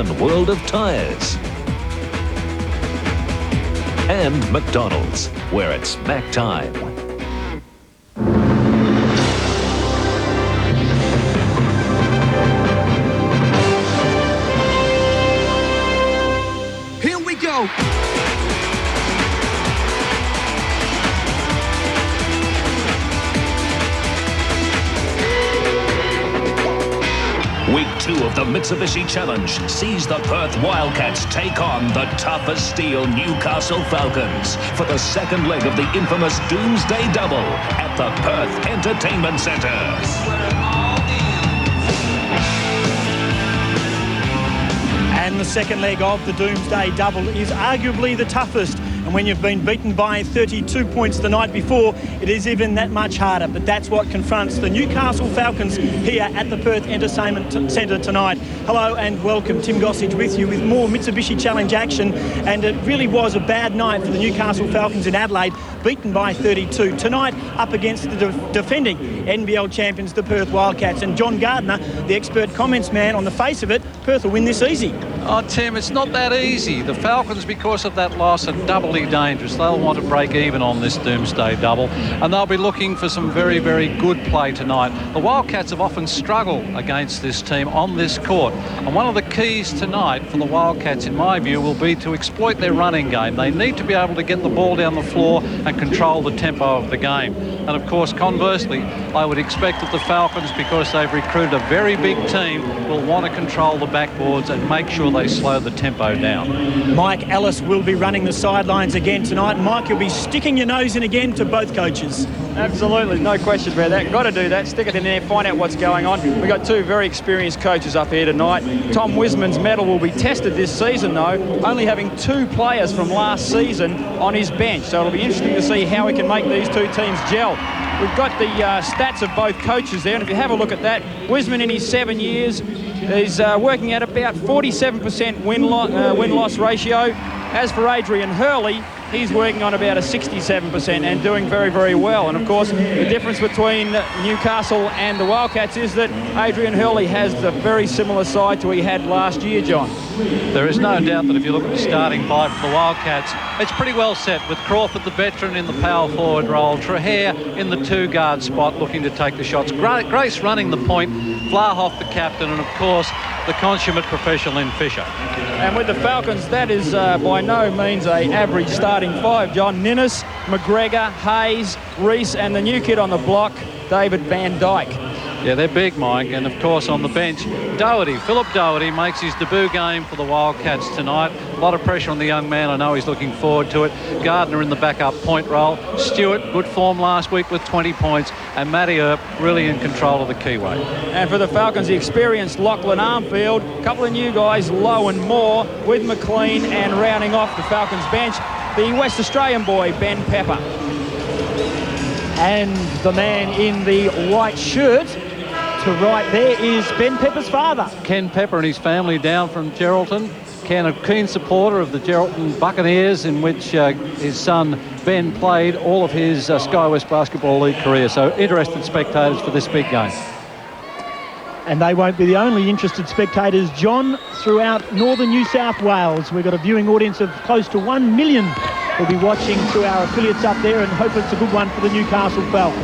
World of Tires. And McDonald's, where it's Mac time. Here we go. Week 2 of the Mitsubishi Challenge sees the Perth Wildcats take on the tough as steel Newcastle Falcons for the second leg of the infamous Doomsday Double at the Perth Entertainment Centre. And the second leg of the Doomsday Double is arguably the toughest. And when you've been beaten by 32 points the night before, it is even that much harder. But that's what confronts the Newcastle Falcons here at the Perth Entertainment Centre tonight. Hello and welcome. Tim Gossage with you with more Mitsubishi Challenge action. And it really was a bad night for the Newcastle Falcons in Adelaide, beaten by 32. Tonight, up against the defending NBL champions, the Perth Wildcats. And John Gardner, the expert comments man, on the face of it, Perth will win this easy. Oh, Tim, it's not that easy. The Falcons, because of that loss, are doubly dangerous. They'll want to break even on this Doomsday Double, and they'll be looking for some very, very good play tonight. The Wildcats have often struggled against this team on this court, and one of the keys tonight for the Wildcats, in my view, will be to exploit their running game. They need to be able to get the ball down the floor and control the tempo of the game. And, of course, conversely, I would expect that the Falcons, because they've recruited a very big team, will want to control the backboards and make sure they slow the tempo down. Mike Ellis will be running the sidelines again tonight. Mike, you'll be sticking your nose in again to both coaches. Absolutely, no question about that. Got to do that, stick it in there, find out what's going on. We've got two very experienced coaches up here tonight. Tom Wisman's medal will be tested this season, though, only having 2 players from last season on his bench. So it'll be interesting to see how he can make these two teams gel. We've got the stats of both coaches there, and if you have a look at that, Wisman in his 7 years is working at about 47% win-loss ratio. As for Adrian Hurley, he's working on about a 67% and doing very, very well. And, of course, the difference between Newcastle and the Wildcats is that Adrian Hurley has the very similar side to he had last year, John. There is no doubt that if you look at the starting five for the Wildcats, it's pretty well set, with Crawford, the veteran, in the power forward role, Trahair in the 2-guard spot looking to take the shots, Grace running the point, Vlahoff the captain, and, of course, the consummate professional in Fisher. And with the Falcons, that is by no means an average starting five, John. Ninnis, McGregor, Hayes, Reese, and the new kid on the block, David Van Dyke. Yeah, they're big, Mike. And, of course, on the bench, Doherty, Philip Doherty, makes his debut game for the Wildcats tonight. A lot of pressure on the young man. I know he's looking forward to it. Gardner in the backup point role. Stewart, good form last week with 20 points. And Matty Earp really in control of the keyway. And for the Falcons, the experienced Lachlan Armfield. A couple of new guys, Lowe and Moore, with McLean, and rounding off the Falcons bench, the West Australian boy, Ben Pepper. And the man in the white shirt to right there is Ben Pepper's father. Ken Pepper and his family down from Geraldton. Ken, a keen supporter of the Geraldton Buccaneers, in which his son Ben played all of his Sky West Basketball League career. So interested spectators for this big game. And they won't be the only interested spectators, John, throughout northern New South Wales. We've got a viewing audience of close to 1 million who'll be watching through our affiliates up there, and hope it's a good one for the Newcastle Falcons.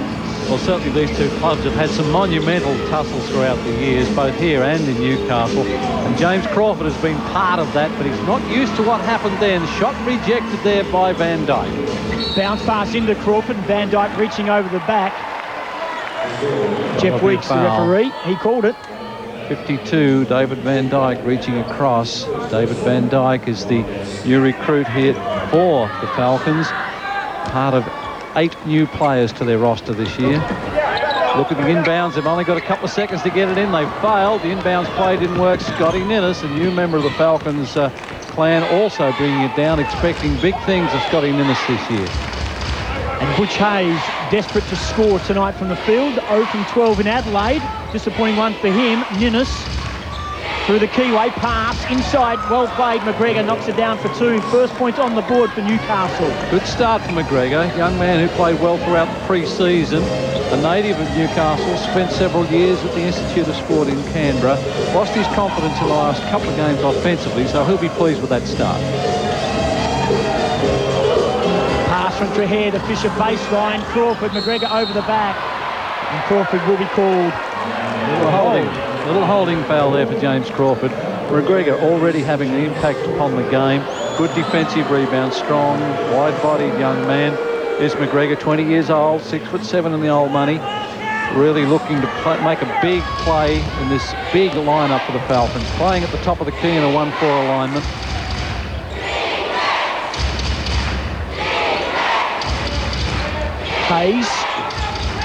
Well, certainly these two clubs have had some monumental tussles throughout the years, both here and in Newcastle. And James Crawford has been part of that, but he's not used to what happened then. Shot rejected there by Van Dyke. Bounce pass into Crawford, and Van Dyke reaching over the back. Jeff Weeks, the referee, he called it. 52, David Van Dyke reaching across. David Van Dyke is the new recruit here for the Falcons, part of 8 new players to their roster this year. Look at the inbounds. They've only got a couple of seconds to get it in. They failed. The inbounds play didn't work. Scotty Ninnis, a new member of the Falcons clan, also bringing it down, expecting big things of Scotty Ninnis this year. And Butch Hayes, desperate to score tonight from the field. 0 from 12 in Adelaide. Disappointing one for him. Ninnis Through the keyway, pass, inside, well played. McGregor knocks it down for 2. First point on the board for Newcastle. Good start for McGregor, young man who played well throughout the pre-season. A native of Newcastle, spent several years at the Institute of Sport in Canberra. Lost his confidence in the last couple of games offensively, so he'll be pleased with that start. Pass from Trahere to Fisher baseline. Crawford, McGregor over the back. And Crawford will be called. Little holding foul there for James Crawford. McGregor already having an impact upon the game. Good defensive rebound, strong, wide-bodied young man. Here's McGregor, 20 years old, 6'7" in the old money. Really looking to make a big play in this big lineup for the Falcons. Playing at the top of the key in a 1-4 alignment. Hayes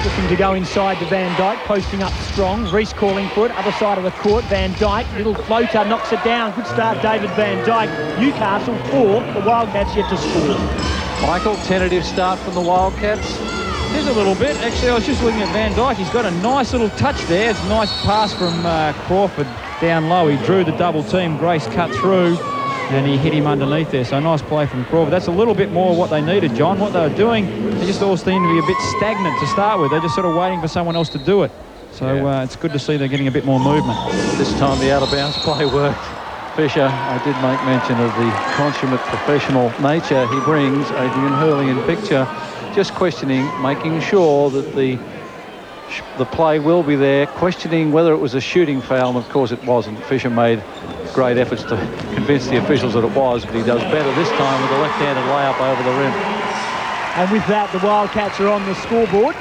looking to go inside to Van Dyke, posting up strong. Reese calling for it, other side of the court. Van Dyke, little floater, knocks it down. Good start, David Van Dyke. Newcastle 4, the Wildcats yet to score. Michael, tentative start from the Wildcats. Here's a little bit. Actually, I was just looking at Van Dyke. He's got a nice little touch there. It's a nice pass from Crawford down low. He drew the double team. Grace cut through, and he hit him underneath there. So nice play from Crawford. That's a little bit more what they needed, John. What they were doing, they just all seemed to be a bit stagnant to start with. They're just sort of waiting for someone else to do it. So it's good to see they're getting a bit more movement. This time the out-of-bounds play worked. Fisher, I did make mention of the consummate professional nature he brings. Adrian Hurley in picture, just questioning, making sure that the play will be there, questioning whether it was a shooting foul, and of course it wasn't. Fisher made great efforts to convince the officials that it was, but he does better this time with a left-handed layup over the rim. And with that, the Wildcats are on the scoreboard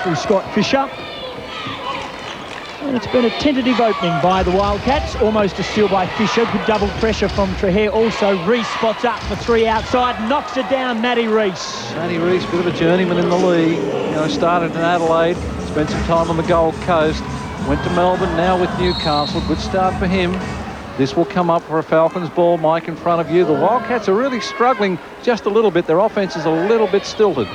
through Scott Fisher. And it's been a tentative opening by the Wildcats. Almost a steal by Fisher. Good double pressure from Trahere. Also, Reese spots up for 3 outside. Knocks it down, Matty Reese. Matty Reese, bit of a journeyman in the league. You know, started in Adelaide, spent some time on the Gold Coast, went to Melbourne, now with Newcastle. Good start for him. This will come up for a Falcons ball. Mike in front of you. The Wildcats are really struggling just a little bit. Their offense is a little bit stilted.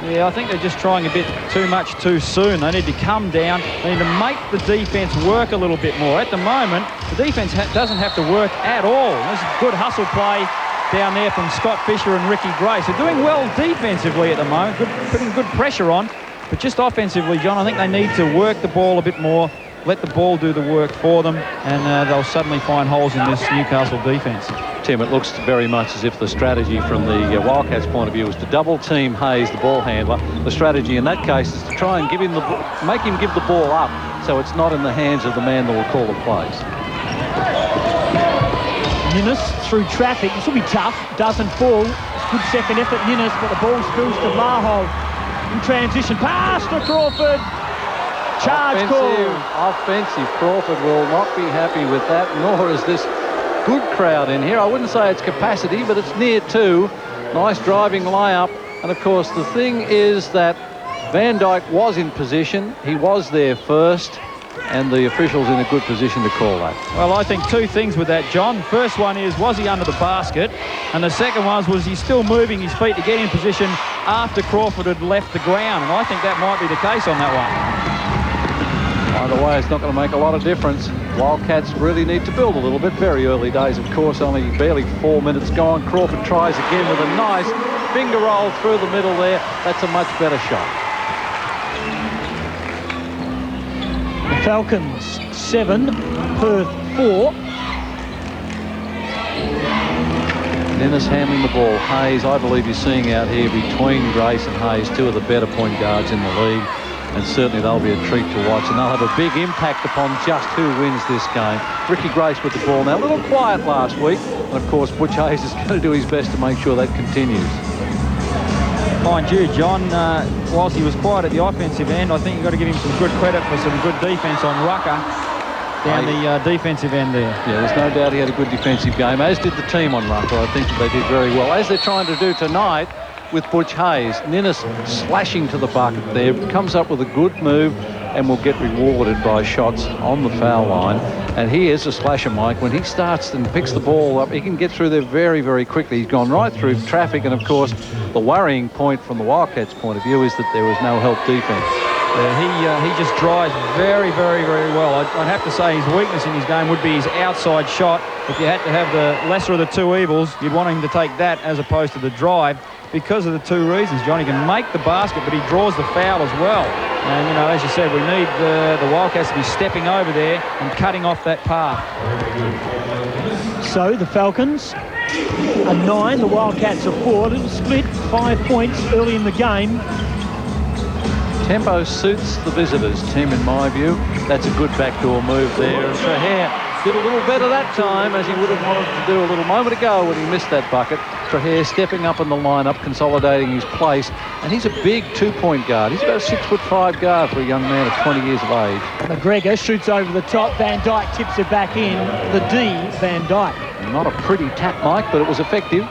Yeah, I think they're just trying a bit too much too soon. They need to come down. They need to make the defense work a little bit more. At the moment, the defense doesn't have to work at all. There's a good hustle play down there from Scott Fisher and Ricky Grace. They're doing well defensively at the moment, putting good pressure on. But just offensively, John, I think they need to work the ball a bit more, let the ball do the work for them, and they'll suddenly find holes in this Newcastle defense. Tim, it looks very much as if the strategy from the Wildcats' point of view is to double team Hayes, the ball handler. The strategy in that case is to try and make him give the ball up so it's not in the hands of the man that will call the plays. Ninnis through traffic. This will be tough. Doesn't fall. Good second effort, Ninnis, but the ball spills to Vlahov. In transition, pass to Crawford. Charge call. Offensive. Crawford will not be happy with that, nor is this good crowd in here. I wouldn't say it's capacity, but it's near to. Nice driving layup. And of course, the thing is that Van Dyke was in position. He was there first, and the official's in a good position to call that. Well, I think two things with that, John. First one is, was he under the basket? And the second one was he still moving his feet to get in position after Crawford had left the ground? And I think that might be the case on that one. Either way, it's not going to make a lot of difference. Wildcats really need to build a little bit. Very early days, of course, only barely 4 minutes gone. Crawford tries again with a nice finger roll through the middle there. That's a much better shot. The Falcons 7, Perth 4. Dennis handling the ball. Hayes, I believe you're seeing out here between Grace and Hayes, two of the better point guards in the league. And certainly they'll be a treat to watch, and they'll have a big impact upon just who wins this game. Ricky Grace with the ball now. A little quiet last week, and of course Butch Hayes is going to do his best to make sure that continues. Mind you, John, whilst he was quiet at the offensive end, I think you've got to give him some good credit for some good defence on Rucker down the defensive end there. Yeah, there's no doubt he had a good defensive game, as did the team on Rucker. I think that they did very well, as they're trying to do tonight with Butch Hayes. Ninnis slashing to the bucket there, comes up with a good move and will get rewarded by shots on the foul line. And he is a slasher, Mike. When he starts and picks the ball up, he can get through there very, very quickly. He's gone right through traffic, and of course the worrying point from the Wildcats' point of view is that there was no help defense. Yeah, he just drives very, very, very well. I'd have to say his weakness in his game would be his outside shot. If you had to have the lesser of the two evils, you'd want him to take that as opposed to the drive because of the two reasons. Johnny can make the basket, but he draws the foul as well. And, you know, as you said, we need the Wildcats to be stepping over there and cutting off that path. So the Falcons are 9, the Wildcats are 4. A little split, 5 points early in the game. Tempo suits the visitors' team, in my view. That's a good backdoor move there. And Trahair did a little better that time, as he would have wanted to do a little moment ago when he missed that bucket. Trahair stepping up in the lineup, consolidating his place. And he's a big two-point guard. He's about a 6'5" guard for a young man of 20 years of age. McGregor shoots over the top. Van Dyke tips it back in. The D, Van Dyke. Not a pretty tap, Mike, but it was effective.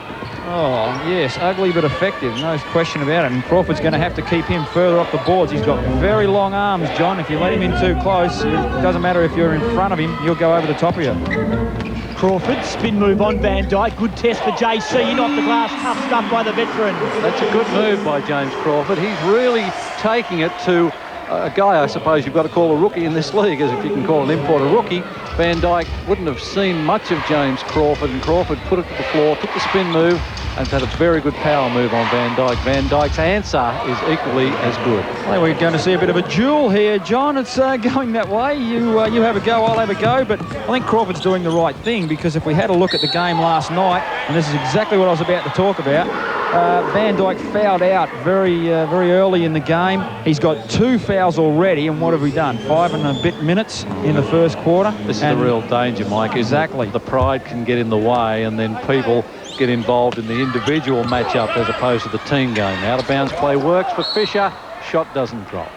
Oh, yes, ugly but effective, no question about it. And Crawford's going to have to keep him further up the boards. He's got very long arms, John. If you let him in too close, it doesn't matter if you're in front of him, he'll go over the top of you. Crawford, spin move on Van Dyke. Good test for JC. In off the glass, tough stuff by the veteran. That's a good move by James Crawford. He's really taking it to a guy, I suppose you've got to call a rookie in this league, as if you can call an import a rookie. Van Dyke wouldn't have seen much of James Crawford, and Crawford put it to the floor, took the spin move, and had a very good power move on Van Dyke. Van Dyke's answer is equally as good. Well, we're going to see a bit of a duel here, John. It's going that way. You have a go, I'll have a go. But I think Crawford's doing the right thing, because if we had a look at the game last night, and this is exactly what I was about to talk about, Van Dyke fouled out very early in the game. He's got 2 fouls already, and what have we done? 5 and a bit minutes in the first quarter. This is the real danger, Mike. Exactly. The pride can get in the way, and then people get involved in the individual matchup as opposed to the team game. Out of bounds play works for Fisher. Shot doesn't drop.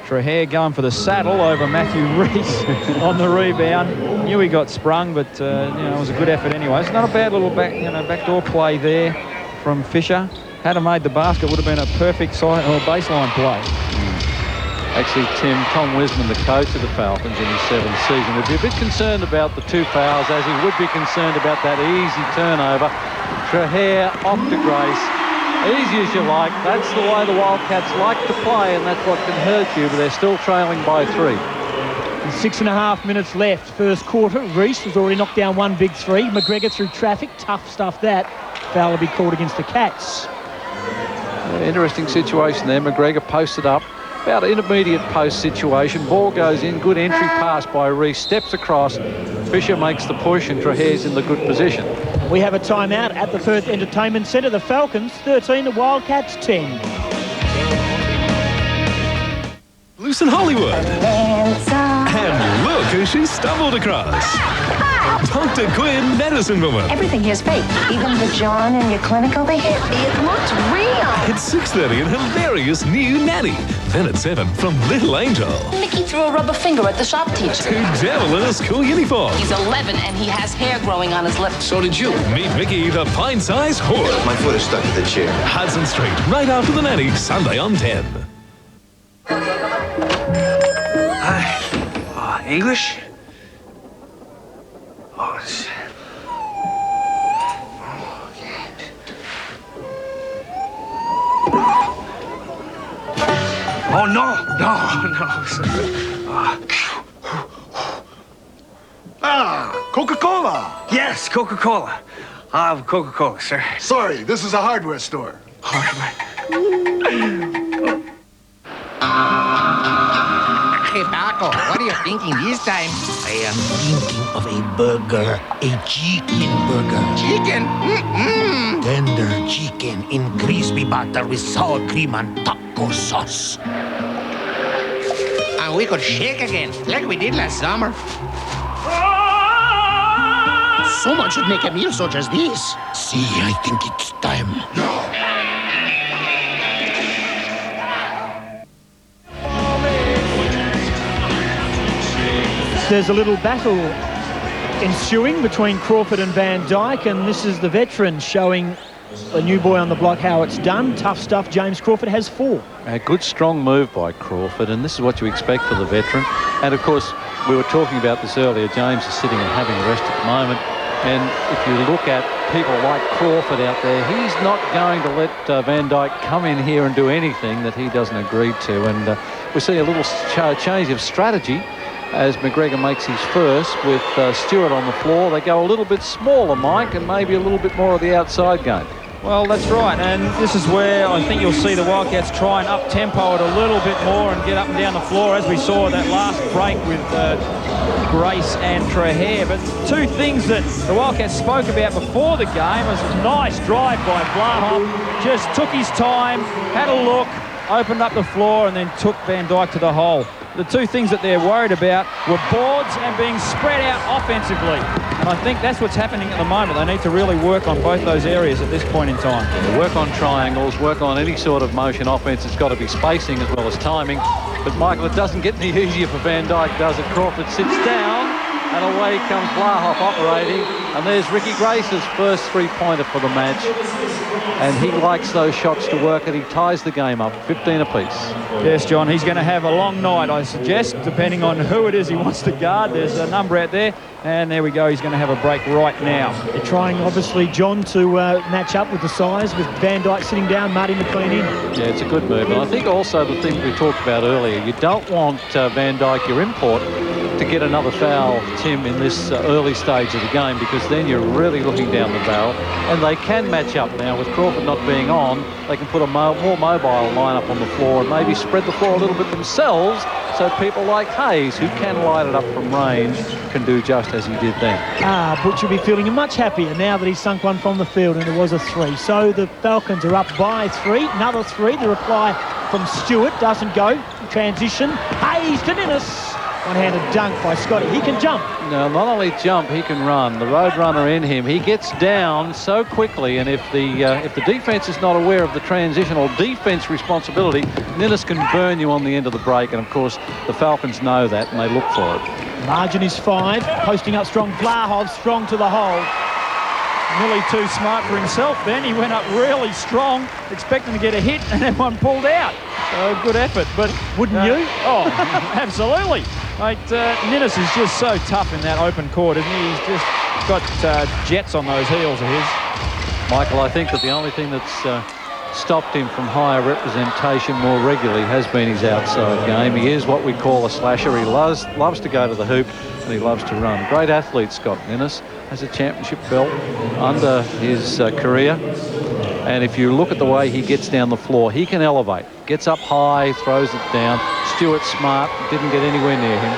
Trahair going for the saddle over Matthew Reese on the rebound. Knew he got sprung, but you know, it was a good effort anyway. It's not a bad little backdoor play there from Fisher. Had he made the basket, would have been a perfect baseline play. Actually, Tom Wisman, the coach of the Falcons in his 7th season, would be a bit concerned about the 2 fouls, as he would be concerned about that easy turnover. Trahair off to Grace. Easy as you like. That's the way the Wildcats like to play, and that's what can hurt you, but they're still trailing by 3. 6.5 minutes left, first quarter. Reese has already knocked down 1 big 3. McGregor through traffic. Tough stuff that. Foul will be called against the Cats. Interesting situation there. McGregor posted up. About an intermediate post situation. Ball goes in. Good entry pass by Reese. Steps across. Fisher makes the push, and Trahair's in the good position. We have a timeout at the Perth Entertainment Centre. The Falcons 13, the Wildcats 10. Loose in Hollywood. And look who she stumbled across. Dr. Quinn, medicine woman. Everything here's fake. Even the John in your clinic over here. It looks real. It's 6:30 and hilarious new nanny. Then at 7 from Little Angel. Mickey threw a rubber finger at the shop teacher. To Devil in a school uniform. He's 11 and he has hair growing on his lip. So did you. Meet Mickey, the pint-sized whore. My foot is stuck to the chair. Hudson Street, right after the nanny, Sunday on 10. English? Oh, no. Coca-Cola. Yes, Coca-Cola. I'll have Coca-Cola, sir. Sorry, this is a hardware store. Hey, Paco, what are you thinking this time? I am thinking of a burger, a chicken burger. Chicken? Mm-mm. Tender chicken in crispy butter with sour cream and taco sauce. And we could shake again, like we did last summer. Someone should make a meal such as this. See, I think it's time. There's a little battle ensuing between Crawford and Van Dyke, and this is the veteran showing the new boy on the block how it's done. Tough stuff. James Crawford has 4. A good strong move by Crawford, and this is what you expect for the veteran. And of course, we were talking about this earlier. James is sitting and having a rest at the moment. And if you look at people like Crawford out there, he's not going to let Van Dyke come in here and do anything that he doesn't agree to. And we see a little change of strategy as McGregor makes his first with Stewart on the floor. They go a little bit smaller, Mike, and maybe a little bit more of the outside game. Well, that's right, and this is where I think you'll see the Wildcats try and up-tempo it a little bit more and get up and down the floor, as we saw that last break with Grace and Trahair. But two things that the Wildcats spoke about before the game was a nice drive by Vlahoff. Just took his time, had a look, opened up the floor, and then took Van Dyke to the hole. The two things that they're worried about were boards and being spread out offensively. And I think that's what's happening at the moment. They need to really work on both those areas at this point in time. Work on triangles, work on any sort of motion offense. It's got to be spacing as well as timing. But, Michael, it doesn't get any easier for Van Dyke, does it? Crawford sits down, and away comes Vlahoff operating. And there's Ricky Grace's first three-pointer for the match. And he likes those shots to work, and he ties the game up, 15 apiece. Yes, John, he's going to have a long night, I suggest, depending on who it is he wants to guard. There's a number out there, and there we go. He's going to have a break right now. They're trying, obviously, John, to match up with the size, with Van Dyke sitting down, Marty McLean in. Yeah, it's a good move. And I think also the thing we talked about earlier, you don't want Van Dyke, your import, to get another foul, Tim, in this early stage of the game, because then you're really looking down the barrel. And they can match up now with Crawford not being on. They can put a more mobile lineup on the floor and maybe spread the floor a little bit themselves, so people like Hayes, who can light it up from range, can do just as he did then. Butch will be feeling much happier now that he's sunk one from the field, and it was a three. So the Falcons are up by three. Another three. The reply from Stewart doesn't go. Transition. Hayes to Ninnis. One-handed dunk by Scotty. He can jump. No, not only jump, he can run. The road runner in him. He gets down so quickly, and if the defense is not aware of the transitional defense responsibility, Ninnis can burn you on the end of the break, and of course the Falcons know that, and they look for it. Margin is 5. Posting up strong. Vlahoff strong to the hole. Nearly too smart for himself then. He went up really strong, expecting to get a hit, and everyone pulled out. Good effort, but wouldn't you? Oh, absolutely. Mate, Ninnis is just so tough in that open court, isn't he? He's just got jets on those heels of his. Michael, I think that the only thing that's stopped him from higher representation more regularly has been his outside game. He is what we call a slasher. He loves to go to the hoop, and he loves to run. Great athlete, Scott Ninnis. Has a championship belt under his career. And if you look at the way he gets down the floor, he can elevate. Gets up high, throws it down. Stewart's smart, didn't get anywhere near him.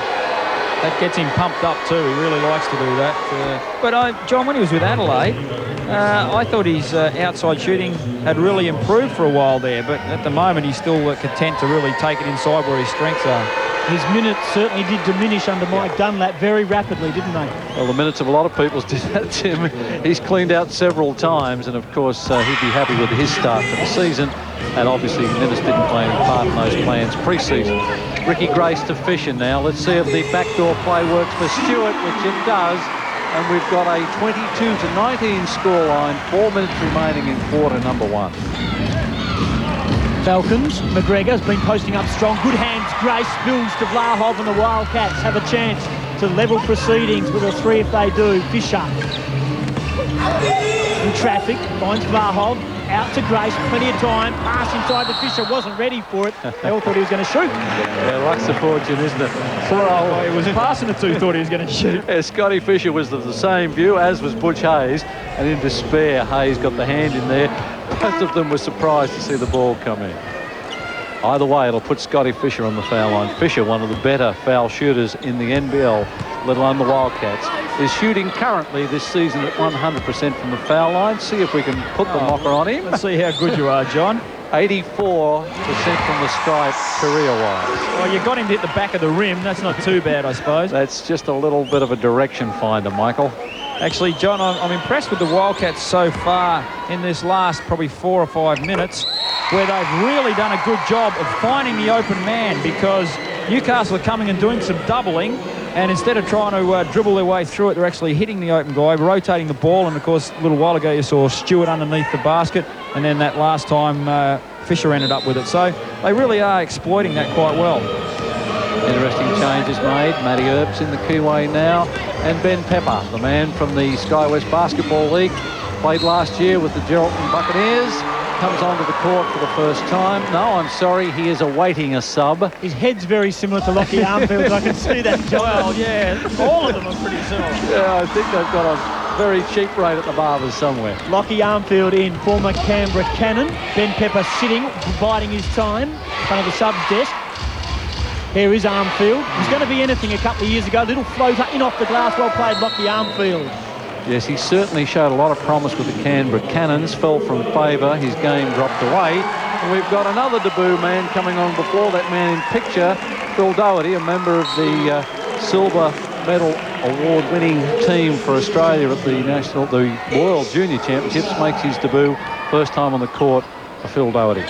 That gets him pumped up too. He really likes to do that. But John, when he was with Adelaide, I thought his outside shooting had really improved for a while there. But at the moment, he's still content to really take it inside where his strengths are. His minutes certainly did diminish under Mike Dunlap very rapidly, didn't they? Well, the minutes of a lot of people's did that, Tim. He's cleaned out several times, and of course he'd be happy with his start to the season. And obviously Ninnis didn't play any part in those plans pre-season. Ricky Grace to Fisher now. Let's see if the backdoor play works for Stewart, which it does. And we've got a 22-19 scoreline, 4 minutes remaining in quarter number 1. Falcons, McGregor's been posting up strong. Good hands, Grace builds to Vlahoff, and the Wildcats have a chance to level proceedings with a 3 if they do. Fisher in traffic, finds Vlahoff, out to Grace, plenty of time, pass inside to Fisher, wasn't ready for it. They all thought he was going to shoot. Yeah, luck's a fortune, isn't it? He was passing it to, thought he was going to shoot. Yeah, Scotty Fisher was of the same view, as was Butch Hayes, and in despair, Hayes got the hand in there. Both of them were surprised to see the ball come in. Either way, it'll put Scotty Fisher on the foul line. Fisher, one of the better foul shooters in the NBL, let alone the Wildcats, is shooting currently this season at 100% from the foul line. See if we can put the mocker on him. Let's see how good you are, John. 84% from the stripe career-wise. Well, you got him to hit the back of the rim. That's not too bad, I suppose. That's just a little bit of a direction finder, Michael. Actually, John, I'm impressed with the Wildcats so far in this last probably 4 or 5 minutes, where they've really done a good job of finding the open man, because Newcastle are coming and doing some doubling, and instead of trying to dribble their way through it, they're actually hitting the open guy, rotating the ball, and of course a little while ago you saw Stewart underneath the basket, and then that last time Fisher ended up with it. So they really are exploiting that quite well. Interesting changes made. Matty Earps in the keyway now, and Ben Pepper, the man from the Skywest Basketball League, played last year with the Geraldton Buccaneers. comes onto the court for the first time. No, I'm sorry, he is awaiting a sub. His head's very similar to Lockie Armfield's. I can see that, John. Well, yeah, all of them are pretty similar. Yeah, I think they've got a very cheap rate at the barbers somewhere. Lockie Armfield in, former Canberra Cannon. Ben Pepper sitting, biding his time in front of the subs desk. Here is Armfield. He's going to be anything a couple of years ago. Little floater in off the glass. Well played, Lockie Armfield. Yes, he certainly showed a lot of promise with the Canberra Cannons. Fell from favour. His game dropped away. And we've got another debut man coming on before that man in picture, Phil Doherty, a member of the silver medal award-winning team for Australia at the World Junior Championships. Makes his debut, first time on the court for Phil Doherty.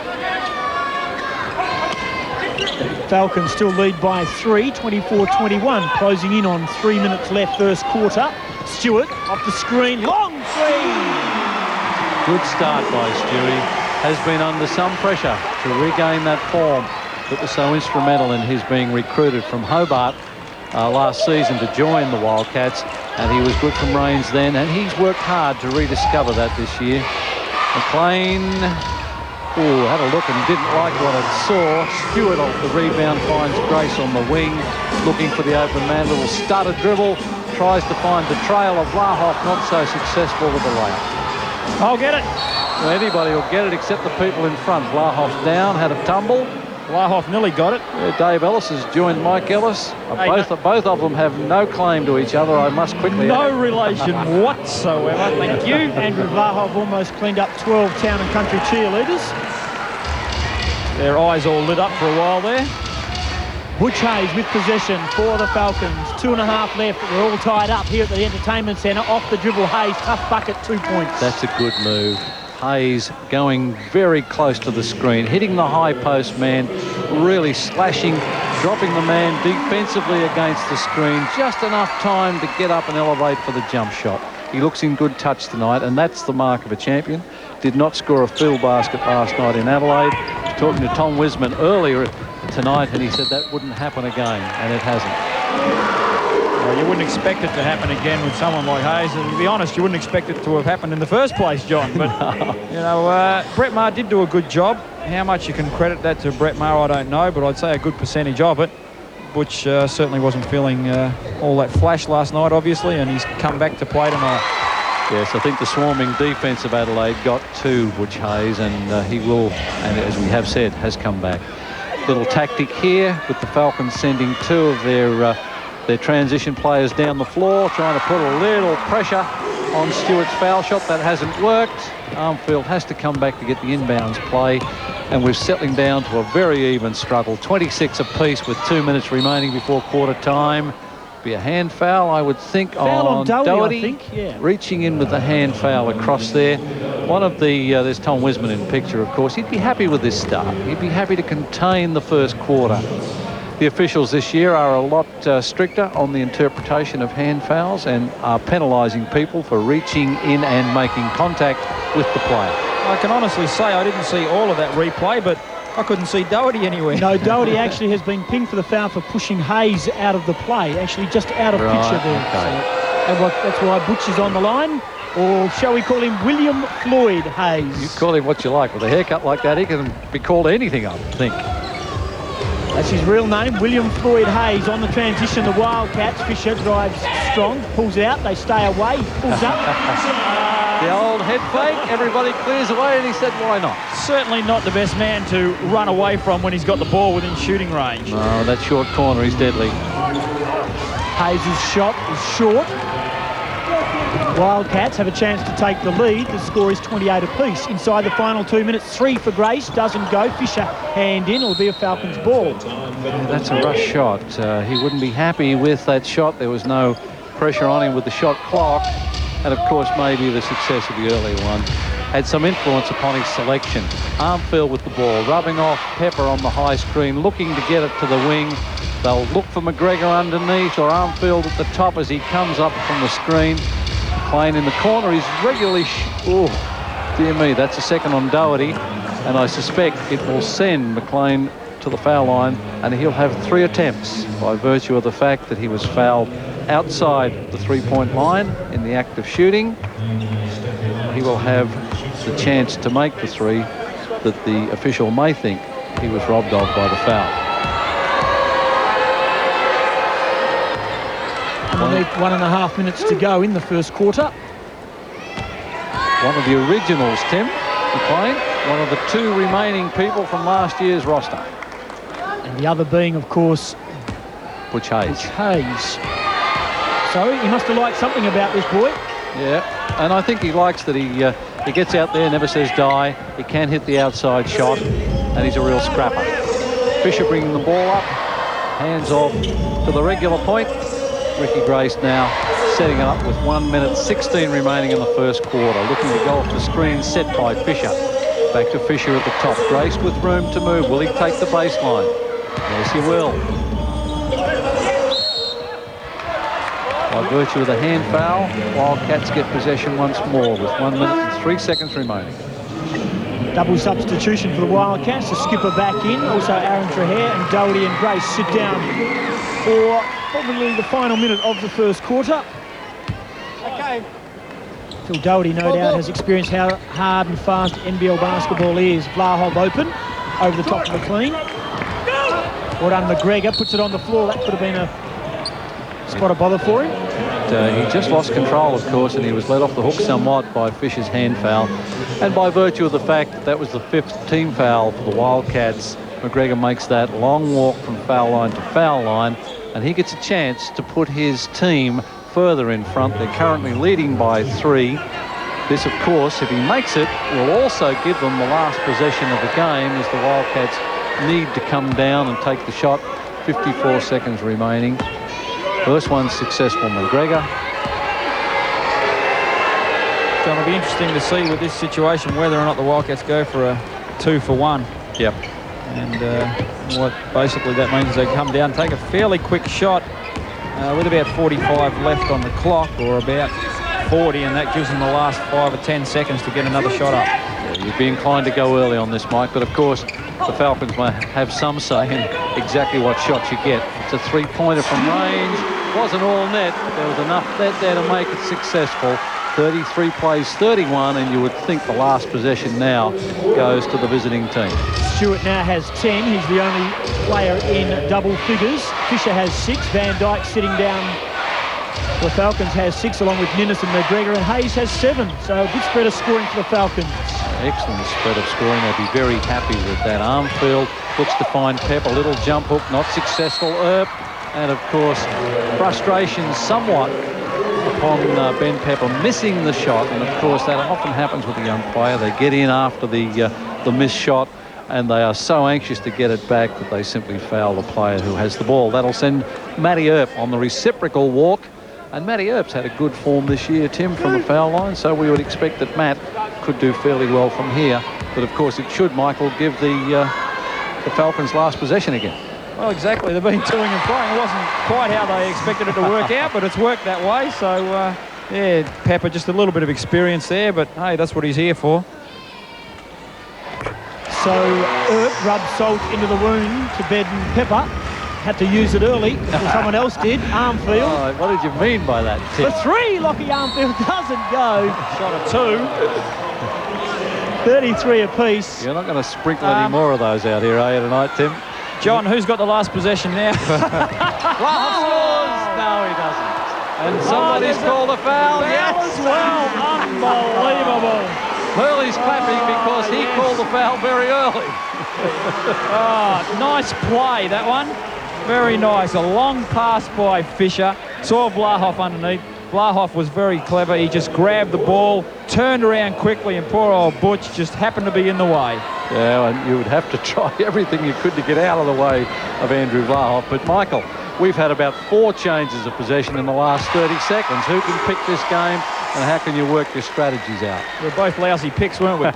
Falcons still lead by 3, 24-21, closing in on 3 minutes left first quarter. Stewart off the screen, long three! Good start by Stewie. Has been under some pressure to regain that form that was so instrumental in his being recruited from Hobart last season to join the Wildcats, and he was good from range then, and he's worked hard to rediscover that this year. McLean had a look and didn't like what it saw. Stewart off the rebound finds Grace on the wing, looking for the open man. Little stutter dribble, tries to find the trail of Vlahoff, not so successful with the layup. I'll get it. Well, anybody will get it except the people in front. Vlahoff's down, had a tumble. Vlahoff nearly got it. Dave Ellis has joined Mike Ellis. Both of them have no claim to each other, I must quickly No add. relation whatsoever, thank you. Andrew Vlahoff almost cleaned up 12 town and country cheerleaders. Their eyes all lit up for a while there. Butch Hayes with possession for the Falcons. 2.5 left. We're all tied up here at the Entertainment Centre. Off the dribble, Hayes, tough bucket, 2 points. That's a good move. Hayes going very close to the screen, hitting the high post man, really slashing, dropping the man defensively against the screen. Just enough time to get up and elevate for the jump shot. He looks in good touch tonight, and that's the mark of a champion. Did not score a field basket last night in Adelaide. I was talking to Tom Wisman earlier tonight, and he said that wouldn't happen again, and it hasn't. Well, you wouldn't expect it to happen again with someone like Hayes, and to be honest, you wouldn't expect it to have happened in the first place, John. But you know, Brett Maher did do a good job. How much you can credit that to Brett Maher, I don't know, but I'd say a good percentage of it. Butch certainly wasn't feeling all that flash last night, obviously, and he's come back to play tonight. Yes, I think the swarming defence of Adelaide got to Butch Hayes, and he will, and as we have said, has come back. Little tactic here with the Falcons sending 2 of their transition players down the floor, trying to put a little pressure on Stewart's foul shot. That hasn't worked. Armfield has to come back to get the inbounds play, and we're settling down to a very even struggle. 26 apiece with 2 minutes remaining before quarter time. Be a hand foul, I would think, foul on Doherty, I think, yeah. Reaching in with the hand foul across there. One of the, there's Tom Wisman in picture, of course. He'd be happy with this start. He'd be happy to contain the first quarter. The officials this year are a lot stricter on the interpretation of hand fouls and are penalising people for reaching in and making contact with the player. I can honestly say I didn't see all of that replay, but I couldn't see Doherty anywhere. No, Doherty actually has been pinged for the foul for pushing Hayes out of the play, actually just out of picture there. Okay. So, and that's why Butch is on the line, or shall we call him William Floyd Hayes? You call him what you like. With a haircut like that, he can be called anything, I think. That's his real name, William Floyd Hayes. On the transition, the Wildcats. Fisher drives strong, pulls out, they stay away, pulls up. The old head fake, everybody clears away, and he said, why not? Certainly not the best man to run away from when he's got the ball within shooting range. No, that short corner is deadly. Hayes' shot is short. Wildcats have a chance to take the lead. The score is 28 apiece. Inside the final 2 minutes, 3 for Grace, doesn't go. Fisher hand in, it'll be a Falcons ball. Yeah, that's a rush shot. He wouldn't be happy with that shot. There was no pressure on him with the shot clock. And of course, maybe the success of the earlier one had some influence upon his selection. Armfield with the ball, rubbing off Pepper on the high screen, looking to get it to the wing. They'll look for McGregor underneath, or Armfield at the top as he comes up from the screen. McLean in the corner, he's regularly... oh, dear me, that's a second on Doherty. And I suspect it will send McLean to the foul line, and he'll have 3 attempts by virtue of the fact that he was fouled outside the three-point line in the act of shooting. He will have the chance to make the 3 that the official may think he was robbed of by the foul. Underneath 1.5 minutes to go in the first quarter. One of the originals, Tim, McLean. One of the 2 remaining people from last year's roster. And the other being, of course, Butch Hayes. Butch Hayes. So he must have liked something about this boy. Yeah, and I think he likes that he gets out there, never says die. He can hit the outside shot, and he's a real scrapper. Fisher bringing the ball up, hands off to the regular point. Ricky Grace now setting it up with 1 minute 16 remaining in the first quarter. Looking to go off the screen, set by Fisher. Back to Fisher at the top. Grace with room to move. Will he take the baseline? Yes, he will. By virtue of the hand foul, Wildcats get possession once more with 1 minute and 3 seconds remaining. Double substitution for the Wildcats. The skipper back in. Also Aaron Trahair and Doherty and Grace sit down for probably the final minute of the first quarter. Okay. Phil Doherty, no doubt, has experienced how hard and fast NBL basketball is. Vlahov open, over the top of McLean. Well done, McGregor, puts it on the floor. That could have been a spot of bother for him. He just lost control, of course, and he was let off the hook somewhat by Fisher's hand foul. And by virtue of the fact that that was the 5th team foul for the Wildcats, McGregor makes that long walk from foul line to foul line, and he gets a chance to put his team further in front. They're currently leading by 3. This, of course, if he makes it, will also give them the last possession of the game as the Wildcats need to come down and take the shot. 54 seconds remaining. First one successful, McGregor. John, it'll be interesting to see with this situation whether or not the Wildcats go for a 2-for-1. Yep. And what basically that means is they come down, take a fairly quick shot with about 45 left on the clock, or about 40, and that gives them the last 5 or 10 seconds to get another shot up. Yeah, you'd be inclined to go early on this, Mike, but of course the Falcons may have some say in exactly what shots you get. It's a 3-pointer from range. Wasn't all net, but there was enough net there to make it successful. 33 plays 31, and you would think the last possession now goes to the visiting team. Stewart now has 10. He's the only player in double figures. Fisher has 6. Van Dyke sitting down. The Falcons has 6, along with Ninnis and McGregor, and Hayes has 7. So a good spread of scoring for the Falcons. Excellent spread of scoring. They'd be very happy with that. Armfield looks to find Pep, a little jump hook, not successful. Earp, and of course, frustration somewhat upon Ben Pepper missing the shot, and of course that often happens with a young player. They get in after the missed shot, and they are so anxious to get it back that they simply foul the player who has the ball. That'll send Matty Earp on the reciprocal walk, and Matty Earp's had a good form this year, Tim, from the foul line, so we would expect that Matt could do fairly well from here. But of course it should, Michael, give the Falcons last possession again. Well, exactly. They've been toing and froing. It wasn't quite how they expected it to work out, but it's worked that way. So, yeah, Pepper, just a little bit of experience there, but hey, that's what he's here for. So Earp rubbed salt into the wound to Ben Pepper. Had to use it early before someone else did. Armfield. Oh, what did you mean by that, Tim? For 3, Lockie Armfield doesn't go. Shot a 2. 33 apiece. You're not going to sprinkle any more of those out here, are you, tonight, Tim? John, who's got the last possession now? Vlahov scores! No, he doesn't. And somebody's called a foul. Yes! As well. Unbelievable. Hurley's clapping because he called the foul very early. Nice play, that one. Very nice. A long pass by Fisher. Saw Vlahov underneath. Vlahov was very clever. He just grabbed the ball, turned around quickly, and poor old Butch just happened to be in the way. Yeah, and you would have to try everything you could to get out of the way of Andrew Vlahov. But, Michael, we've had about 4 changes of possession in the last 30 seconds. Who can pick this game, and how can you work your strategies out? We're both lousy picks, weren't we?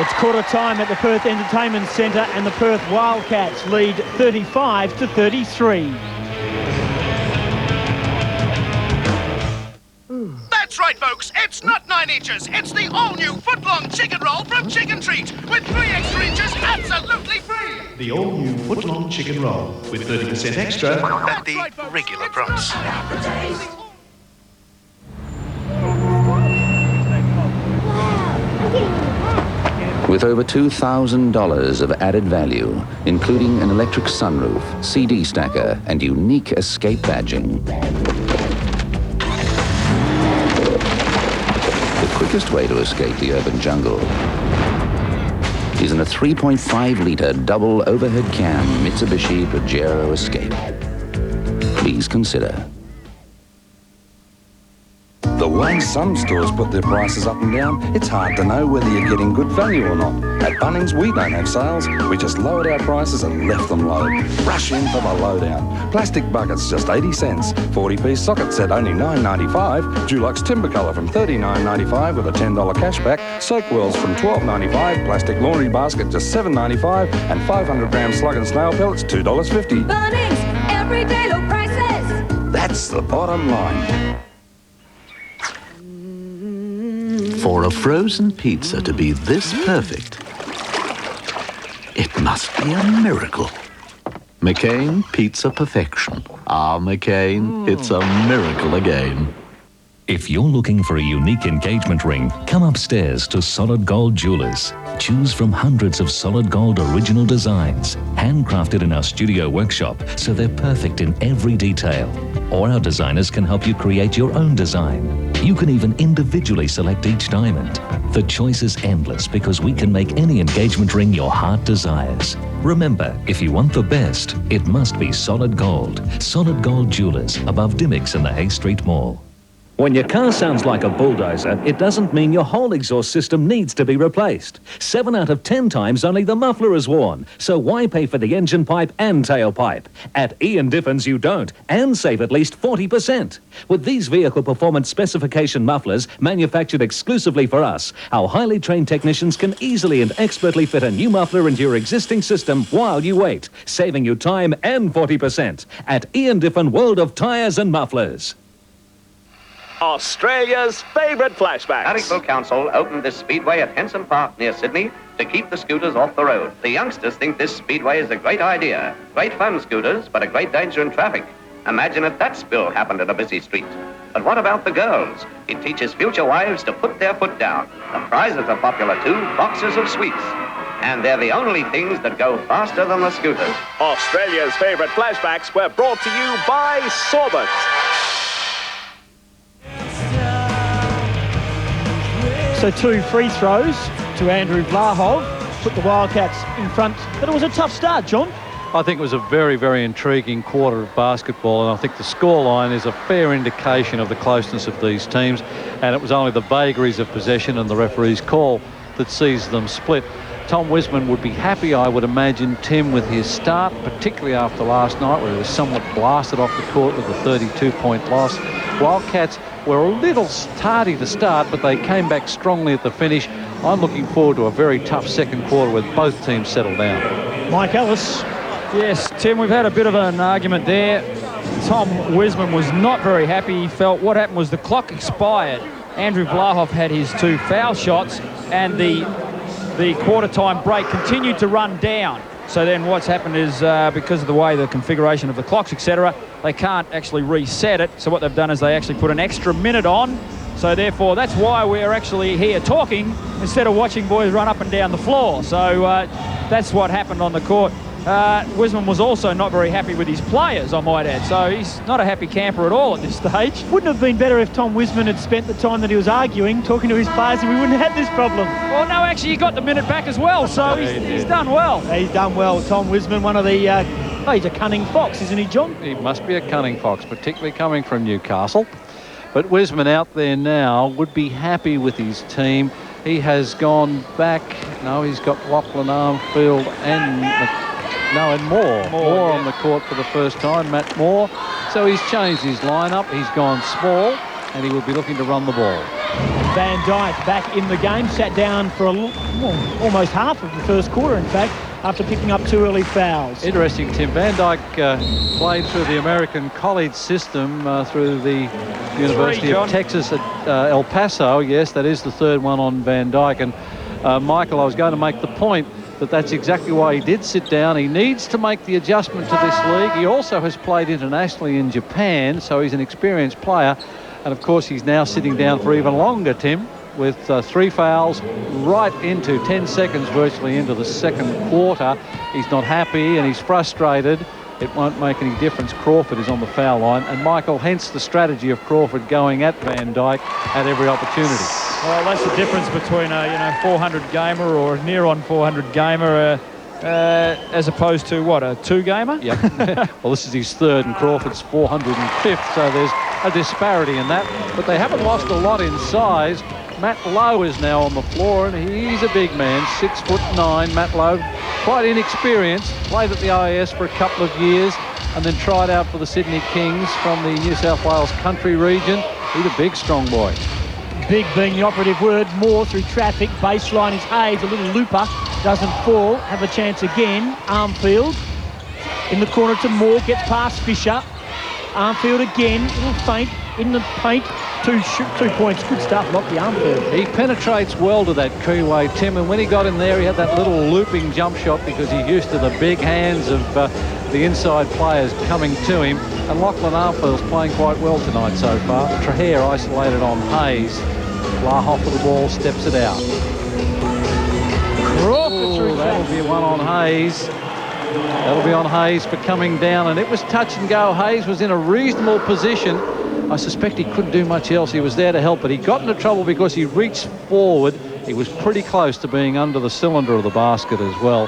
It's quarter time at the Perth Entertainment Centre, and the Perth Wildcats lead 35-33. That's right, folks. It's not 9 inches. It's the all-new foot-long chicken roll from Chicken Treat, with 3 extra inches absolutely free. The all-new foot-long chicken roll with 30% extra at the regular price. With over $2,000 of added value, including an electric sunroof, CD stacker, and unique escape badging. The quickest way to escape the urban jungle is in a 3.5-litre double overhead cam Mitsubishi Pajero Escape. Please consider. The way some stores put their prices up and down, it's hard to know whether you're getting good value or not. At Bunnings, we don't have sales. We just lowered our prices and left them low. Rush in for the lowdown. Plastic buckets, just 80 cents. 40-piece socket set, only $9.95. Dulux timber colour from $39.95 with a $10 cashback. Soak wells from $12.95. Plastic laundry basket, just $7.95. And 500-gram slug and snail pellets, $2.50. Bunnings, everyday low prices. That's the bottom line. For a frozen pizza to be this perfect, it must be a miracle. McCain Pizza Perfection. Ah, McCain, it's a miracle again. If you're looking for a unique engagement ring, come upstairs to Solid Gold Jewelers. Choose from hundreds of Solid Gold original designs, handcrafted in our studio workshop, so they're perfect in every detail. Or our designers can help you create your own design. You can even individually select each diamond. The choice is endless because we can make any engagement ring your heart desires. Remember, if you want the best, it must be Solid Gold. Solid Gold Jewelers, above Dimmicks in the Hay Street Mall. When your car sounds like a bulldozer, it doesn't mean your whole exhaust system needs to be replaced. 7 out of 10 times only the muffler is worn. So why pay for the engine pipe and tailpipe? At Ian Diffin's you don't, and save at least 40%. With these vehicle performance specification mufflers, manufactured exclusively for us, our highly trained technicians can easily and expertly fit a new muffler into your existing system while you wait, saving you time and 40%. At Ian Diffin World of Tyres and Mufflers. Australia's favourite flashbacks. Harrisville Council opened this speedway at Henson Park near Sydney to keep the scooters off the road. The youngsters think this speedway is a great idea. Great fun, scooters, but a great danger in traffic. Imagine if that spill happened in a busy street. But what about the girls? It teaches future wives to put their foot down. The prizes are popular too, boxes of sweets. And they're the only things that go faster than the scooters. Australia's favourite flashbacks were brought to you by Sorbet. So 2 free throws to Andrew Vlahov put the Wildcats in front, but it was a tough start, John. I think it was a very, very intriguing quarter of basketball, and I think the scoreline is a fair indication of the closeness of these teams, and it was only the vagaries of possession and the referee's call that sees them split. Tom Wiseman would be happy, I would imagine, Tim, with his start, particularly after last night where he was somewhat blasted off the court with a 32-point loss. Wildcats were a little tardy to start, but they came back strongly at the finish. I'm looking forward to a very tough second quarter with both teams settled down. Mike Ellis. Yes, Tim, we've had a bit of an argument there. Tom Wiseman was not very happy. He felt what happened was the clock expired. Andrew Vlahov had his 2 foul shots, and the quarter-time break continued to run down. So then what's happened is because of the way the configuration of the clocks, etc., they can't actually reset it. So what they've done is they actually put an extra minute on. So therefore, that's why we're actually here talking instead of watching boys run up and down the floor. So that's what happened on the court. Wiseman was also not very happy with his players, I might add. So he's not a happy camper at all at this stage. Wouldn't have been better if Tom Wiseman had spent the time that he was arguing, talking to his players, and we wouldn't have had this problem. Well, no, actually, he got the minute back as well, so he's done well. He's done well. Tom Wiseman, one of the... he's a cunning fox, isn't he, John? He must be a cunning fox, particularly coming from Newcastle. But Wiseman out there now would be happy with his team. He has gone back. No, he's got Lachlan Armfield and Moore on the court for the first time, Matt Moore. So he's changed his lineup. He's gone small, and he will be looking to run the ball. Van Dijk back in the game, sat down for almost half of the first quarter, in fact, after picking up 2 early fouls. Interesting, Tim. Van Dijk played through the American college system through the University of Texas at El Paso. Yes, that is the 3rd one on Van Dijk. And Michael, I was going to make the point that that's exactly why he did sit down. He needs to make the adjustment to this league. He also has played internationally in Japan, so he's an experienced player. And, of course, he's now sitting down for even longer, Tim. with 3 fouls right into 10 seconds virtually into the second quarter. He's not happy and he's frustrated. It won't make any difference. Crawford is on the foul line, and Michael, hence the strategy of Crawford going at Van Dyke at every opportunity. Well, that's the difference between a 400 gamer or near on 400 gamer as opposed to what, a 2-gamer? Yeah. Well, this is his 3rd and Crawford's 405th, so there's a disparity in that, but they haven't lost a lot in size. Matt Lowe is now on the floor, and he's a big man, 6'9". Matt Lowe, quite inexperienced, played at the IAS for a couple of years and then tried out for the Sydney Kings from the New South Wales country region. He's a big, strong boy. Big being the operative word. Moore through traffic. Baseline is Hayes, a little looper. Doesn't fall. Have a chance again. Armfield in the corner to Moore. Gets past Fisher. Armfield again. Little feint in the paint. 2 points. Good stuff. Lock the Armfield. He penetrates well to that keyway, Tim, and when he got in there, he had that little looping jump shot because he's used to the big hands of the inside players coming to him. And Lachlan Armfield's playing quite well tonight so far. Trahere isolated on Hayes. Blahoff with the ball, steps it out. Ooh, that'll be one on Hayes. That'll be on Hayes for coming down, and it was touch and go. Hayes was in a reasonable position. I suspect he couldn't do much else. He was there to help, but he got into trouble because he reached forward. He was pretty close to being under the cylinder of the basket as well.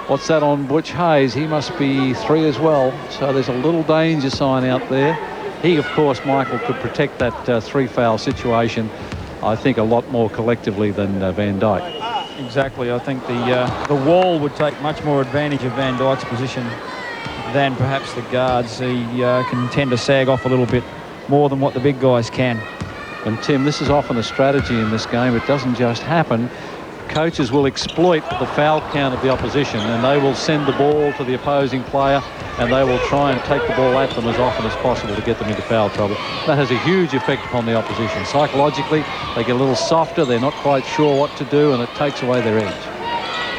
What's that on Butch Hayes? He must be 3 as well. So there's a little danger sign out there. He, of course, Michael, could protect that 3-foul situation, I think, a lot more collectively than Van Dyke. Exactly. I think the wall would take much more advantage of Van Dyke's position than perhaps the guards. He can tend to sag off a little bit more than what the big guys can. And Tim, this is often a strategy in this game. It doesn't just happen. Coaches will exploit the foul count of the opposition, and they will send the ball to the opposing player, and they will try and take the ball at them as often as possible to get them into foul trouble. That has a huge effect upon the opposition. Psychologically, they get a little softer, they're not quite sure what to do, and it takes away their edge.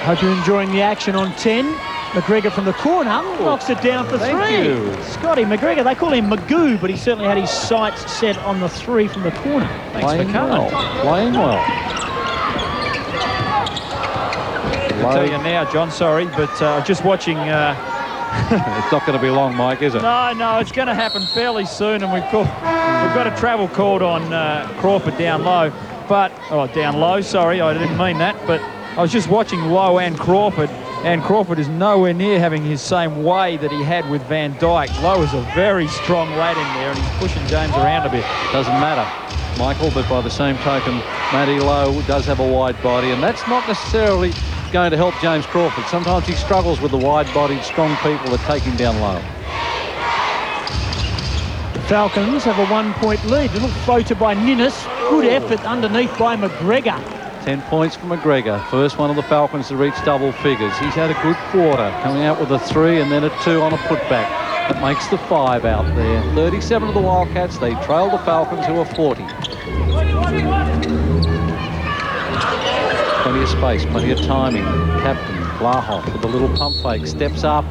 Hope you're enjoying the action on 10. McGregor from the corner knocks it down for 3. Thank you. Scotty McGregor, they call him Magoo, but he certainly had his sights set on the 3 from the corner. Thanks for coming. Playing well. I'll tell you now, John, sorry, but just watching... It's not going to be long, Mike, is it? No, it's going to happen fairly soon, and we've got a travel called on Crawford down low. Down low, sorry, I didn't mean that, but I was just watching Lowe and Crawford is nowhere near having his same way that he had with Van Dyke. Lowe is a very strong lad in there, and he's pushing James around a bit. Doesn't matter, Michael, but by the same token, Matty Lowe does have a wide body, and that's not necessarily going to help James Crawford. Sometimes he struggles with the wide-bodied, strong people that take him down low. The Falcons have a 1-point lead. Little floater by Ninnis. Good effort underneath by McGregor. 10 points for McGregor. First one of the Falcons to reach double figures. He's had a good quarter, coming out with a 3 and then a 2 on a putback. That makes the 5 out there. 37 of the Wildcats. They trail the Falcons, who are 40. Plenty of space, plenty of timing. Captain Blahoff with a little pump fake, steps up.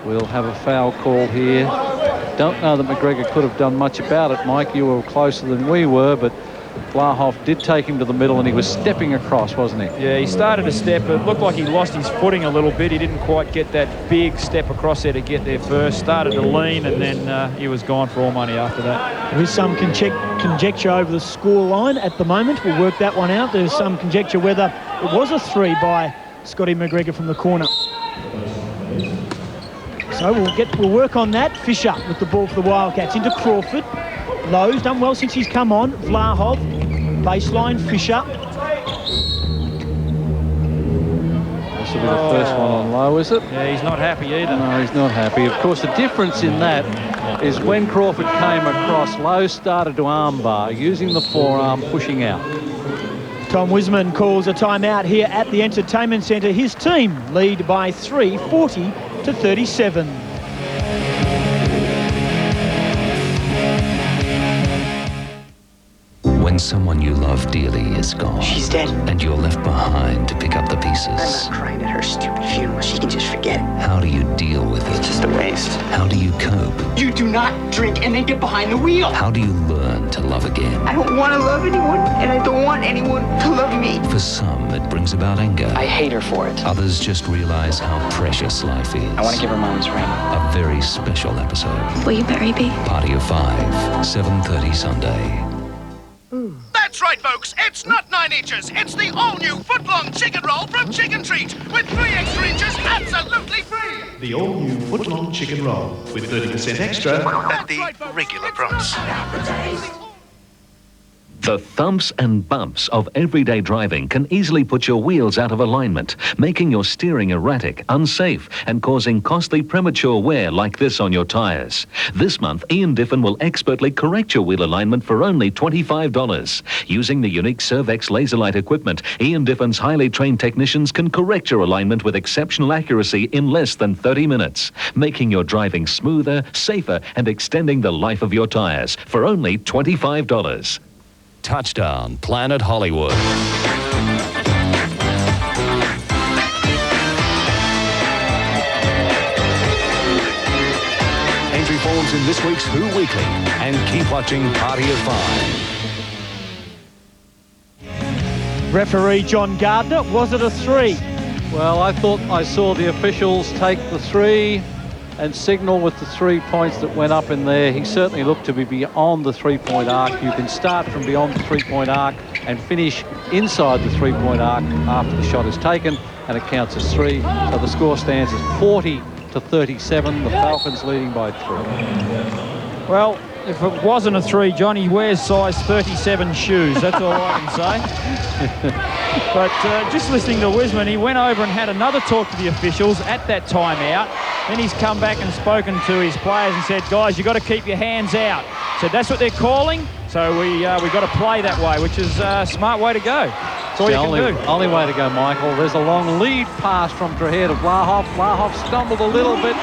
We'll have a foul call here. Don't know that McGregor could have done much about it, Mike. You were closer than we were, but Blahoff did take him to the middle, and he was stepping across, wasn't he? Yeah, he started to step. It looked like he lost his footing a little bit. He didn't quite get that big step across there to get there first. Started to lean, and then he was gone for all money after that. There is some conjecture over the score line at the moment. We'll work that one out. There's some conjecture whether it was a 3 by Scotty McGregor from the corner. So we'll work on that. Fisher with the ball for the Wildcats into Crawford. Lowe's done well since he's come on. Vlahov, baseline, Fisher. This will be the first one on Lowe, is it? Yeah, he's not happy either. No, he's not happy. Of course, the difference in that is when Crawford came across, Lowe started to armbar, using the forearm, pushing out. Tom Wisman calls a timeout here at the Entertainment Centre. His team lead by 3, 40-37. When someone you love dearly is gone, She's dead. and you're left behind to pick up the pieces. I'm not crying at her stupid funeral. She can just forget it. How do you deal with it? It's just a waste. How do you cope? You do Do not drink and then get behind the wheel. How do you learn to love again? I don't want to love anyone, and I don't want anyone to love me. For some, it brings about anger. I hate her for it. Others just realize how precious life is. I want to give her mom's ring. A very special episode. Will you marry me? Party of 5, 7:30 Sunday. That's right, folks. It's not 9 inches. It's the all-new foot-long chicken roll from Chicken Treat with 3 extra inches absolutely free. The all-new foot-long chicken roll with 30% extra at the regular price. The thumps and bumps of everyday driving can easily put your wheels out of alignment, making your steering erratic, unsafe, and causing costly premature wear like this on your tyres. This month, Ian Diffin will expertly correct your wheel alignment for only $25. Using the unique Servex laser light equipment, Ian Diffin's highly trained technicians can correct your alignment with exceptional accuracy in less than 30 minutes, making your driving smoother, safer, and extending the life of your tyres for only $25. Touchdown, Planet Hollywood. Entry forms in this week's Who Weekly, and keep watching Party of 5. Referee John Gardner, was it a 3? Well, I thought I saw the officials take the 3 and signal with the 3 points that went up in there. He certainly looked to be beyond the 3-point arc. You can start from beyond the 3-point arc and finish inside the 3-point arc after the shot is taken, and it counts as 3. So the score stands as 40-37. The Falcons leading by 3. Well, if it wasn't a 3, John, he wears size 37 shoes. That's all I can say. But just listening to Wisman, he went over and had another talk to the officials at that timeout. Then he's come back and spoken to his players and said, guys, you've got to keep your hands out. So that's what they're calling. So we got to play that way, which is a smart way to go. That's all you can do. Only way to go, Michael. There's a long lead pass from Trahere to Vlahoff. Vlahoff stumbled a little bit,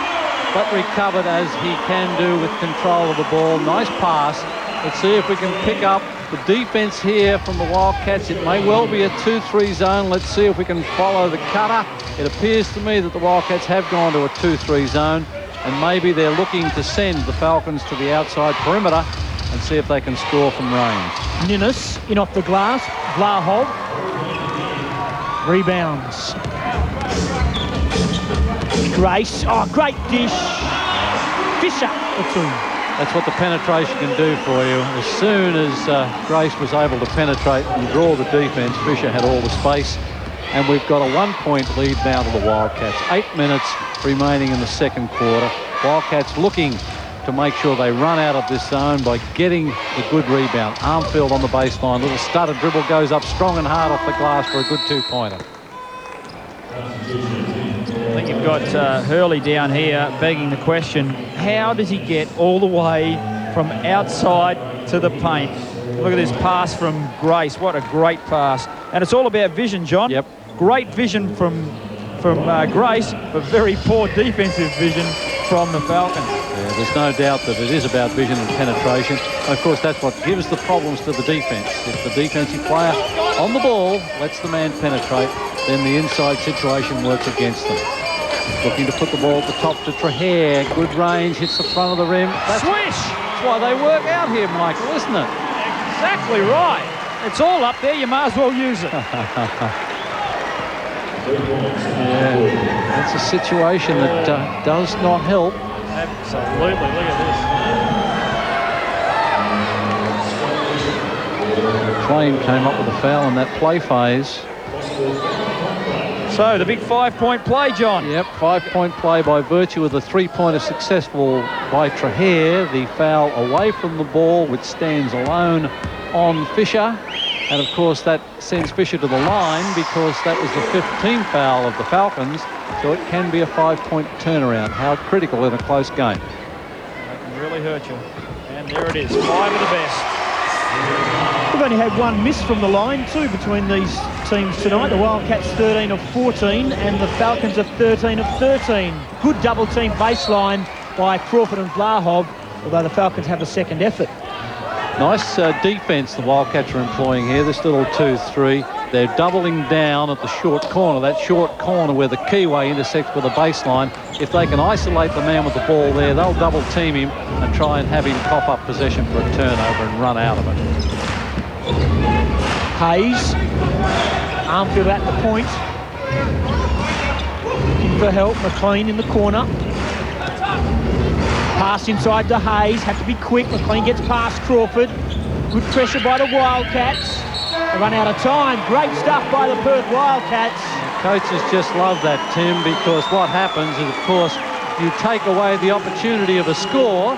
but recovered as he can do with control of the ball. Nice pass. Let's see if we can pick up the defense here from the Wildcats. It may well be a 2-3 zone. Let's see if we can follow the cutter. It appears to me that the Wildcats have gone to a 2-3 zone, and maybe they're looking to send the Falcons to the outside perimeter and see if they can score from range. Ninnis in off the glass. Vlahoff rebounds. Grace. Oh, great dish. Fisher. That's what the penetration can do for you. As soon as Grace was able to penetrate and draw the defense, Fisher had all the space. And we've got a 1-point lead now to the Wildcats. 8 minutes remaining in the second quarter. Wildcats looking to make sure they run out of this zone by getting the good rebound. Armfield on the baseline. Little stutter dribble goes up strong and hard off the glass for a good 2-pointer. I think you've got Hurley down here begging the question, how does he get all the way from outside to the paint? Look at this pass from Grace. What a great pass. And it's all about vision, John. Yep. Great vision from Grace, but very poor defensive vision from the Falcons. Yeah, there's no doubt that it is about vision and penetration. And of course, that's what gives the problems to the defense. If the defensive player on the ball lets the man penetrate, then the inside situation works against them. Looking to put the ball at the top to Trahere. Good range, hits the front of the rim. Swish! That's why they work out here, Michael, isn't it? Exactly right. It's all up there. You might as well use it. Yeah, that's a situation that does not help. Absolutely. Look at this. Flame came up with a foul in that play phase. So the big 5-point play, John. Yep, 5-point play by virtue of the 3-pointer successful by Trahere. The foul away from the ball, which stands alone on Fisher. And of course that sends Fisher to the line because that was the 15th foul of the Falcons. So it can be a 5-point turnaround. How critical in a close game. That can really hurt you. And there it is, 5 of the best. We've only had one miss from the line, too, between these teams tonight. The Wildcats 13 of 14 and the Falcons are 13 of 13. Good double-team baseline by Crawford and Vlahoff, although the Falcons have a second effort. Nice defense the Wildcats are employing here. This little 2-3. They're doubling down at the short corner, that short corner where the keyway intersects with the baseline. If they can isolate the man with the ball there, they'll double team him and try and have him cough up possession for a turnover and run out of it. Hayes, Armfield at the point. Looking for help, McLean in the corner. Pass inside to Hayes, had to be quick. McLean gets past Crawford. Good pressure by the Wildcats. They run out of time. Great stuff by the Perth Wildcats. Coaches just love that, Tim, because what happens is, of course, you take away the opportunity of a score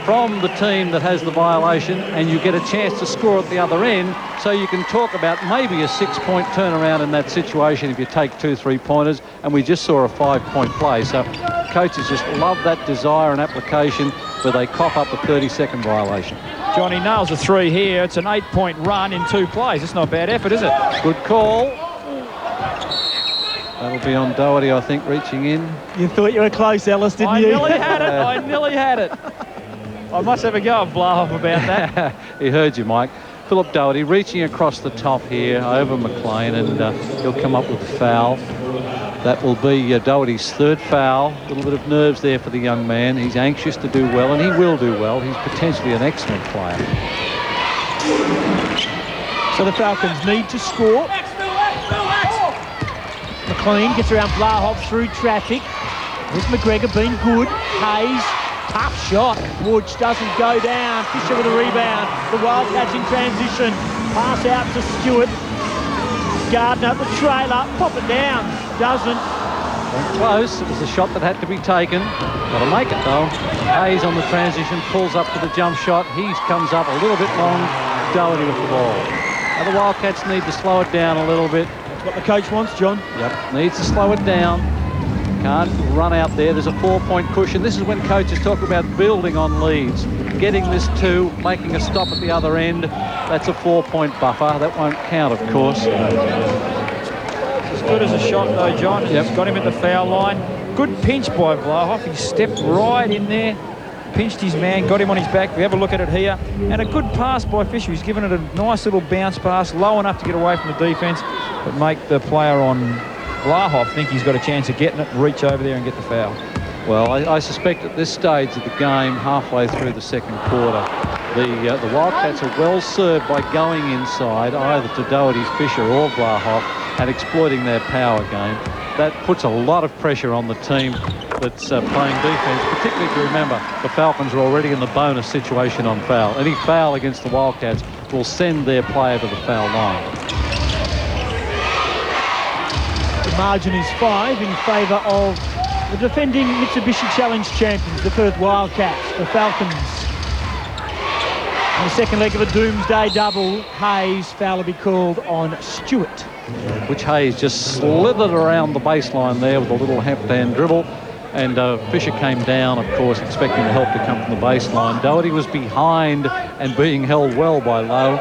from the team that has the violation, and you get a chance to score at the other end, so you can talk about maybe a 6-point turnaround in that situation if you take 2 3-pointers, and we just saw a 5-point play. So coaches just love that desire and application where they cough up a 30-second violation. Johnny nails a 3 here. It's an 8-point run in 2 plays. It's not a bad effort, is it? Good call. That'll be on Doherty, I think, reaching in. You thought you were close, Ellis, didn't you? I nearly had it. I nearly had it. I must have a go of Blahoff about that. He heard you, Mike. Philip Doherty reaching across the top here over McLean, and he'll come up with a foul. That will be Doherty's 3rd foul. A little bit of nerves there for the young man. He's anxious to do well, and he will do well. He's potentially an excellent player. So the Falcons need to score. McLean gets around Blahoff through traffic. With McGregor being good. Hayes, tough shot. Woods doesn't go down. Fisher with a rebound. The Wildcats in transition. Pass out to Stewart. Gardner at the trailer. Pop it down. Doesn't. Close. It was a shot that had to be taken. Got to make it though. Hayes on the transition, pulls up for the jump shot. He comes up a little bit long. Doherty with the ball. Now the Wildcats need to slow it down a little bit. That's what the coach wants, John. Yep, needs to slow it down. Can't run out there. There's a 4-point cushion. This is when coaches talk about building on leads. Getting this 2, making a stop at the other end. That's a 4-point buffer. That won't count, of course. As good as a shot, though, John. Yep. He's got him at the foul line. Good pinch by Blahoff. He stepped right in there, pinched his man, got him on his back. We have a look at it here. And a good pass by Fisher. He's given it a nice little bounce pass, low enough to get away from the defence, but make the player on Blahoff think he's got a chance of getting it, reach over there and get the foul. Well, I suspect at this stage of the game, halfway through the second quarter, the Wildcats are well served by going inside, either to Doherty, Fisher or Blahoff, and exploiting their power game. That puts a lot of pressure on the team that's playing defence, particularly if you remember the Falcons are already in the bonus situation on foul. Any foul against the Wildcats will send their player to the foul line. The margin is 5 in favour of the defending Mitsubishi Challenge champions, the Perth Wildcats. The Falcons in the second leg of a doomsday double. Hayes, foul will be called on Stewart. Which Hayes just slithered around the baseline there with a little hand dribble, and Fisher came down, of course, expecting the help to come from the baseline. Doherty was behind and being held well by Lowe.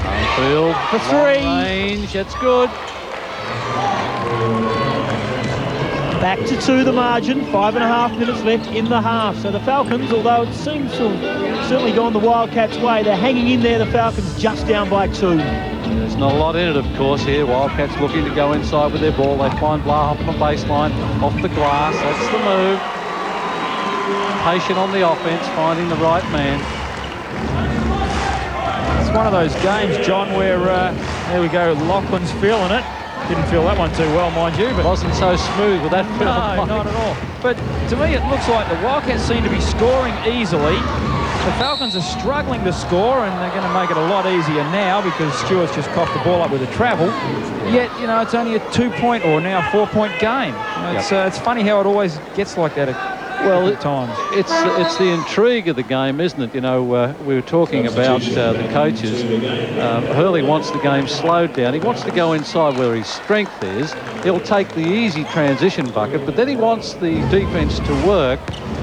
Armfield for 3. Range, that's good. Back to 2 the margin, 5.5 minutes left in the half. So the Falcons, although it seems to have certainly gone the Wildcats' way, they're hanging in there, the Falcons just down by 2. There's not a lot in it, of course, here. Wildcats looking to go inside with their ball. They find Blahoff on the baseline, off the glass. That's the move. Patient on the offense, finding the right man. It's one of those games, John, where, there we go, Laughlin's feeling it. Didn't feel that one too well, mind you, but wasn't so smooth with that film. No, not at all. But to me, it looks like the Wildcats seem to be scoring easily. The Falcons are struggling to score, and they're going to make it a lot easier now because Stewart's just coughed the ball up with a travel. Yet, you know, it's only a 2-point or now 4-point game. You know, it's funny how it always gets like that at times. It's the intrigue of the game, isn't it? You know, we were talking about the coaches. Hurley wants the game slowed down. He wants to go inside where his strength is. He'll take the easy transition bucket, but then he wants the defence to work.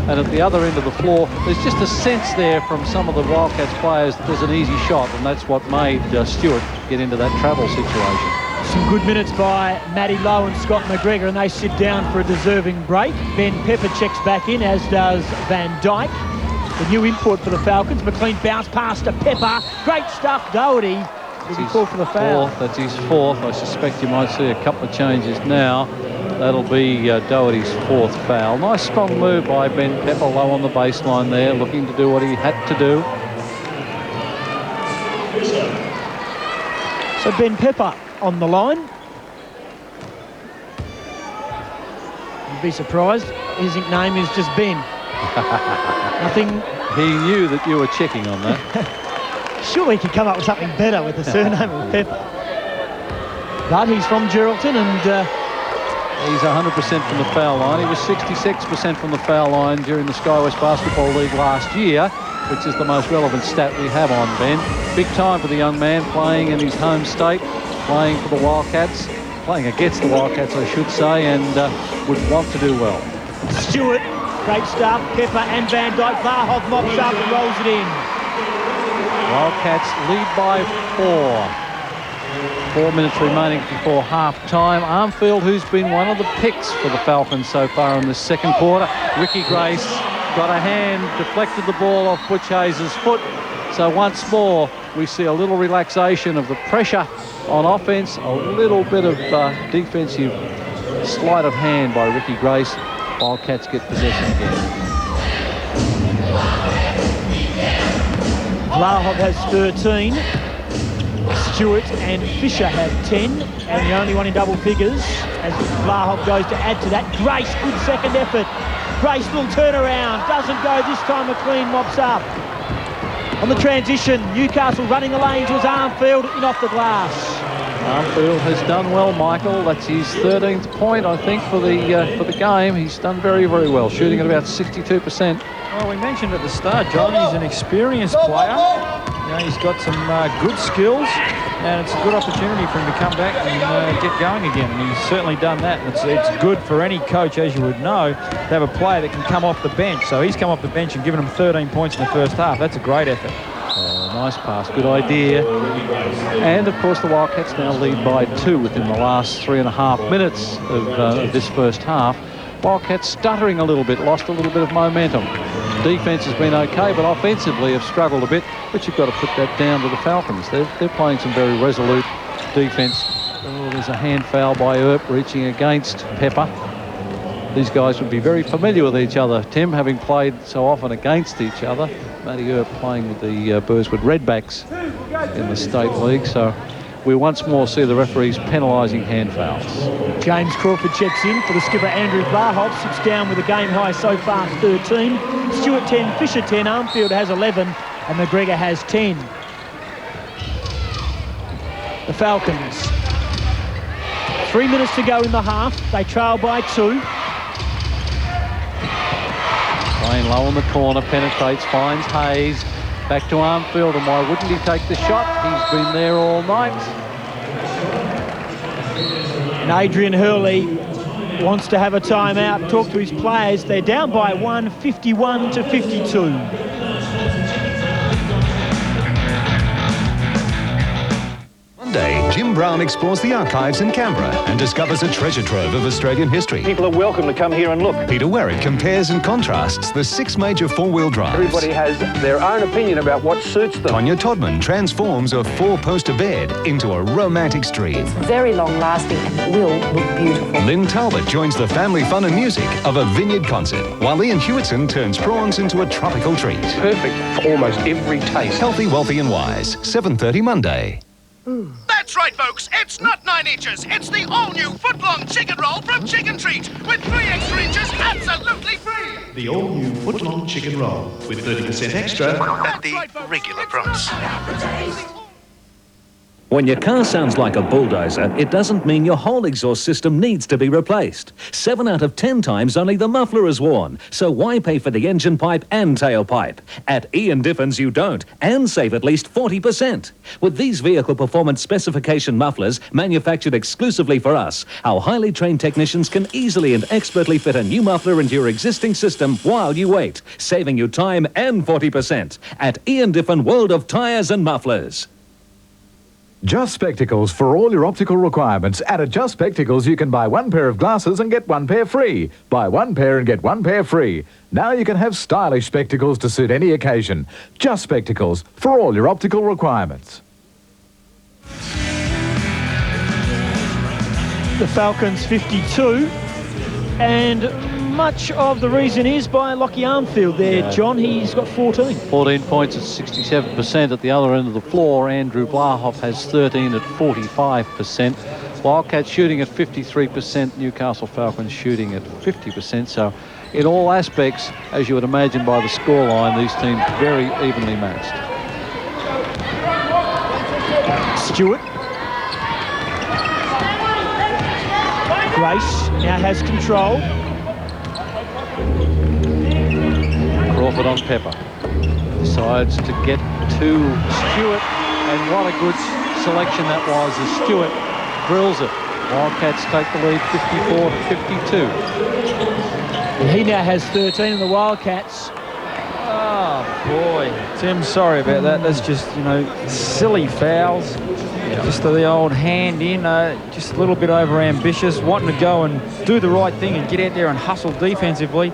And at the other end of the floor, there's just a sense there from some of the Wildcats players that there's an easy shot, and that's what made Stewart get into that travel situation. Some good minutes by Matty Lowe and Scott McGregor, and they sit down for a deserving break. Ben Pepper checks back in, as does Van Dyke. the new import for the Falcons. McLean bounce pass to Pepper. Great stuff, Doherty. Will be called for the foul. That's his fourth. I suspect you might see a couple of changes now. That'll be Doherty's fourth foul. Nice strong move by Ben Pepper, low on the baseline there, looking to do what he had to do. So Ben Pepper on the line. You'd be surprised. His nickname is just Ben. Nothing. He knew that you were checking on that. Surely he could come up with something better with the surname of Pepper. But he's from Geraldton and... he's 100% from the foul line. He was 66% from the foul line during the Sky West Basketball League last year, which is the most relevant stat we have on Ben. Big time for the young man, playing in his home state, playing for the Wildcats, playing against the Wildcats, I should say, and would want to do well. Stewart, great stuff. Pepper and Van Dyke. Varhov mops up and rolls it in. Wildcats lead by 4. 4 minutes remaining before half-time. Armfield, who's been one of the picks for the Falcons so far in this second quarter. Ricky Grace got a hand, deflected the ball off Butch Hayes' foot. So once more, we see a little relaxation of the pressure on offense, a little bit of defensive sleight of hand by Ricky Grace. Wildcats get possession again. Varhov has 13. Stewart and Fisher have 10, and the only one in double figures as Varhov goes to add to that. Grace, good second effort. Grace will turn around, doesn't go this time. McLean mops up. On the transition, Newcastle running the lanes was Armfield in off the glass. Armfield has done well, Michael. That's his 13th point, I think, for the game. He's done very, very well, shooting at about 62%. Well, we mentioned at the start, John, he's an experienced player. You know, he's got some good skills, and it's a good opportunity for him to come back and get going again. And he's certainly done that. And it's good for any coach, as you would know, to have a player that can come off the bench. So he's come off the bench and given him 13 points in the first half. That's a great effort. Nice pass, good idea. And of course the Wildcats now lead by 2 within the last 3.5 minutes of this first half. Wildcats stuttering a little bit, lost a little bit of momentum. Defense has been okay, but offensively have struggled a bit, but you've got to put that down to the Falcons. They're playing some very resolute defense. Oh, there's a hand foul by Earp reaching against Pepper. These guys would be very familiar with each other, Tim, having played so often against each other. Matty Earp playing with the Burswood Redbacks in the State League, so we once more see the referees penalising hand fouls. James Crawford checks in for the skipper Andrew Varhov, sits down with a game high so far, 13. Stewart 10, Fisher 10, Armfield has 11, and McGregor has 10. The Falcons. 3 minutes to go in the half. They trail by 2. Playing low in the corner, penetrates, finds Hayes. Back to Armfield, and why wouldn't he take the shot? He's been there all night. And Adrian Hurley wants to have a timeout, talk to his players. They're down by 1, 51 to 52. Monday, Jim Brown explores the archives in Canberra and discovers a treasure trove of Australian history. People are welcome to come here and look. Peter Werrick compares and contrasts the 6 major four-wheel drives. Everybody has their own opinion about what suits them. Tonya Todman transforms a 4-poster bed into a romantic stream. It's very long-lasting and will look beautiful. Lynn Talbot joins the family fun and music of a vineyard concert, while Ian Hewitson turns prawns into a tropical treat. Perfect for almost every taste. Healthy, wealthy and wise. 7:30 Monday. That's right, folks. It's not 9 inches. It's the all-new foot-long chicken roll from Chicken Treat with 3 extra inches absolutely free. The all-new foot-long chicken roll with 30% extra at the regular price. When your car sounds like a bulldozer, it doesn't mean your whole exhaust system needs to be replaced. 7 out of 10 times only the muffler is worn, so why pay for the engine pipe and tailpipe? At Ian Diffins you don't, and save at least 40%. With these vehicle performance specification mufflers, manufactured exclusively for us, our highly trained technicians can easily and expertly fit a new muffler into your existing system while you wait, saving you time and 40%. At Ian Diffin World of Tyres and Mufflers. Just Spectacles for all your optical requirements. And at Just Spectacles, you can buy one pair of glasses and get one pair free. Buy one pair and get one pair free. Now you can have stylish spectacles to suit any occasion. Just Spectacles for all your optical requirements. The Falcons 52, and much of the reason is by Lockie Armfield there, yeah. John. He's got 14. 14 points at 67% at the other end of the floor. Andrew Blahoff has 13 at 45%. Wildcats shooting at 53%. Newcastle Falcons shooting at 50%. So in all aspects, as you would imagine by the scoreline, these teams very evenly matched. Stewart. Grace now has control. Crawford on Pepper. Decides to get to Stewart, and what a good selection that was as Stewart drills it. Wildcats take the lead 54 to 52. And he now has 13 in the Wildcats. Oh, boy. Tim, sorry about that. That's just, you know, silly fouls. Yeah. Just the old hand in, just a little bit over-ambitious, wanting to go and do the right thing and get out there and hustle defensively.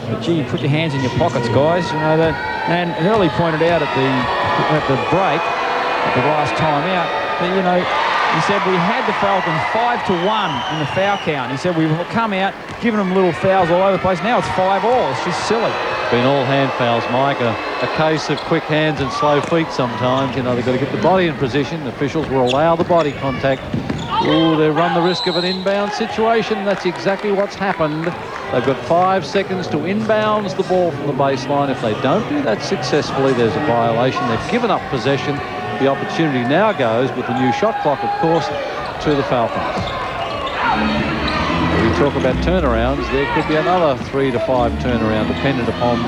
But, gee, put your hands in your pockets, guys. You know that. And Hurley pointed out at the break, at the last time out, that, you know, he said we had the Falcons 5-1 in the foul count. He said we've come out, giving them little fouls all over the place. Now it's 5-all. It's just silly. Been all hand fouls, Mike. A case of quick hands and slow feet sometimes. You know, they've got to get the body in position. Officials will allow the body contact. Ooh, they run the risk of an inbound situation. That's exactly what's happened. They've got 5 seconds to inbounds the ball from the baseline. If they don't do that successfully, there's a violation. They've given up possession. The opportunity now goes, with the new shot clock, of course, to the Falcons. We talk about turnarounds. There could be another 3 to 5 turnaround, dependent upon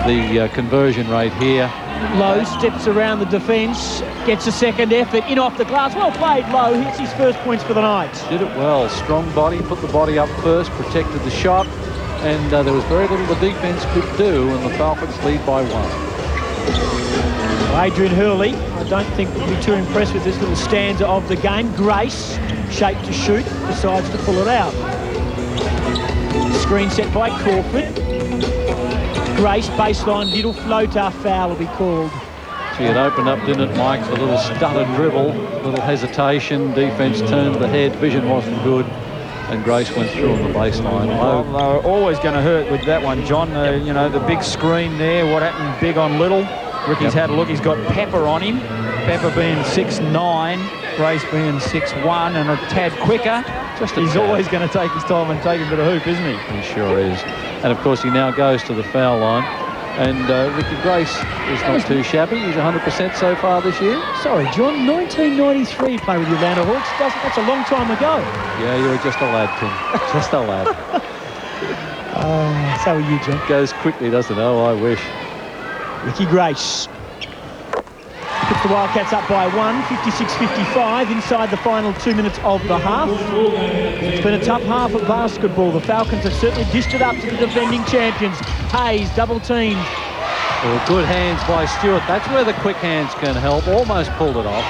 the conversion rate here. Lowe steps around the defence, gets a second effort, in off the glass. Well played, Lowe. Hits his first points for the night. Did it well. Strong body, put the body up first, protected the shot, and there was very little the defence could do, and the Falcons lead by 1. Adrian Hurley, I don't think we'll be too impressed with this little stanza of the game. Grace, shaped to shoot, decides to pull it out. Screen set by Crawford. Grace, baseline, little floater, foul will be called. Gee, it opened up, didn't it, Mike? A little stuttered dribble, little hesitation, defence turned the head, vision wasn't good, and Grace went through on the baseline. Well, they were always going to hurt with that one, John. You know, the big screen there, what happened big on little. Ricky's had a look, he's got Pepper on him. Pepper being 6'9", Grace being 6'1", and a tad quicker. He's always going to take his time and take him to the hoop, isn't he? He sure is. And of course he now goes to the foul line. And Ricky Grace is not too shabby. He's 100% so far this year. Sorry, John, 1993 played with the Atlanta Hawks. That's a long time ago. Yeah, you were just a lad, Tim. Just a lad. So are you, John. Goes quickly, doesn't it? Oh, I wish. Ricky Grace puts the Wildcats up by 1, 56-55 inside the final 2 minutes of the half. It's been a tough half of basketball. The Falcons have certainly dished it up to the defending champions. Hayes double teamed. Well, good hands by Stewart. That's where the quick hands can help. Almost pulled it off.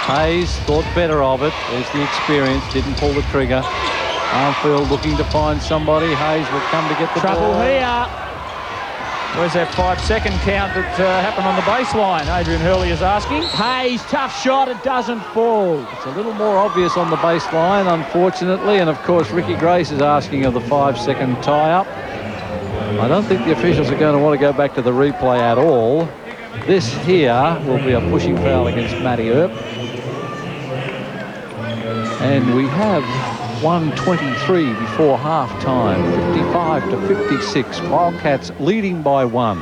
Hayes thought better of it. There's the experience. Didn't pull the trigger. Armfield looking to find somebody. Hayes will come to get the trouble ball. Here. Where's that 5-second count that happened on the baseline? Adrian Hurley is asking. Hayes, tough shot, it doesn't fall. It's a little more obvious on the baseline, unfortunately, and of course Ricky Grace is asking of the 5-second tie-up. I don't think the officials are going to want to go back to the replay at all. This here will be a pushing foul against Matty Earp. And we have 1:23 before half-time, 55-56. Wildcats leading by 1.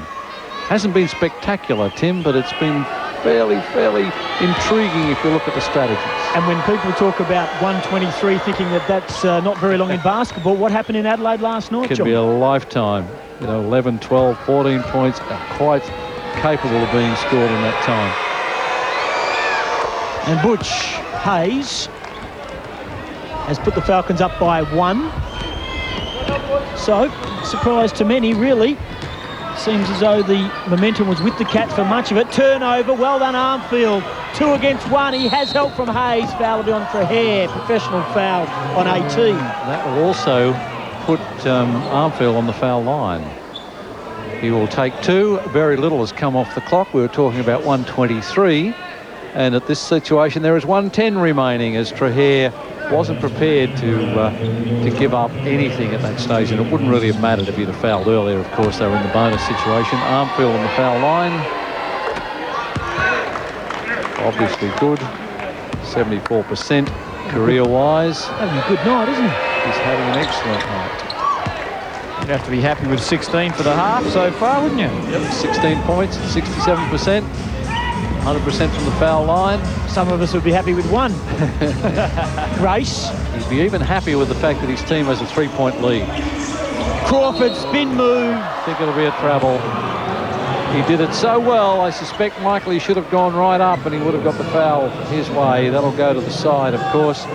Hasn't been spectacular, Tim, but it's been fairly intriguing if you look at the strategies. And when people talk about 1:23, thinking that that's not very long in basketball, what happened in Adelaide last night, Could John? be a lifetime. You know, 11, 12, 14 points are quite capable of being scored in that time. And Butch Hayes has put the Falcons up by 1. So, surprise to many, really. Seems as though the momentum was with the Cats for much of it. Turnover, well done Armfield. 2 against 1. He has help from Hayes. Foul will be on Trahere. Professional foul on 18. That will also put Armfield on the foul line. He will take 2. Very little has come off the clock. We were talking about 1:23. And at this situation, there is 1:10 remaining as Trahere wasn't prepared to give up anything at that stage. And it wouldn't really have mattered if he'd have fouled earlier. Of course, they were in the bonus situation. Armfield on the foul line. Obviously good. 74% career-wise. Having a good night, isn't he? He's having an excellent night. You'd have to be happy with 16 for the half so far, wouldn't you? Yep, 16 points, 67%, 100% from the foul line. Some of us would be happy with 1. Grace. He'd be even happier with the fact that his team has a 3-point lead. Crawford, spin move. I think it'll be a travel. He did it so well, I suspect Michael, he should have gone right up and he would have got the foul his way. That'll go to the side, of course.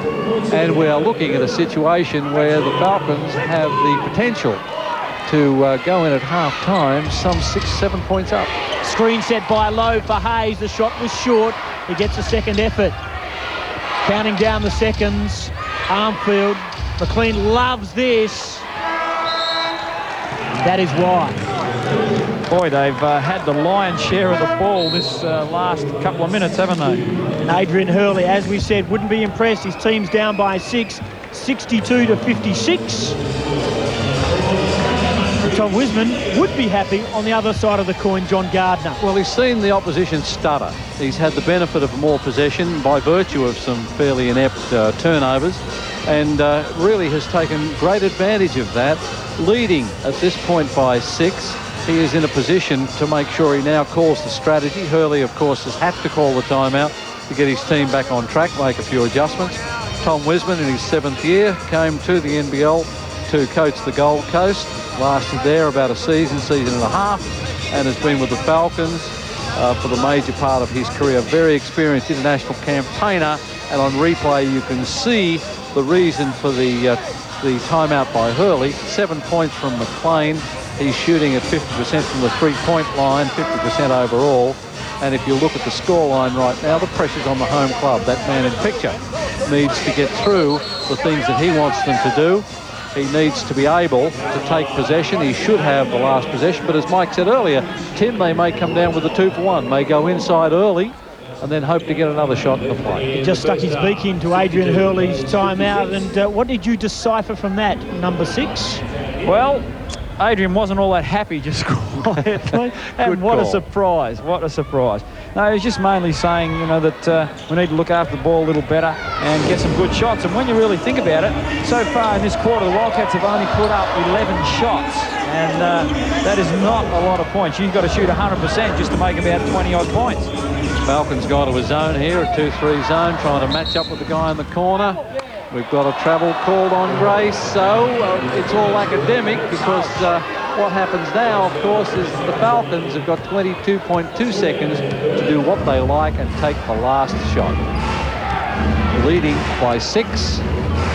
And we are looking at a situation where the Falcons have the potential to go in at half-time, some 6-7 points up. Screen set by Lowe for Hayes. The shot was short. He gets a second effort. Counting down the seconds. Armfield. McLean loves this. That is why. Boy, they've had the lion's share of the ball this last couple of minutes, haven't they? And Adrian Hurley, as we said, wouldn't be impressed. His team's down by 6, 62-56. And Tom Wisman would be happy on the other side of the coin, John Gardner. Well, he's seen the opposition stutter. He's had the benefit of more possession by virtue of some fairly inept turnovers, and really has taken great advantage of that. Leading at this point by 6, he is in a position to make sure he now calls the strategy. Hurley, of course, has had to call the timeout to get his team back on track, make a few adjustments. Tom Wisman, in his 7th year, came to the NBL to coach the Gold Coast. Lasted there about a season and a half, and has been with the Falcons for the major part of his career. Very experienced international campaigner, and on replay you can see the reason for the timeout by Hurley. 7 points from McLean. He's shooting at 50% from the 3-point line, 50% overall. And if you look at the scoreline right now, the pressure's on the home club. That man in picture needs to get through the things that he wants them to do. He needs to be able to take possession. He should have the last possession. But as Mike said earlier, Tim, they may come down with a 2-for-1. May go inside early and then hope to get another shot in the play. He just stuck his beak into Adrian Hurley's timeout. And what did you decipher from that, number 6? Well, Adrian wasn't all that happy just quietly. And what a surprise, what a surprise. No, he was just mainly saying, you know, that we need to look after the ball a little better and get some good shots. And when you really think about it, so far in this quarter, the Wildcats have only put up 11 shots. And that is not a lot of points. You've got to shoot 100% just to make about 20-odd points. Falcons gone to a zone here, a 2-3 zone, trying to match up with the guy in the corner. We've got a travel called on Grace, so it's all academic because what happens now, of course, is the Falcons have got 22.2 seconds to do what they like and take the last shot. Leading by 6,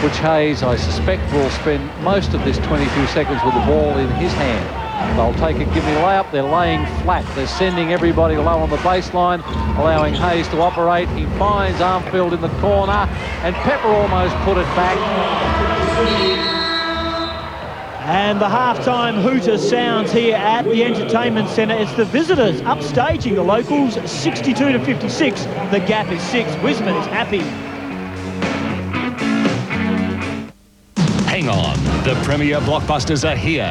which Hayes, I suspect, will spend most of this 22 seconds with the ball in his hand. They'll take a give-me layup. They're laying flat. They're sending everybody low on the baseline, allowing Hayes to operate. He finds Armfield in the corner, and Pepper almost put it back. And the halftime hooter sounds here at the Entertainment Centre. It's the visitors upstaging the locals, 62-56. The gap is 6. Wisman is happy. Hang on, the premier blockbusters are here,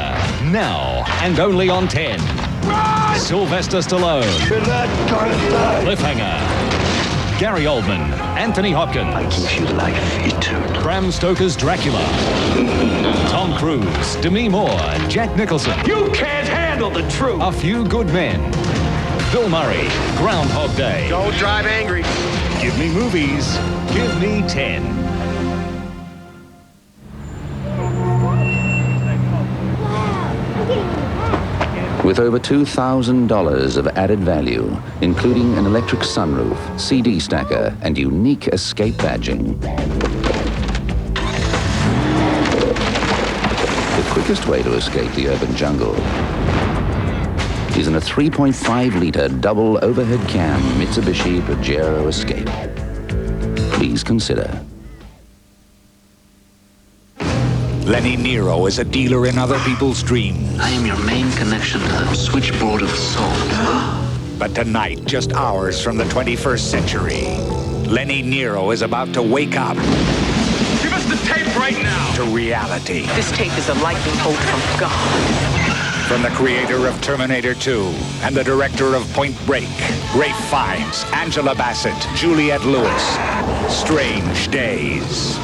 now, and only on 10. Run! Sylvester Stallone. You're not gonna die. Cliffhanger. Gary Oldman. Anthony Hopkins. I give you life eternal. Bram Stoker's Dracula. Tom Cruise. Demi Moore. Jack Nicholson. You can't handle the truth. A Few Good Men. Bill Murray. Groundhog Day. Don't drive angry. Give me movies. Give me 10. With over $2,000 of added value, including an electric sunroof, CD stacker, and unique escape badging. The quickest way to escape the urban jungle is in a 3.5-litre double overhead cam Mitsubishi Pajero Escape. Please consider. Lenny Nero is a dealer in other people's dreams. I am your main connection to the switchboard of the soul. But tonight, just hours from the 21st century, Lenny Nero is about to wake up. Give us the tape right now. To reality. This tape is a lightning bolt from God. From the creator of Terminator 2 and the director of Point Break, Ralph Fiennes, Angela Bassett, Juliette Lewis. Strange Days.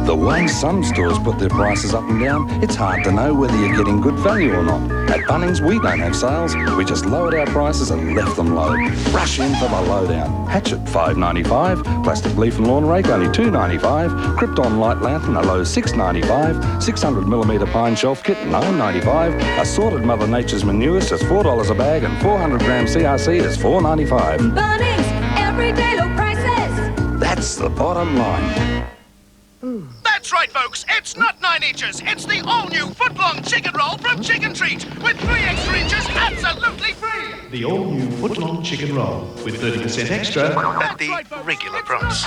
The way some stores put their prices up and down, it's hard to know whether you're getting good value or not. At Bunnings, we don't have sales. We just lowered our prices and left them low. Rush in for the lowdown. Hatchet, $5.95. Plastic leaf and lawn rake, only $2.95. Krypton light lantern, a low $6.95. 600mm pine shelf kit, $9.95. Assorted Mother Nature's manure is $4 a bag, and 400-gram CRC is $4.95. Bunnings, everyday low prices. That's the bottom line. That's right, folks. It's not 9 inches. It's the all-new foot-long chicken roll from Chicken Treat with 3 extra inches absolutely free. The all-new foot-long chicken roll with 30% extra at the regular price.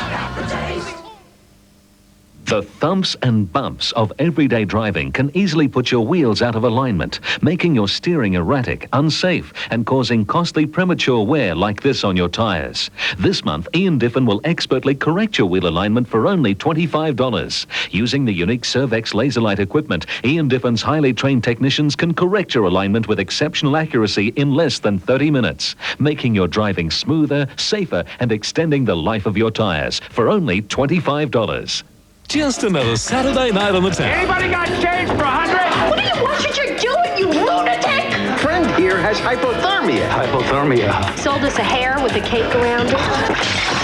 The thumps and bumps of everyday driving can easily put your wheels out of alignment, making your steering erratic, unsafe, and causing costly premature wear like this on your tyres. This month, Ian Diffin will expertly correct your wheel alignment for only $25. Using the unique Servex laser light equipment, Ian Diffin's highly trained technicians can correct your alignment with exceptional accuracy in less than 30 minutes, making your driving smoother, safer, and extending the life of your tyres for only $25. Just another Saturday night on the town. Anybody got change for 100? What are you watching you're doing, you lunatic? Friend here has hypothermia. Hypothermia. Sold us a hair with a cake around it.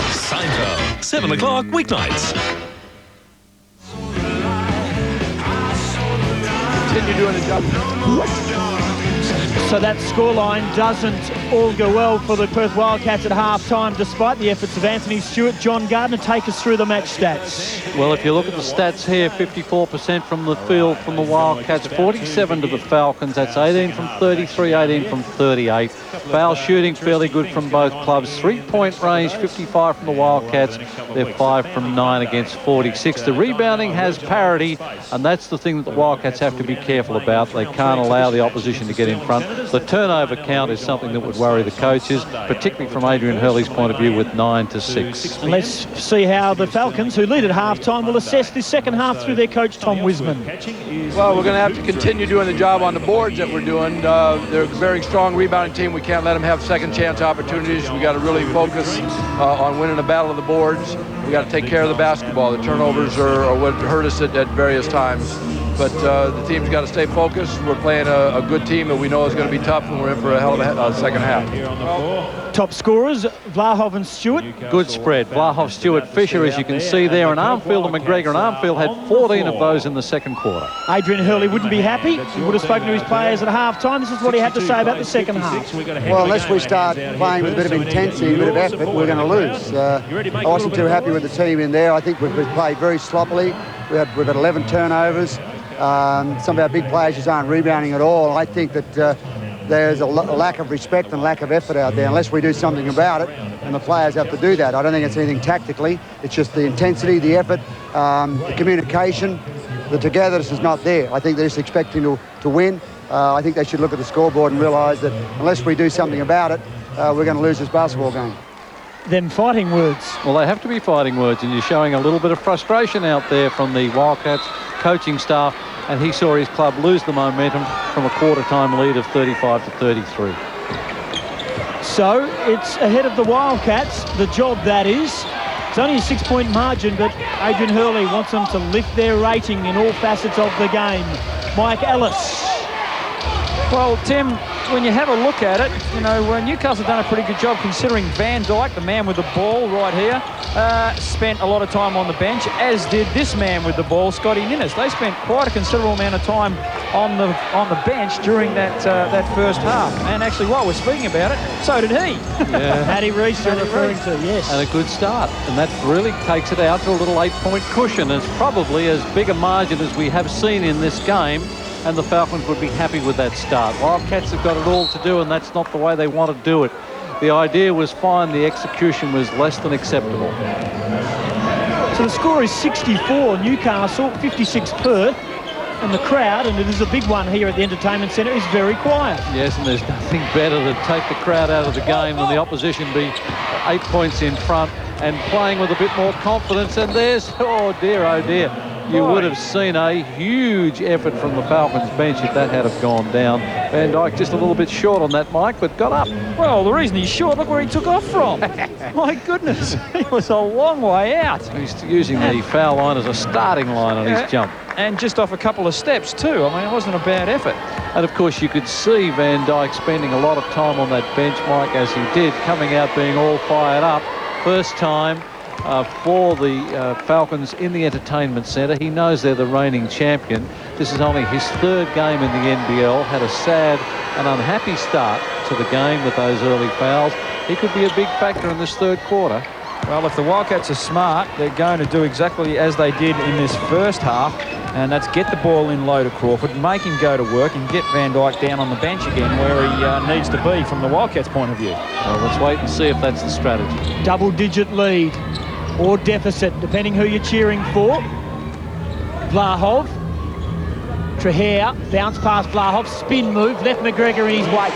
Seinfeld, 7 o'clock weeknights. Continue doing the job. So that scoreline doesn't all go well for the Perth Wildcats at half-time, despite the efforts of Anthony Stewart. John Gardner, take us through the match stats. Well, if you look at the stats here, 54% from the field from the Wildcats, 47 to the Falcons. That's 18 from 33, 18 from 38. Foul shooting fairly good from both clubs. Three-point range, 55 from the Wildcats. They're 5 from 9 against 46. The rebounding has parity, and that's the thing that the Wildcats have to be careful about. They can't allow the opposition to get in front. The turnover count is something that would worry the coaches, particularly from Adrian Hurley's point of view with 9 to 6. Let's see how the Falcons, who lead at half-time, will assess this second half through their coach, Tom Wiseman. Well, we're going to have to continue doing the job on the boards that we're doing. They're a very strong rebounding team. We can't let them have second chance opportunities. We got to really focus on winning the battle of the boards. We got to take care of the basketball. The turnovers are what hurt us at various times. But the team's got to stay focused. We're playing a good team that we know is going to be tough, and we're in for a hell of a second half. Top scorers, Vlahov and Stewart. Good spread. Vlahov, Stewart, Fisher, as you can see there, and Armfield and McGregor. And Armfield had 14 of those in the second quarter. Adrian Hurley wouldn't be happy. He would have spoken to his players at half-time. This is what he had to say about the second half. Well, unless we start playing with a bit of intensity, a bit of effort, we're going to lose. I wasn't too happy with the team in there. I think we've played very sloppily. We've had 11 turnovers. Some of our big players just aren't rebounding at all. I think that there's a lack of respect and lack of effort out there unless we do something about it, and the players have to do that. I don't think it's anything tactically. It's just the intensity, the effort, the communication. The togetherness is not there. I think they're just expecting to win. I think they should look at the scoreboard and realise that unless we do something about it, we're going to lose this basketball game. Them fighting words. Well, they have to be fighting words, and you're showing a little bit of frustration out there from the Wildcats coaching staff, and he saw his club lose the momentum from a quarter-time lead of 35 to 33. So it's ahead of the Wildcats, the job that is. It's only a 6-point margin, but Adrian Hurley wants them to lift their rating in all facets of the game. Mike Ellis. Well, Tim, when you have a look at it, you know, Newcastle done a pretty good job considering Van Dijk, the man with the ball right here, spent a lot of time on the bench, as did this man with the ball, Scotty Ninnis. They spent quite a considerable amount of time on the bench during that first half. And actually, while we're speaking about it, so did he. Yeah. Paddy Reese, you're referring to, yes. And a good start. And that really takes it out to a little 8-point cushion. It's probably as big a margin as we have seen in this game. and the Falcons would be happy with that start. Wildcats have got it all to do, and that's not the way they want to do it. The idea was fine, the execution was less than acceptable. So the score is 64 Newcastle, 56 Perth, and the crowd, and it is a big one here at the Entertainment Centre, is very quiet. Yes, and there's nothing better than take the crowd out of the game than the opposition be 8 points in front and playing with a bit more confidence. And there's, oh dear, you would have seen a huge effort from the Falcons bench if that had have gone down. Van Dijk just a little bit short on that, Mike, but got up. Well, the reason he's short, look where he took off from. My goodness, he was a long way out. He's using the foul line as a starting line on his jump. And just off a couple of steps too. I mean, it wasn't a bad effort. And of course you could see Van Dijk spending a lot of time on that bench, Mike, as he did, coming out being all fired up. First time for the Falcons in the Entertainment Centre. He knows they're the reigning champion. This is only his third game in the NBL. Had a sad and unhappy start to the game with those early fouls. He could be a big factor in this third quarter. Well, if the Wildcats are smart, they're going to do exactly as they did in this first half, and that's get the ball in low to Crawford, make him go to work, and get Van Dijk down on the bench again where he needs to be from the Wildcats' point of view. Well, let's wait and see if that's the strategy. Double-digit lead or deficit, depending who you're cheering for. Vlahov, Trahere, bounce past Vlahov, spin move, left McGregor in his wake.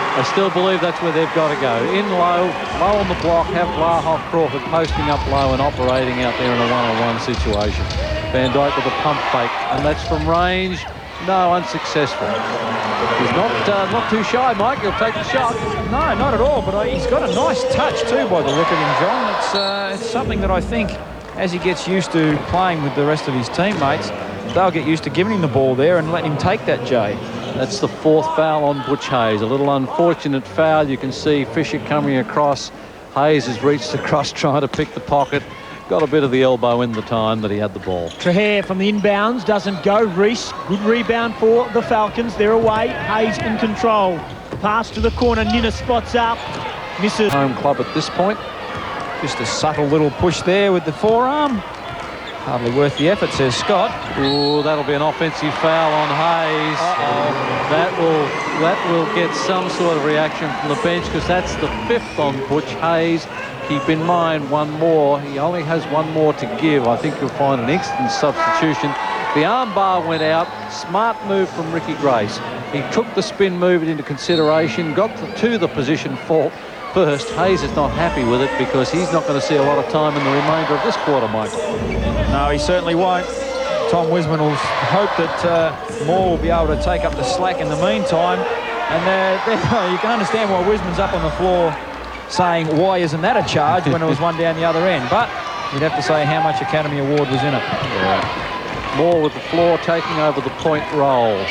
I still believe that's where they've got to go. In low on the block, have Vlahov, Crawford posting up low and operating out there in a one-on-one situation. Van Dijk with a pump fake, and that's from range. No, unsuccessful. He's not too shy, Mike. He'll take the shot. No, not at all, but he's got a nice touch too by the look of him, John. It's something that I think as he gets used to playing with the rest of his teammates, they'll get used to giving him the ball there and letting him take that, Jay. That's the fourth foul on Butch Hayes. A little unfortunate foul. You can see Fisher coming across. Hayes has reached across trying to pick the pocket. Got a bit of the elbow in the time that he had the ball. Trahere from the inbounds doesn't go. Reese, good rebound for the Falcons. They're away. Hayes in control. Pass to the corner. Nina spots up. Misses. Home club at this point. Just a subtle little push there with the forearm. Hardly worth the effort, says Scott. Oh, that'll be an offensive foul on Hayes. That will get some sort of reaction from the bench because that's the fifth on Butch Hayes. Keep in mind one more. He only has one more to give. I think you'll find an instant substitution. The arm bar went out. Smart move from Ricky Grace. He took the spin move into consideration, got to the position fault first. Hayes is not happy with it because he's not going to see a lot of time in the remainder of this quarter, Michael. No, he certainly won't. Tom Wisman will hope that Moore will be able to take up the slack in the meantime. And you can understand why Wisman's up on the floor saying, why isn't that a charge when it was one down the other end? But you'd have to say how much Academy Award was in it. Yeah. Moore with the floor taking over the point role.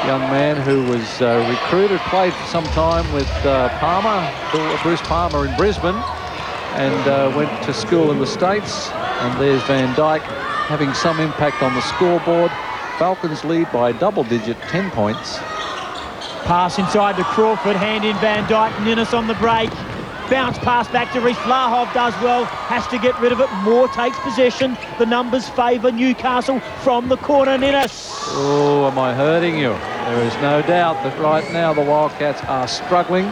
Young man who was recruited, played for some time with Bruce Palmer in Brisbane, and went to school in the States. And there's Van Dijk having some impact on the scoreboard. Falcons lead by a double-digit 10 points. Pass inside to Crawford, hand in Van Dijk, Ninnis on the break. Bounce pass back to Reese. Vlahov does well, has to get rid of it. Moore takes possession. The numbers favour Newcastle from the corner. Ninnis. Oh, am I hurting you? There is no doubt that right now the Wildcats are struggling.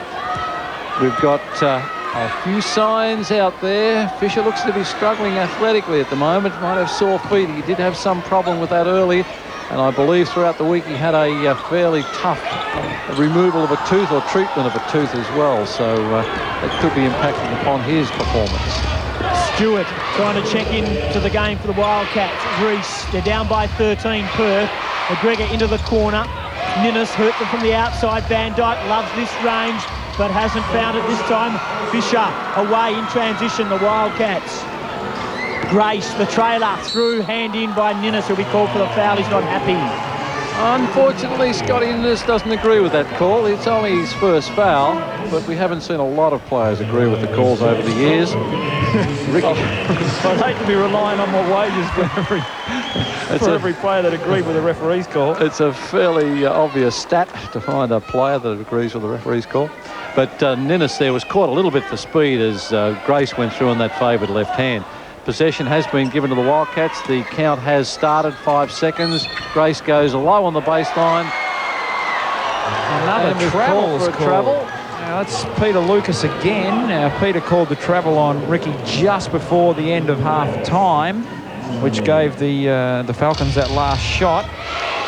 We've got a few signs out there. Fisher looks to be struggling athletically at the moment. Might have sore feet. He did have some problem with that early. And I believe throughout the week he had a fairly tough removal of a tooth or treatment of a tooth as well. So that could be impacting upon his performance. Stewart trying to check in to the game for the Wildcats. Reese, they're down by 13 Perth. McGregor into the corner. Ninnis hurt them from the outside. Van Dijk loves this range but hasn't found it this time. Fisher away in transition, the Wildcats. Grace, the trailer, through, hand in by Ninnis, who'll be called for the foul. He's not happy. Unfortunately, Scotty Ninnis doesn't agree with that call. It's only his first foul, but we haven't seen a lot of players agree with the calls over the years. Ricky. I'd hate to be relying on my wages for every player that agreed with the referee's call. It's a fairly obvious stat to find a player that agrees with the referee's call. But Ninnis there was caught a little bit for speed as Grace went through on that favoured left hand. possession has been given to the Wildcats. The count has started, 5 seconds. Grace goes low on the baseline. Another travel for a travel. Now that's Peter Lucas again. Now Peter called the travel on Ricky just before the end of half time, which gave the Falcons that last shot.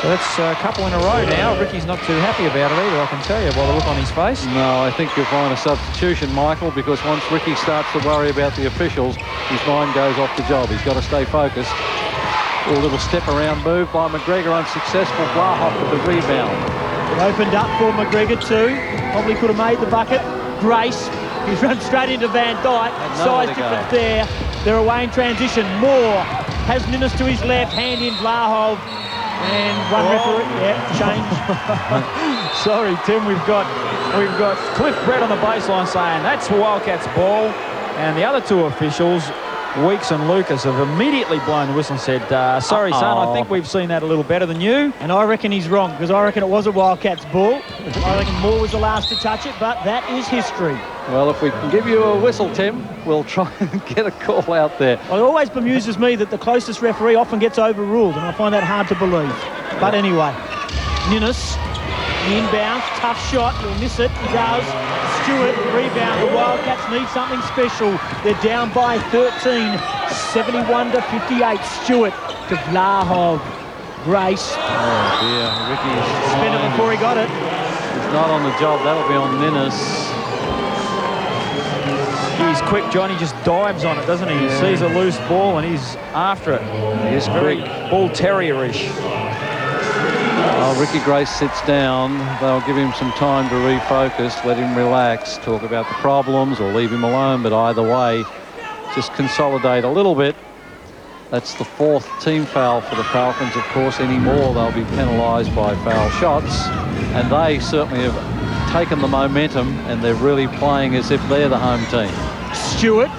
So that's a couple in a row now. Ricky's not too happy about it either, I can tell you, by the look on his face. No, I think you'll find a substitution, Michael, because once Ricky starts to worry about the officials, his mind goes off the job. He's got to stay focused. A little step around move by McGregor, unsuccessful. Blahoff with the rebound. It opened up for McGregor too. Probably could have made the bucket. Grace, he's run straight into Van Dyke. Size difference there. They're away in transition. Moore has Ninnis to his left, hand in Vlahov. And one referee, change. Sorry, Tim, we've got Cliff Brett on the baseline saying that's Wildcats ball. And the other two officials, Weeks and Lucas, have immediately blown the whistle and said, sorry, son, I think we've seen that a little better than you. And I reckon he's wrong, because I reckon it was a Wildcats ball. I reckon Moore was the last to touch it, but that is history. Well, if we can give you a whistle, Tim, we'll try and get a call out there. It always bemuses me that the closest referee often gets overruled, and I find that hard to believe. But anyway, Ninnis, inbounds, tough shot, he'll miss it, he does. Stewart, rebound, the Wildcats need something special. They're down by 13, 71-58. Stewart to Vlahov. Grace. Oh dear, Ricky's spent it before he got it. He's not on the job, that'll be on Ninnis. He's quick, John. He just dives on it, doesn't he? He sees a loose ball and he's after it. He's very bull terrier-ish. Oh, Ricky Grace sits down. They'll give him some time to refocus, let him relax, talk about the problems or leave him alone. But either way, just consolidate a little bit. That's the 4th team foul for the Falcons. Of course, any more they'll be penalised by foul shots. And they certainly have taken the momentum and they're really playing as if they're the home team. Stewart,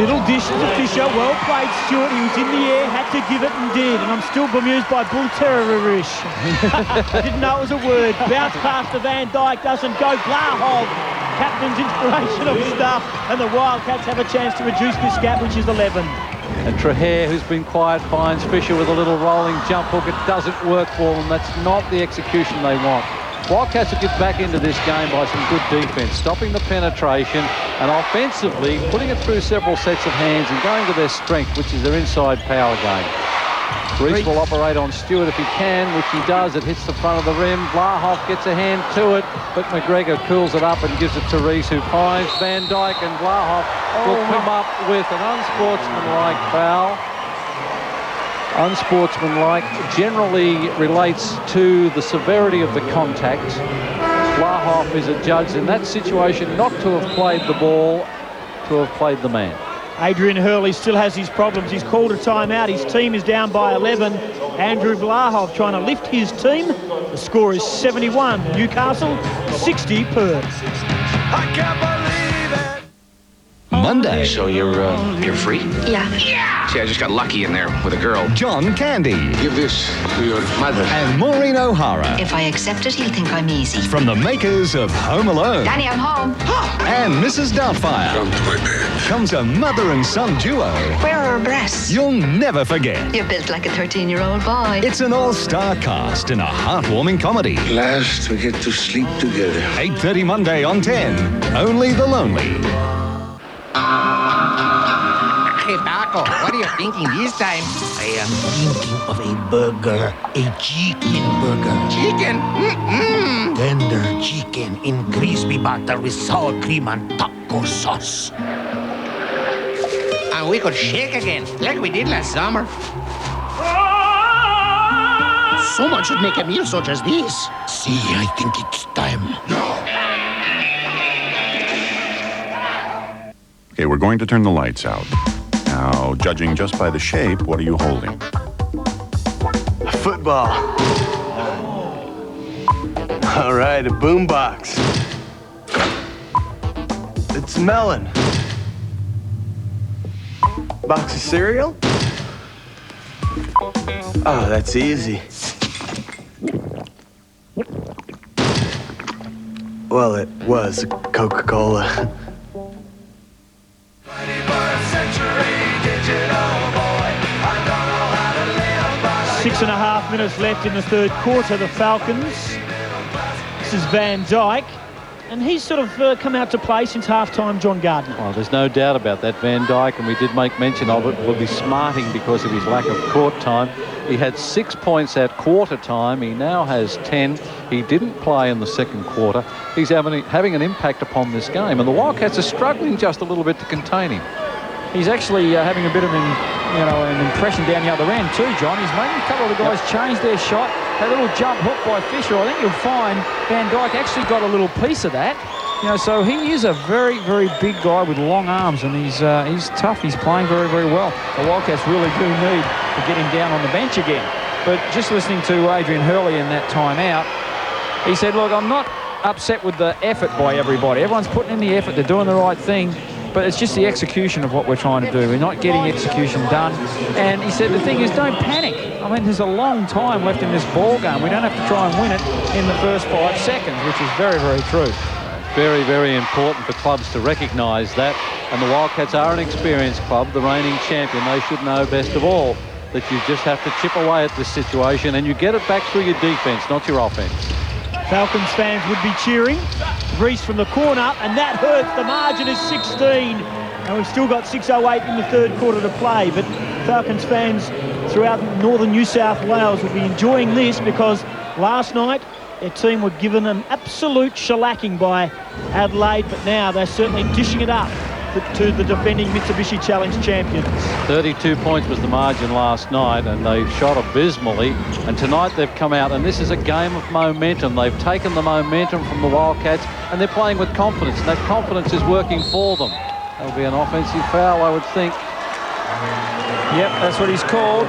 little dish to Fisher, well played Stewart, he was in the air, had to give it and did, and I'm still bemused by bull terrier-ish. I didn't know it was a word. Bounce past the Van Dyke, doesn't go. Vlahov, captain's inspirational stuff, and the Wildcats have a chance to reduce this gap, which is 11. And Trahair, who's been quiet, finds Fisher with a little rolling jump hook. It doesn't work for them. That's not the execution they want. Wildcats will get back into this game by some good defence, stopping the penetration and offensively putting it through several sets of hands and going to their strength, which is their inside power game. Reese will operate on Stewart if he can, which he does. It hits the front of the rim. Vlahoff gets a hand to it, but McGregor cools it up and gives it to Reese, who finds Van Dyke, and Vlahoff will come up with an unsportsmanlike foul. Unsportsmanlike generally relates to the severity of the contact. Vlahoff is adjudged in that situation not to have played the ball, to have played the man. Adrian Hurley still has his problems. He's called a timeout. His team is down by 11. Andrew Vlahov trying to lift his team. The score is 71 Newcastle, 60 Perth. I can't believe it. Monday. So you're free? Yeah. See, I just got lucky in there with a girl. John Candy. Give this to your mother. And Maureen O'Hara. If I accept it, he'll think I'm easy. From the makers of Home Alone. Danny, I'm home. And Mrs. Doubtfire. Come to my bed. Comes a mother and son duo. Where are our breasts? You'll never forget. You're built like a 13-year-old boy. It's an all-star cast in a heartwarming comedy. Last we get to sleep together. 8:30 Monday on 10. Only the Lonely. Hey, Paco, what are you thinking this time? I am thinking of a burger, a chicken burger. Chicken? Mm-mm. Tender chicken in crispy butter with sour cream and taco sauce. And we could shake again, like we did last summer. Someone should make a meal such as this. See, I think it's time. Okay, we're going to turn the lights out. Now, judging just by the shape, what are you holding? A football. All right, a boombox. It's melon. Box of cereal? Oh, that's easy. Well, it was Coca-Cola. Century digital. 6.5 minutes left in the third quarter. The Falcons. This is Van Dyke. And he's sort of come out to play since half-time, John Gardner. Well, there's no doubt about that. Van Dyke, and we did make mention of it, will be smarting because of his lack of court time. He had 6 points at quarter time. He now has 10. He didn't play in the second quarter. He's having an impact upon this game, and the Wildcats are struggling just a little bit to contain him. He's actually having a bit of an impression down the other end too, John. He's making a couple of the guys change their shot. That little jump hook by Fisher, I think you'll find Van Dyke actually got a little piece of that. So he is a very, very big guy with long arms, and he's tough. He's playing very, very well. The Wildcats really do need to get him down on the bench again. But just listening to Adrian Hurley in that timeout, he said, look, I'm not upset with the effort by everybody. Everyone's putting in the effort. They're doing the right thing. But it's just the execution of what we're trying to do. We're not getting execution done. And he said the thing is, don't panic. I mean, there's a long time left in this ball game. We don't have to try and win it in the first 5 seconds, which is very, very true. Very, very important for clubs to recognise that. And the Wildcats are an experienced club, the reigning champion. They should know best of all that you just have to chip away at this situation and you get it back through your defence, not your offence. Falcons fans would be cheering. Reese from the corner, and that hurts. The margin is 16, and we've still got 6:08 in the third quarter to play. But Falcons fans throughout northern New South Wales will be enjoying this because last night their team were given an absolute shellacking by Adelaide, but now they're certainly dishing it up to the defending Mitsubishi Challenge champions. 32 points was the margin last night, and they shot abysmally. And tonight they've come out, and this is a game of momentum. They've taken the momentum from the Wildcats, and they're playing with confidence, and that confidence is working for them. That'll be an offensive foul, I would think. Yep, that's what he's called.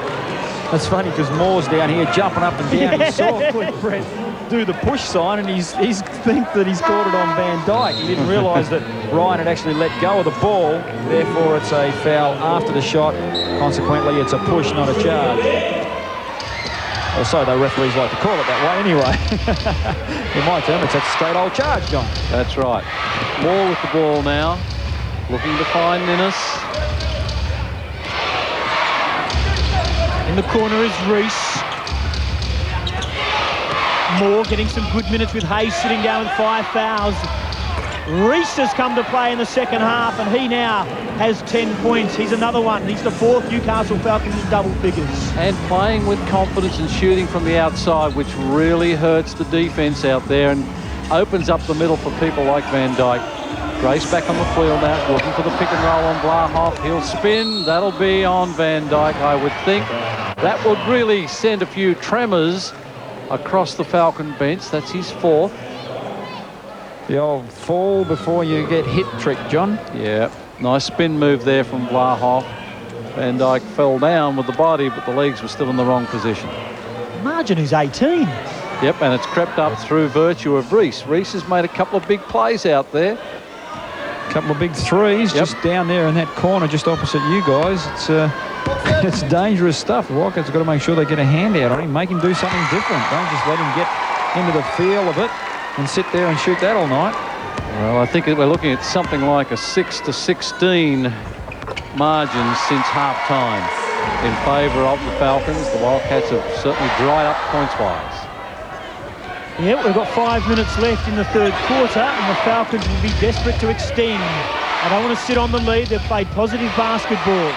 That's funny because Moore's down here jumping up and down. He saw Cliff Brett do the push sign, and he's think that he's caught it on Van Dyke. He didn't realise that Ryan had actually let go of the ball. Therefore, it's a foul after the shot. Consequently, it's a push, not a charge. Or so the referees like to call it that way anyway. In my term, it's a straight old charge, John. That's right. Moore with the ball now, looking to find Ninnis. In the corner is Reese. Moore getting some good minutes with Hayes sitting down with 5 fouls. Reese has come to play in the second half, and he now has 10 points. He's another one. He's the 4th Newcastle Falcons in double figures. And playing with confidence and shooting from the outside, which really hurts the defence out there and opens up the middle for people like Van Dyke. Grace back on the field now, looking for the pick and roll on Blahoff. He'll spin. That'll be on Van Dyke, I would think. That would really send a few tremors across the Falcon bench. That's his 4th. The old fall before you get hit trick, John. Yeah, nice spin move there from Blahoff. Van Dyke fell down with the body, but the legs were still in the wrong position. Margin is 18. Yep, and it's crept up through virtue of Reese. Reese has made a couple of big plays out there. Couple of big threes just down there in that corner just opposite you guys. It's dangerous stuff. The Wildcats have got to make sure they get a hand out on him, make him do something different. Don't just let him get into the feel of it and sit there and shoot that all night. Well, I think we're looking at something like a 6-16 margin since half-time in favour of the Falcons. The Wildcats have certainly dried up points-wise. Yeah, we've got 5 minutes left in the third quarter, and the Falcons will be desperate to extend. I don't want to sit on the lead. They've played positive basketball.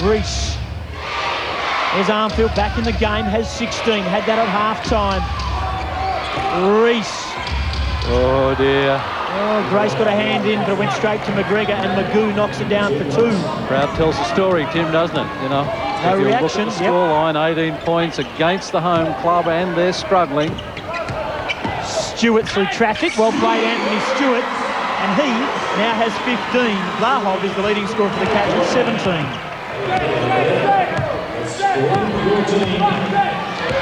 Reese. There's Armfield back in the game, has 16. Had that at half-time. Reese. Oh, dear. Oh, Grace got a hand in, but it went straight to McGregor, and Magoo knocks it down for 2. Crowd tells the story, Tim, doesn't it? You know, no if you reaction. Look at the scoreline, 18 points against the home club, and they're struggling. Stewart through traffic. Well played, Anthony Stewart. And he now has 15. Blahoff is the leading scorer for the Cats with 17.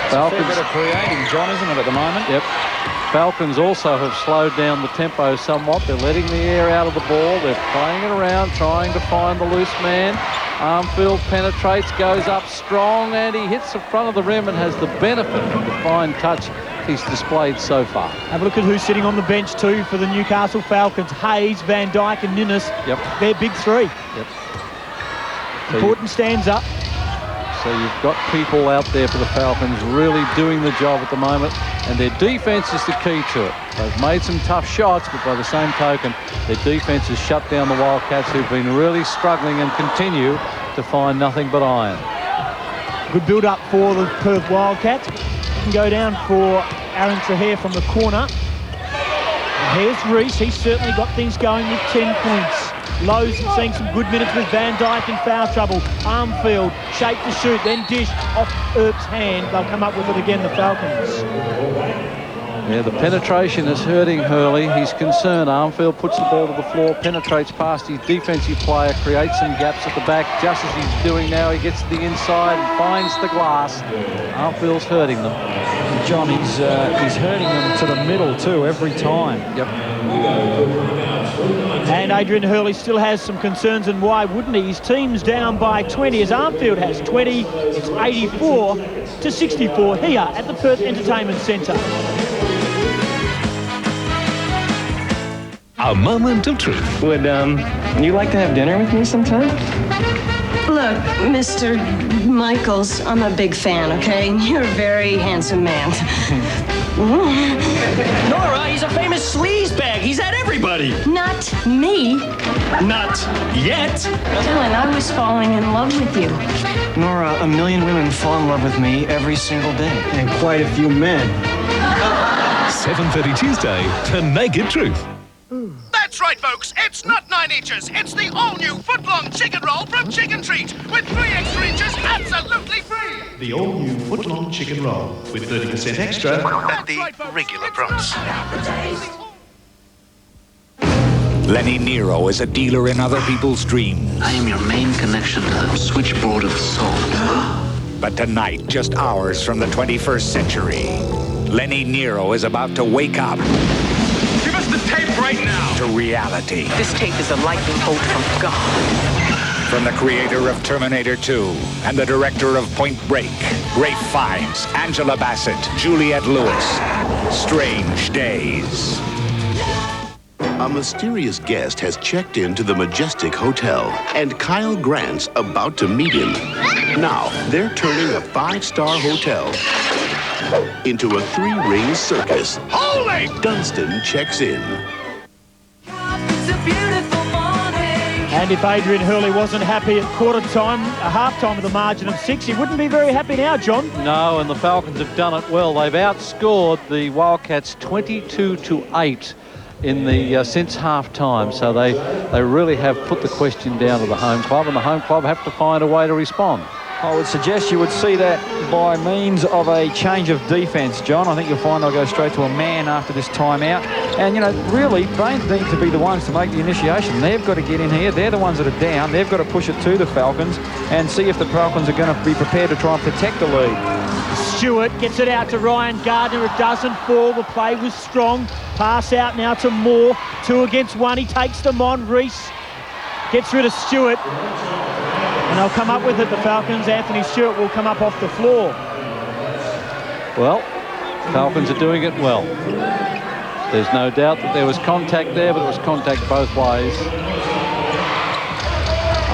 Falcons. A bit of creating, John, isn't it, at the moment? Yep. Falcons also have slowed down the tempo somewhat. They're letting the air out of the ball. They're playing it around, trying to find the loose man. Armfield penetrates, goes up strong, and he hits the front of the rim and has the benefit of the fine touch he's displayed so far. Have a look at who's sitting on the bench too for the Newcastle Falcons. Hayes, Van Dyke and Ninnis. Yep. They're big 3. Yep. Important stands up. So you've got people out there for the Falcons really doing the job at the moment, and their defence is the key to it. They've made some tough shots, but by the same token, their defence has shut down the Wildcats, who've been really struggling and continue to find nothing but iron. Good build-up for the Perth Wildcats. Can go down for Aaron Trahair from the corner. And here's Reese. He's certainly got things going with 10 points. Lowe's seeing some good minutes with Van Dyke in foul trouble. Armfield, shape to shoot, then dish off Earp's hand. They'll come up with it again, the Falcons. Yeah, the penetration is hurting Hurley. He's concerned. Armfield puts the ball to the floor, penetrates past his defensive player, creates some gaps at the back, just as he's doing now. He gets to the inside and finds the glass. Armfield's hurting them. John, he's hurting them to the middle too every time. Yep. And Adrian Hurley still has some concerns, and why wouldn't he? His team's down by 20 as Armfield has 20. It's 84-64 here at the Perth Entertainment Centre. A moment of truth. Would you like to have dinner with me sometime? Look, Mr. Michaels, I'm a big fan, okay? You're a very handsome man. Nora, he's a famous sleazebag. He's at everybody. Not me. Not yet. Dylan, I was falling in love with you. Nora, a million women fall in love with me every single day. And quite a few men. 7:30 Tuesday to Naked Truth. That's right, folks. It's not 9 inches. It's the all-new foot-long chicken roll from Chicken Treat with 3 extra inches absolutely free. The all-new foot-long chicken roll with 30% extra at the regular price. Lenny Nero is a dealer in other people's dreams. I am your main connection to the switchboard of soul. But tonight, just hours from the 21st century, Lenny Nero is about to wake up. Give us the tape right now. To reality. This tape is a lightning bolt from God. From the creator of Terminator 2 and the director of Point Break, Rafe Fiennes, Angela Bassett, Juliette Lewis. Strange Days. A mysterious guest has checked into the Majestic Hotel, and Kyle Grant's about to meet him. Now, they're turning a 5-star hotel into a 3-ring circus. Holy! Dunstan checks in. And if Adrian Hurley wasn't happy at quarter time, a half-time with a margin of 6, he wouldn't be very happy now, John. No, and the Falcons have done it well. They've outscored the Wildcats 22-8 in the since half-time. So they really have put the question down to the home club, and the home club have to find a way to respond. I would suggest you would see that by means of a change of defence, John. I think you'll find they'll go straight to a man after this timeout. And, you know, really, they need to be the ones to make the initiation. They've got to get in here. They're the ones that are down. They've got to push it to the Falcons and see if the Falcons are going to be prepared to try and protect the lead. Stewart gets it out to Ryan Gardner. It doesn't fall. The play was strong. Pass out now to Moore. 2 against 1. He takes them on. Reese gets rid of Stewart. And they'll come up with it, the Falcons. Anthony Stewart will come up off the floor. Well, Falcons are doing it well. There's no doubt that there was contact there, but it was contact both ways.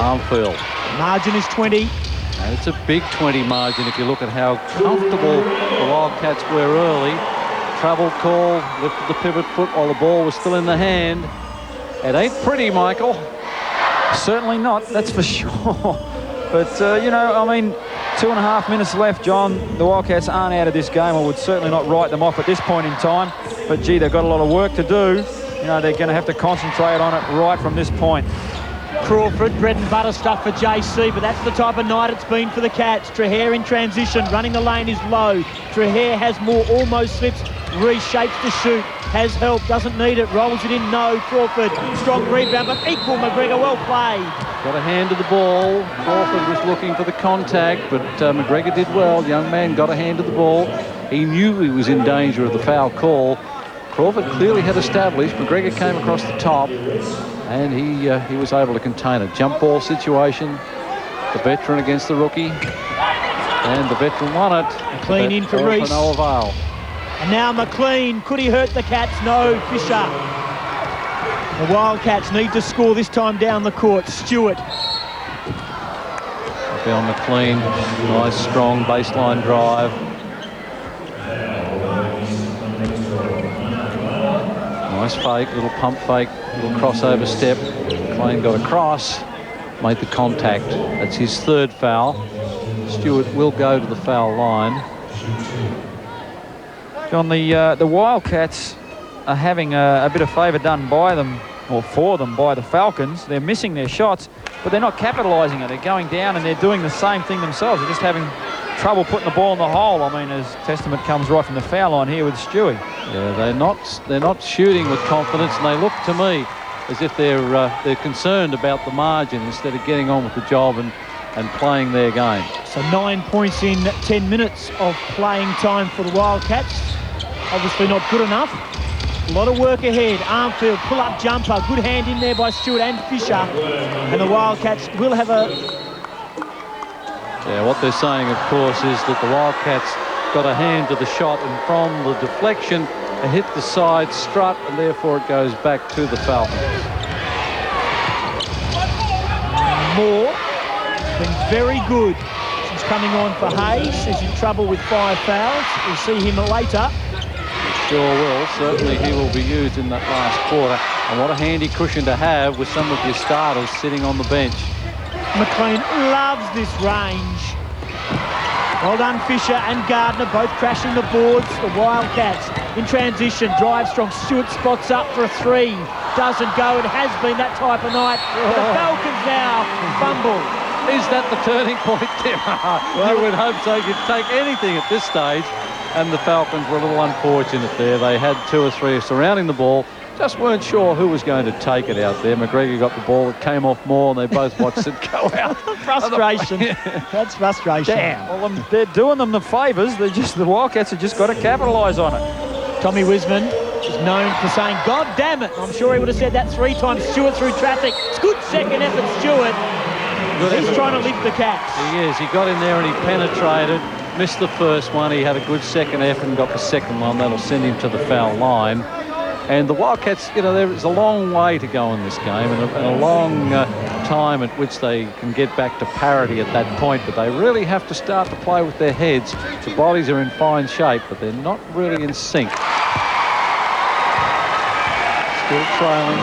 Armfield. Margin is 20. And it's a big 20 margin if you look at how comfortable the Wildcats were early. Travel call, lifted the pivot foot while the ball was still in the hand. It ain't pretty, Michael. Certainly not, that's for sure. But, you know, I mean, 2.5 minutes left, John. The Wildcats aren't out of this game. I would certainly not write them off at this point in time. But, gee, they've got a lot of work to do. You know, they're going to have to concentrate on it right from this point. Crawford, bread and butter stuff for JC, but that's the type of night it's been for the Cats. Trahair in transition, running the lane is low. Trahair has more, almost slips, reshapes to shoot, has help, doesn't need it, rolls it in, no. Crawford, strong rebound, but equal McGregor, well played. Got a hand to the ball. Crawford was looking for the contact, but McGregor did well. Young man got a hand to the ball. He knew he was in danger of the foul call. Crawford clearly had established. McGregor came across the top, and he was able to contain it. Jump ball situation. The veteran against the rookie, and the veteran won it. McLean in for Reese. No avail. And now McLean. Could he hurt the Cats? No. Fisher. The Wildcats need to score this time down the court. Stewart. be on McLean. Nice, strong baseline drive. Nice fake, little pump fake, little crossover step. McLean got across, made the contact. That's his third foul. Stewart will go to the foul line. John, the Wildcats are having a bit of favour done by them, or for them, by the Falcons. They're missing their shots, but they're not capitalising it. They're going down and they're doing the same thing themselves. They're just having trouble putting the ball in the hole. I mean, as testament comes right from the foul line here with Stewie. Yeah, they're not shooting with confidence, and they look to me as if they're concerned about the margin instead of getting on with the job and playing their game. So 9 points in 10 minutes of playing time for the Wildcats. Obviously not good enough. A lot of work ahead. Armfield, pull-up jumper. Good hand in there by Stewart and Fisher. And the Wildcats will have a... Yeah, what they're saying, of course, is that the Wildcats got a hand to the shot, and from the deflection, it hit the side strut, and therefore it goes back to the Falcons. Moore been very good since coming on for Hayes. He's in trouble with 5 fouls. We'll see him later. Sure will. Certainly he will be used in that last quarter. And what a handy cushion to have with some of your starters sitting on the bench. McLean loves this range. Well done, Fisher and Gardner, both crashing the boards. The Wildcats in transition, drive strong. Stewart spots up for a 3. Doesn't go. It has been that type of night. The Falcons now fumble. Is that the turning point, Tim? Well, you would hope so. You'd take anything at this stage. And the Falcons were a little unfortunate there. They had 2 or 3 surrounding the ball. Just weren't sure who was going to take it out there. McGregor got the ball. It came off more, and they both watched it go out. Frustration. That's frustration. Damn. Well, they're doing them the favours. The Wildcats have just got to capitalise on it. Tommy Wisman is known for saying, God damn it. I'm sure he would have said that 3 times. Stewart through traffic. It's good second effort, Stewart. He's trying to lift the Cats. He is. He got in there and he penetrated. Missed the first one. He had a good second effort and got the second one. That'll send him to the foul line. And the Wildcats, you know, there is a long way to go in this game, and a long time at which they can get back to parity at that point. But they really have to start to play with their heads. The bodies are in fine shape, but they're not really in sync. Still trailing,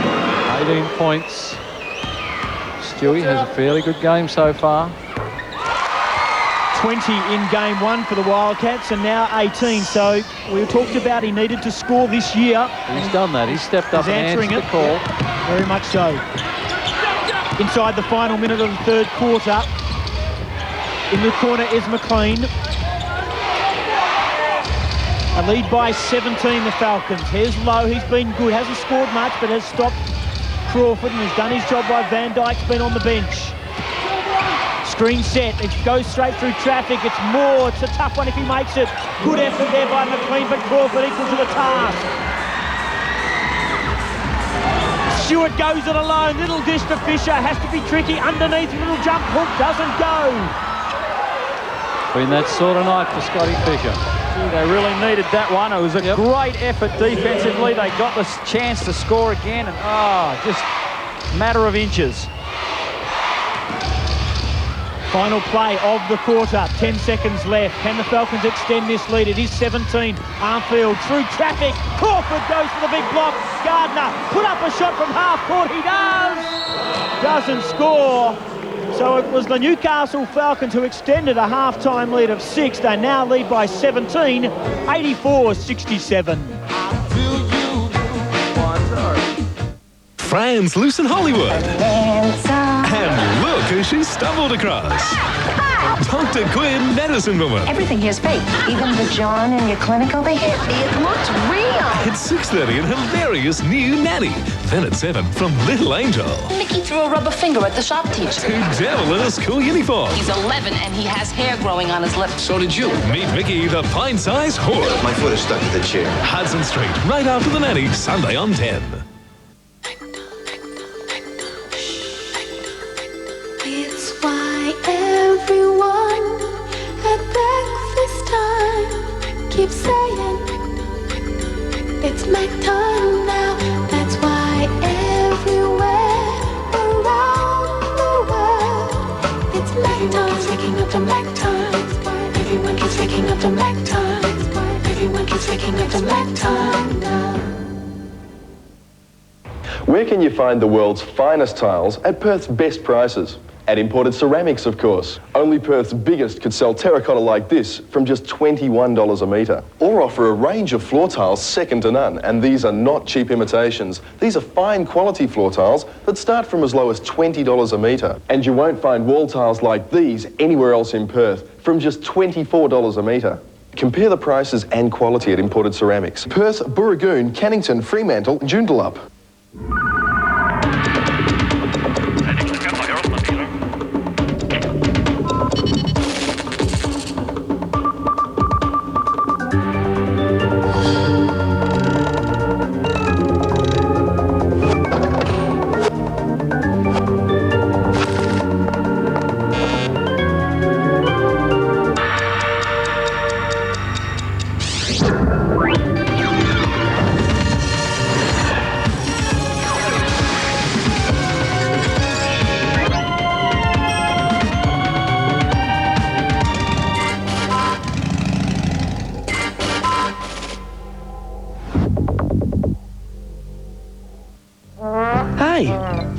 18 points. Stewie has a fairly good game so far. 20 in game 1 for the Wildcats, and now 18. So we talked about he needed to score this year. He's done that. He's stepped up and answered the call. Yep, very much so. Inside the final minute of the 3rd quarter. In the corner is McLean. A lead by 17, the Falcons. Here's Lowe. He's been good. Hasn't scored much, but has stopped Crawford and has done his job by Van Dyke's been on the bench. Screen set, it goes straight through traffic. It's Moore, it's a tough one if he makes it. Good effort there by McLean, but Crawford equal to the task. Stewart goes it alone, little dish to Fisher, has to be tricky, underneath, little jump hook, doesn't go. Been that sort of night for Scotty Fisher. They really needed that one. It was a great effort defensively. They got the chance to score again, and just a matter of inches. Final play of the quarter, 10 seconds left. Can the Falcons extend this lead? It is 17. Armfield through traffic. Crawford goes for the big block. Gardner put up a shot from half court. He does. Doesn't score. So it was the Newcastle Falcons who extended a half-time lead of 6. They now lead by 17, 84-67. Fran's loose in Hollywood. And look who she stumbled across. Dr. Quinn, medicine woman. Everything here's fake. Even the John in your clinical, they hit me. It looks real. It's 6:30 and hilarious new nanny. Then at 7 from Little Angel. Mickey threw a rubber finger at the shop teacher. To Devil in a school uniform. He's 11 and he has hair growing on his lip. So did you. Meet Mickey, the pint-sized whore. My foot is stuck to the chair. Hudson Street, right after the nanny, Sunday on 10. It's why everyone at breakfast time keeps saying it's Mac time now. That's why everywhere around the world it's Mac time. Mac time. Everyone keeps waking up to Mac time. Everyone keeps waking up to Mac time now. Where can you find the world's finest tiles at Perth's best prices? At Imported Ceramics, of course. Only Perth's biggest could sell terracotta like this from just $21 a metre. Or offer a range of floor tiles second to none, and these are not cheap imitations. These are fine quality floor tiles that start from as low as $20 a metre. And you won't find wall tiles like these anywhere else in Perth from just $24 a metre. Compare the prices and quality at Imported Ceramics. Perth, Burragoon, Cannington, Fremantle, Joondalup.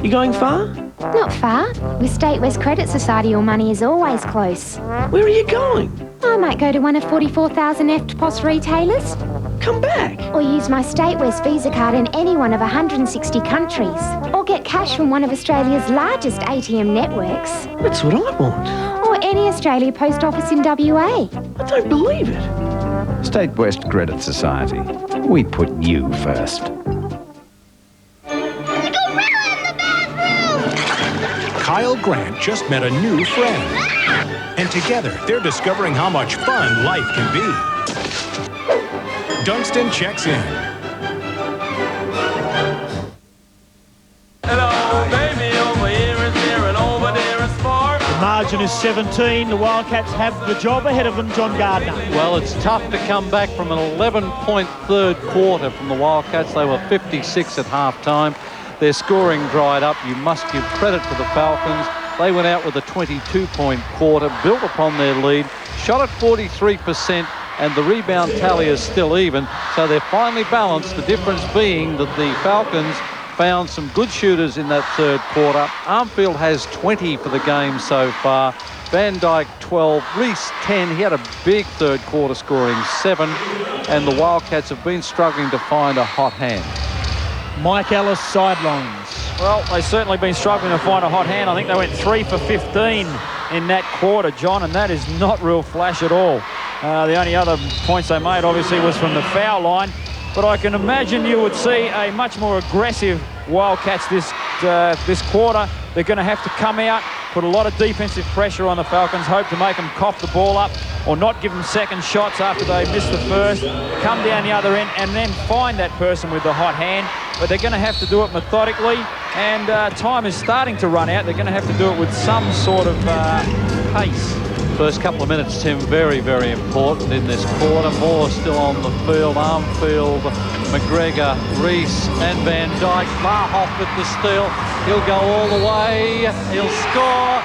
You going far? Not far. With State West Credit Society, your money is always close. Where are you going? I might go to one of 44,000 EFTPOS retailers. Come back. Or use my State West Visa card in any one of 160 countries. Or get cash from one of Australia's largest ATM networks. That's what I want. Or any Australia post office in WA. I don't believe it. State West Credit Society. We put you first. Kyle Grant just met a new friend. And together, they're discovering how much fun life can be. Dunstan checks in. Hello, baby, over here is there and over there is far. The margin is 17. The Wildcats have the job ahead of them, John Gardner. Well, it's tough to come back from an 11-point third quarter from the Wildcats. They were 56 at half-time. Their scoring dried up. You must give credit to the Falcons. They went out with a 22-point quarter, built upon their lead, shot at 43%, and the rebound tally is still even. So they're finally balanced, the difference being that the Falcons found some good shooters in that third quarter. Armfield has 20 for the game so far. Van Dyke 12, Reese 10. He had a big third quarter, scoring 7. And the Wildcats have been struggling to find a hot hand. Mike Ellis sidelines. Well, they've certainly been struggling to find a hot hand. I think they went 3 for 15 in that quarter, John, and that is not real flash at all. The only other points they made, obviously, was from the foul line. But I can imagine you would see a much more aggressive Wildcats this quarter. They're going to have to come out, put a lot of defensive pressure on the Falcons, hope to make them cough the ball up or not give them second shots after they miss the first, come down the other end and then find that person with the hot hand. But they're going to have to do it methodically, and time is starting to run out. They're going to have to do it with some sort of pace. First couple of minutes, Tim, very, very important in this quarter. Moore still on the field. Armfield, McGregor, Reese and Van Dyke. Barhoff with the steal. He'll go all the way. He'll score,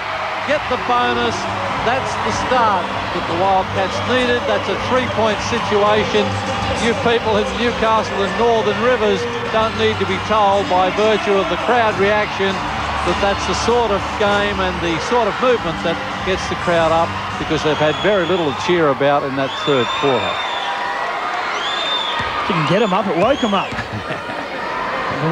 get the bonus. That's the start that the Wildcats needed. That's a 3-point situation. You people in Newcastle and Northern Rivers don't need to be told by virtue of the crowd reaction that that's the sort of game and the sort of movement that gets the crowd up, because they've had very little to cheer about in that third quarter. Didn't get them up, it woke them up.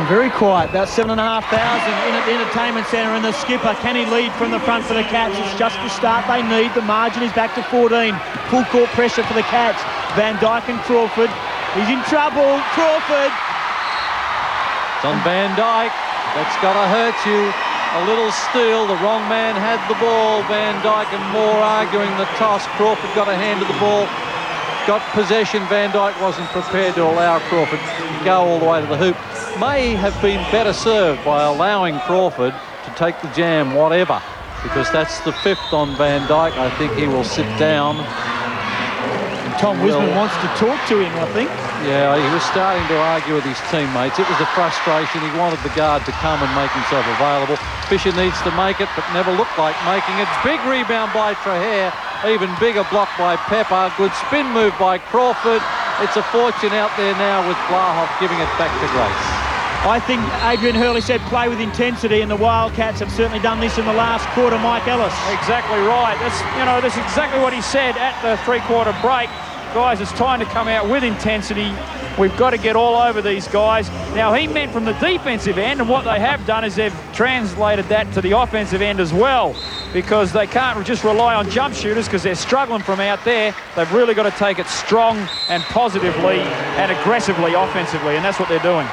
Very quiet, about 7,500 in at the entertainment centre, and the skipper, can he lead from the front for the Cats? It's just the start they need. The margin is back to 14. Full court pressure for the Cats. Van Dyke and Crawford. He's in trouble. Crawford. It's on Van Dyke. That's got to hurt you. A little steal. The wrong man had the ball. Van Dyke and Moore arguing the toss. Crawford got a hand to the ball. Got possession. Van Dyke wasn't prepared to allow Crawford to go all the way to the hoop. May have been better served by allowing Crawford to take the jam, whatever, because that's the 5th on Van Dyke. I think he will sit down. And Tom Wisman wants to talk to him, I think. Yeah, he was starting to argue with his teammates. It was a frustration. He wanted the guard to come and make himself available. Fisher needs to make it, but never looked like making it. Big rebound by Trahair. Even bigger block by Pepper. Good spin move by Crawford. It's a fortune out there now with Blahoff giving it back to Grace. I think Adrian Hurley said play with intensity, and the Wildcats have certainly done this in the last quarter, Mike Ellis. Exactly right. That's exactly what he said at the three-quarter break. Guys, it's time to come out with intensity. We've got to get all over these guys. Now, he meant from the defensive end, and what they have done is they've translated that to the offensive end as well, because they can't just rely on jump shooters because they're struggling from out there. They've really got to take it strong and positively and aggressively offensively, and that's what they're doing.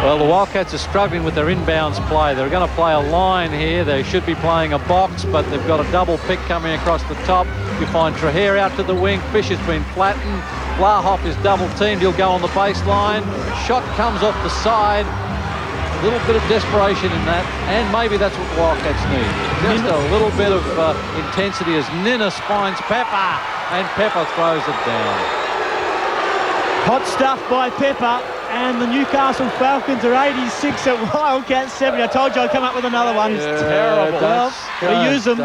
Well, the Wildcats are struggling with their inbounds play. They're going to play a line here. They should be playing a box, but they've got a double pick coming across the top. You find Trahere out to the wing. Fisher's been flattened. Blahoff is double-teamed. He'll go on the baseline. Shot comes off the side. A little bit of desperation in that, and maybe that's what the Wildcats need. Just a little bit of intensity as Ninnis finds Pepper, and Pepper throws it down. Hot stuff by Pepper, and the Newcastle Falcons are 86 at Wildcats 70. I told you I'd come up with another one. It's terrible. Well, we use them.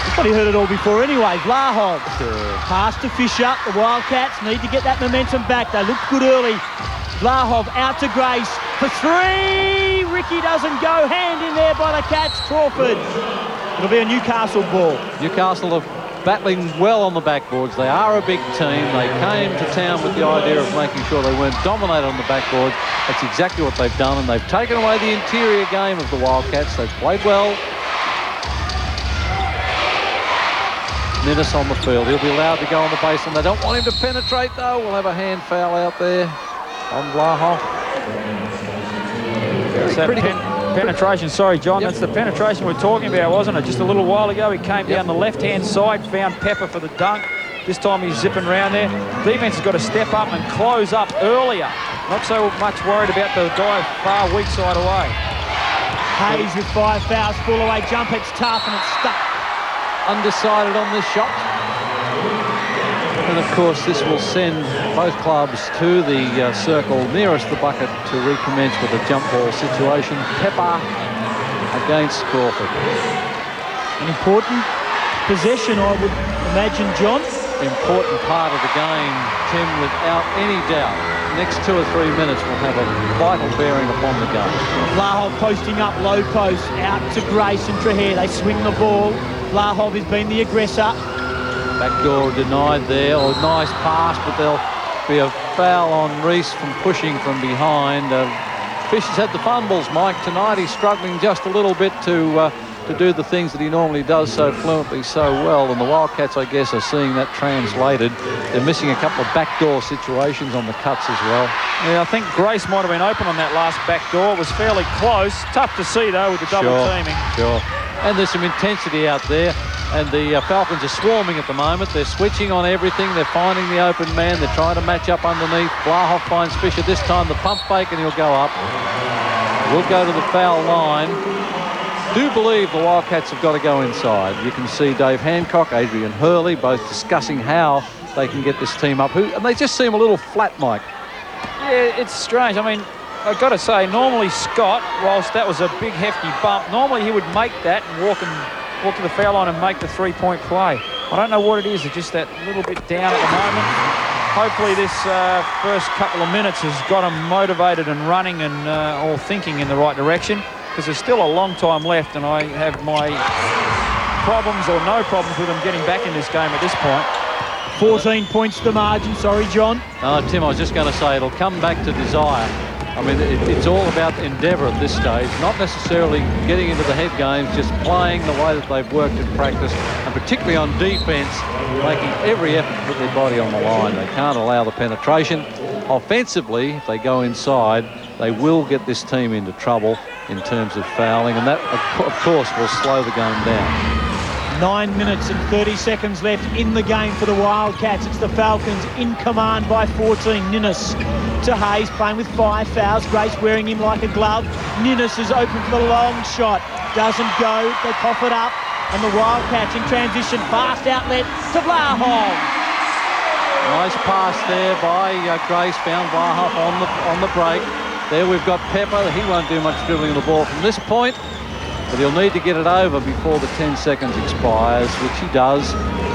I've probably heard it all before anyway. Blahoff. Pass to Fisher. The Wildcats need to get that momentum back. They look good early. Blahoff out to Grace for three. Ricky doesn't go. Hand in there by the Cats. Crawford. It'll be a Newcastle ball. Newcastle are battling well on the backboards. They are a big team. They came to town with the idea of making sure they weren't dominated on the backboard. That's exactly what they've done, and they've taken away the interior game of the Wildcats. They've played well. Ninnis on the field. He'll be allowed to go on the baseline. They don't want him to penetrate, though. We'll have a hand foul out there on Blahoff. Penetration, sorry, John. Yep. That's the penetration we're talking about, wasn't it? Just a little while ago, he came down the left-hand side, found Pepper for the dunk. This time he's zipping around there. Defense has got to step up and close up earlier. Not so much worried about the guy far weak side away. Hayes with 5 fouls, full away jump. It's tough and it's stuck. Undecided on this shot. And of course this will send both clubs to the circle nearest the bucket to recommence with a jump ball situation. Pepper against Crawford. An important possession, I would imagine, John. Important part of the game, Tim, without any doubt. Next 2 or 3 minutes will have a vital bearing upon the game. Blahoff posting up low post, out to Grace and Trahere. They swing the ball. Blahoff has been the aggressor. Backdoor denied there, or nice pass, but there'll be a foul on Reese from pushing from behind. Fisher's had the fumbles, Mike, tonight. He's struggling just a little bit to do the things that he normally does so fluently, so well, and the Wildcats, I guess, are seeing that translated. They're missing a couple of backdoor situations on the cuts as well. Yeah, I think Grace might have been open on that last backdoor. It was fairly close. Tough to see, though, with the double teaming. Sure. And there's some intensity out there, and the Falcons are swarming at the moment. They're switching on everything. They're finding the open man. They're trying to match up underneath. Blahoff finds Fisher this time. The pump fake, and he'll go up. We'll go to the foul line. Do believe the Wildcats have got to go inside. You can see Dave Hancock, Adrian Hurley, both discussing how they can get this team up. And they just seem a little flat, Mike. Yeah, it's strange. I mean, I've got to say, normally Scott, whilst that was a big hefty bump, normally he would make that and walk to the foul line and make the three-point play. I don't know what it is. It's just that little bit down at the moment. Hopefully this first couple of minutes has got them motivated and running and all thinking in the right direction, because there's still a long time left, and I have my problems or no problems with them getting back in this game at this point. 14 points the margin. Sorry, John. Tim, I was just going to say it'll come back to desire. I mean, it's all about endeavour at this stage, not necessarily getting into the head games, just playing the way that they've worked in practice, and particularly on defence, making every effort to put their body on the line. They can't allow the penetration. Offensively, if they go inside, they will get this team into trouble in terms of fouling, and that, of course, will slow the game down. 9 minutes and 30 seconds left in the game for the Wildcats. It's the Falcons in command by 14. Ninnis to Hayes, playing with 5 fouls. Grace wearing him like a glove. Ninnis is open for the long shot. Doesn't go. They cough it up. And the Wildcats in transition. Fast outlet to Blahoff. Nice pass there by Grace. Found Blahoff on the break. There we've got Pepper. He won't do much dribbling the ball from this point. but he'll need to get it over before the 10 seconds expires, which he does.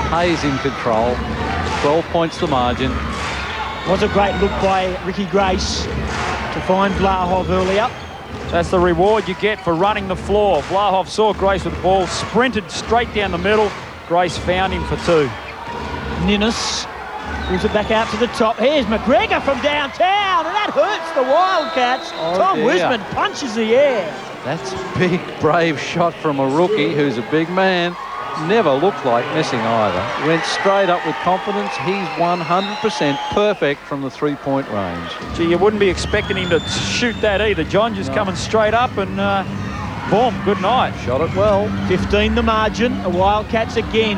Hayes in control. 12 points the margin. Was a great look by Ricky Grace to find Vlahov earlier. That's the reward you get for running the floor. Vlahov saw Grace with the ball, sprinted straight down the middle. Grace found him for 2. Ninnis pulls it back out to the top. Here's McGregor from downtown, and that hurts the Wildcats. Tom Wisman punches the air. That's a big, brave shot from a rookie who's a big man. Never looked like missing either. Went straight up with confidence. He's 100% perfect from the 3-point range. Gee, you wouldn't be expecting him to shoot that either, John. Just coming straight up and boom, good night. Shot it well. 15 the margin. The Wildcats again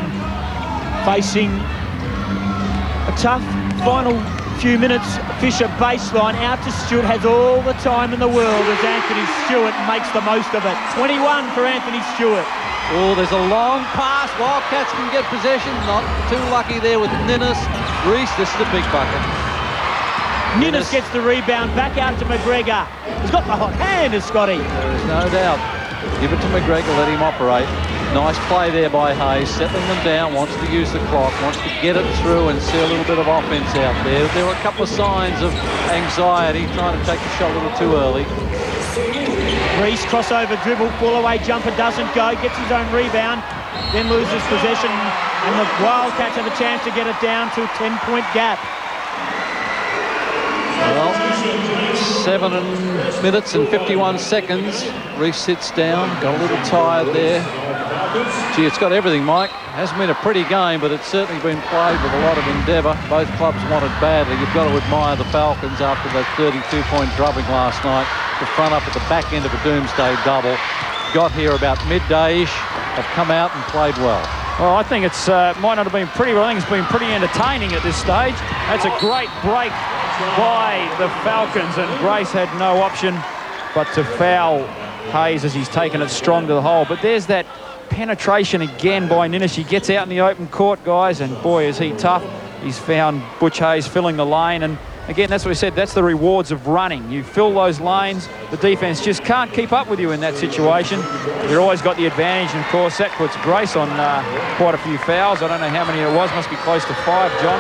facing a tough final few minutes. Fisher baseline out to Stewart, has all the time in the world as Anthony Stewart makes the most of it. 21 for Anthony Stewart. Oh, there's a long pass. Wildcats can get possession. Not too lucky there with Ninnis. Reese, this is a big bucket. Ninnis gets the rebound back out to McGregor. He's got the hot hand, has Scotty. There is no doubt. Give it to McGregor, let him operate. Nice play there by Hayes, settling them down, wants to use the clock, wants to get it through and see a little bit of offense out there. There were a couple of signs of anxiety, trying to take the shot a little too early. Reese, crossover dribble, fall away jumper doesn't go, gets his own rebound, then loses possession, and the Wildcats have a chance to get it down to a 10-point gap. Well, 7 minutes and 51 seconds. Reese sits down, got a little tired there. Gee, it's got everything, Mike. Hasn't been a pretty game, but it's certainly been played with a lot of endeavour. Both clubs want it badly. You've got to admire the Falcons after that 32-point drubbing last night. The front up at the back end of a doomsday double. Got here about midday-ish, have come out and played well. Well, I think it's might not have been pretty, but I think it's been pretty entertaining at this stage. That's a great break by the Falcons, and Grace had no option but to foul Hayes as he's taken it strong to the hole. But there's that penetration again by Ninnis. He gets out in the open court, guys, and boy, is he tough. He's found Butch Hayes filling the lane, and again, that's what we said, that's the rewards of running. You fill those lanes, the defence just can't keep up with you in that situation. You've always got the advantage, and of course that puts Grace on quite a few fouls. I don't know how many it was, must be close to 5, John.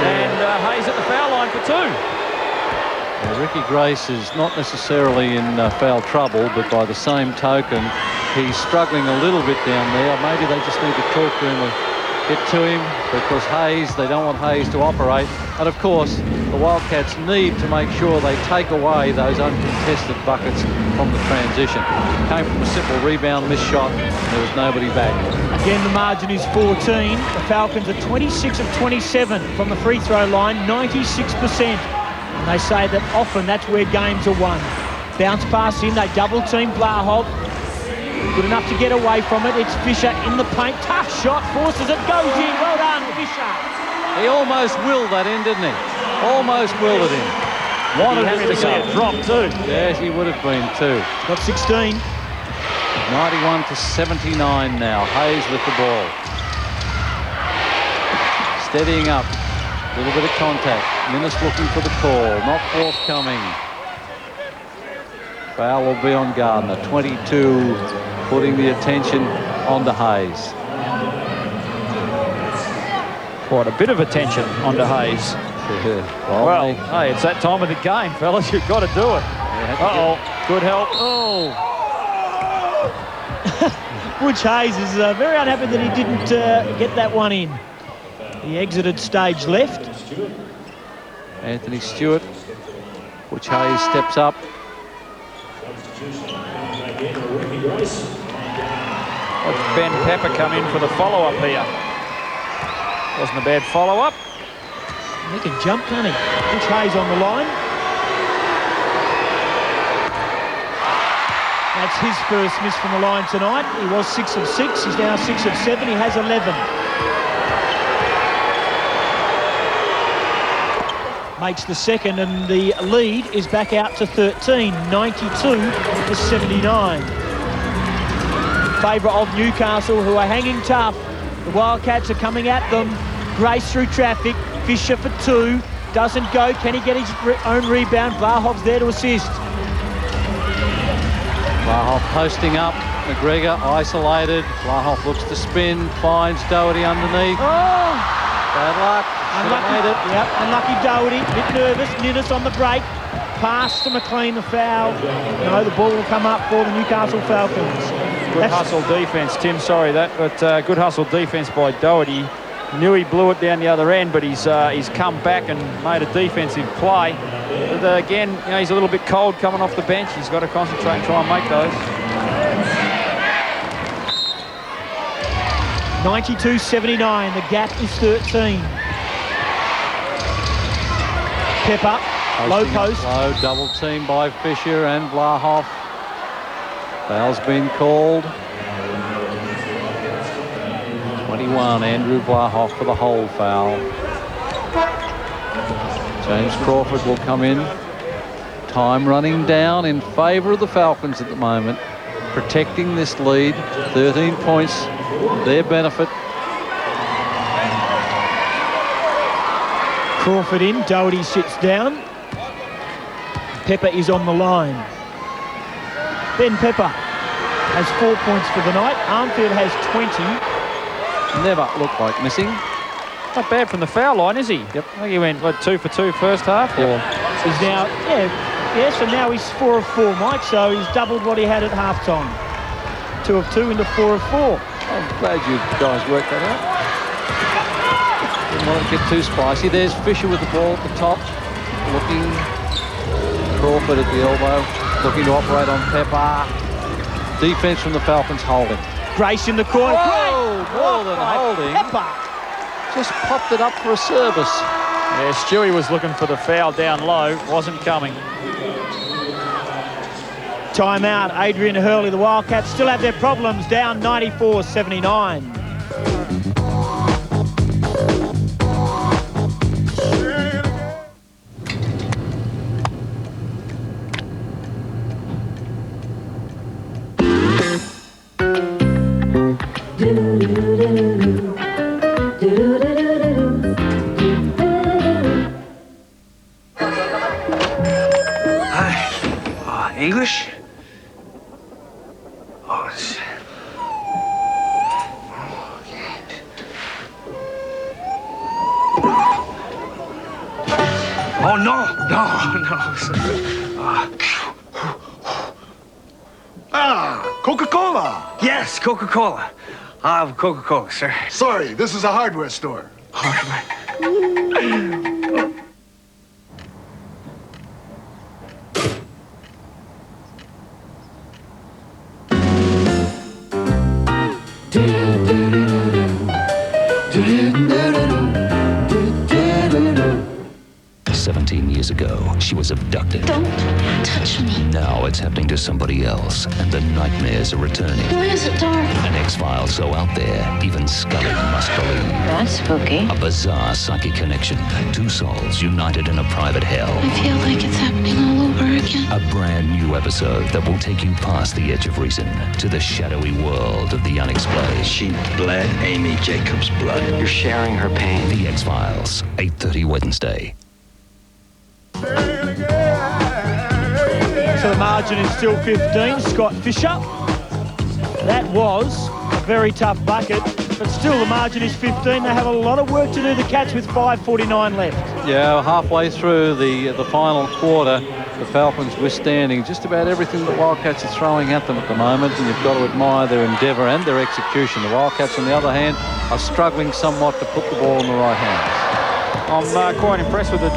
And Hayes at the foul line for 2. Yeah, Ricky Grace is not necessarily in foul trouble, but by the same token, he's struggling a little bit down there. Maybe they just need to talk to him or get to him, because Hayes, they don't want Hayes to operate. And of course, the Wildcats need to make sure they take away those uncontested buckets from the transition. Came from a simple rebound, missed shot, there was nobody back. Again, the margin is 14. The Falcons are 26 of 27 from the free throw line, 96%. And they say that often that's where games are won. Bounce pass in, they double team Vlahov. Good enough to get away from it. It's Fisher in the paint. Tough shot, forces it, goes in. Well done, Fisher. He almost willed that in, didn't he? Almost willed it in. Wanted him to see it drop too. Yes, he would have been too. Got 16. 91 to 79 now. Hayes with the ball. Steadying up. A little bit of contact. Ninnis looking for the call. Not forthcoming. Foul will be on Gardner. 22, putting the attention onto Hayes. Quite a bit of attention onto Hayes. Well, hey, it's that time of the game, fellas. You've got to do it. Uh-oh, good help. Oh. Butch Hayes is very unhappy that he didn't get that one in. He exited stage left. Anthony Stewart. Butch Hayes steps up. Watch Ben Pepper come in for the follow-up here. Wasn't a bad follow-up. He can jump, can't he? Butch Hayes on the line. That's his first miss from the line tonight. He was 6 of 6. He's now 6 of 7. He has 11. Makes the second, and the lead is back out to 13, 92 to 79. In favour of Newcastle, who are hanging tough. The Wildcats are coming at them. Grace through traffic. Fisher for 2. Doesn't go. Can he get his own rebound? Vlahov's there to assist. Vlahov posting up. McGregor isolated. Blahoff looks to spin, finds Doherty underneath. Oh! Bad luck. Unlucky. Yep, unlucky Doherty. Bit nervous. Ninnis on the break. Pass to McLean, the foul. No, the ball will come up for the Newcastle Falcons. Good hustle defence, Tim. Sorry that, but good hustle defence by Doherty. Knew he blew it down the other end, but he's come back and made a defensive play. But again, you know, he's a little bit cold coming off the bench. He's got to concentrate and try and make those. 92-79. The gap is 13. Pepper, low post. Low, double team by Fisher and Blahoff. Foul's been called. 21, Andrew Blahoff for the hold foul. James Crawford will come in. Time running down in favour of the Falcons at the moment. Protecting this lead. 13 points, their benefit. Crawford in, Doherty sits down. Pepper is on the line. Ben Pepper has 4 points for the night. Armfield has 20. Never looked like missing. Not bad from the foul line, is he? Yep. I think he went, what, 2 for 2 first half? Yep. He's now, so now he's 4 of 4, Mike, so he's doubled what he had at halftime. 2 of 2 into 4 of 4. I'm glad you guys worked that out. Didn't want to get too spicy. There's Fisher with the ball at the top. Looking. Crawford at the elbow. Looking to operate on Pepper. Defence from the Falcons holding. Grace in the corner. Whoa, more than holding. Pepper. Just popped it up for a service. Yeah, Stewie was looking for the foul down low. Wasn't coming. Timeout, Adrian Hurley. The Wildcats still have their problems, down 94-79. English? Oh, no. Coca-Cola. Yes, Coca-Cola. I'll have Coca-Cola, sir. Sorry, this is a hardware store. Ago, she was abducted. Don't touch me. Now it's happening to somebody else, and the nightmares are returning. Why is it dark? An X-File so out there, even Scully must believe. That's spooky. A bizarre psychic connection. Two souls united in a private hell. I feel like it's happening all over again. A brand new episode that will take you past the edge of reason to the shadowy world of the unexplained. She bled Amy Jacobs' blood. You're sharing her pain. The X-Files, 8:30 Wednesday. So the margin is still 15. Scott Fisher. That was a very tough bucket, but still the margin is 15. They have a lot of work to do, the Cats, with 5:49 left. Yeah, halfway through the final quarter, the Falcons withstanding just about everything the Wildcats are throwing at them at the moment, and you've got to admire their endeavour and their execution. The Wildcats, on the other hand, are struggling somewhat to put the ball in the right hands. I'm quite impressed with the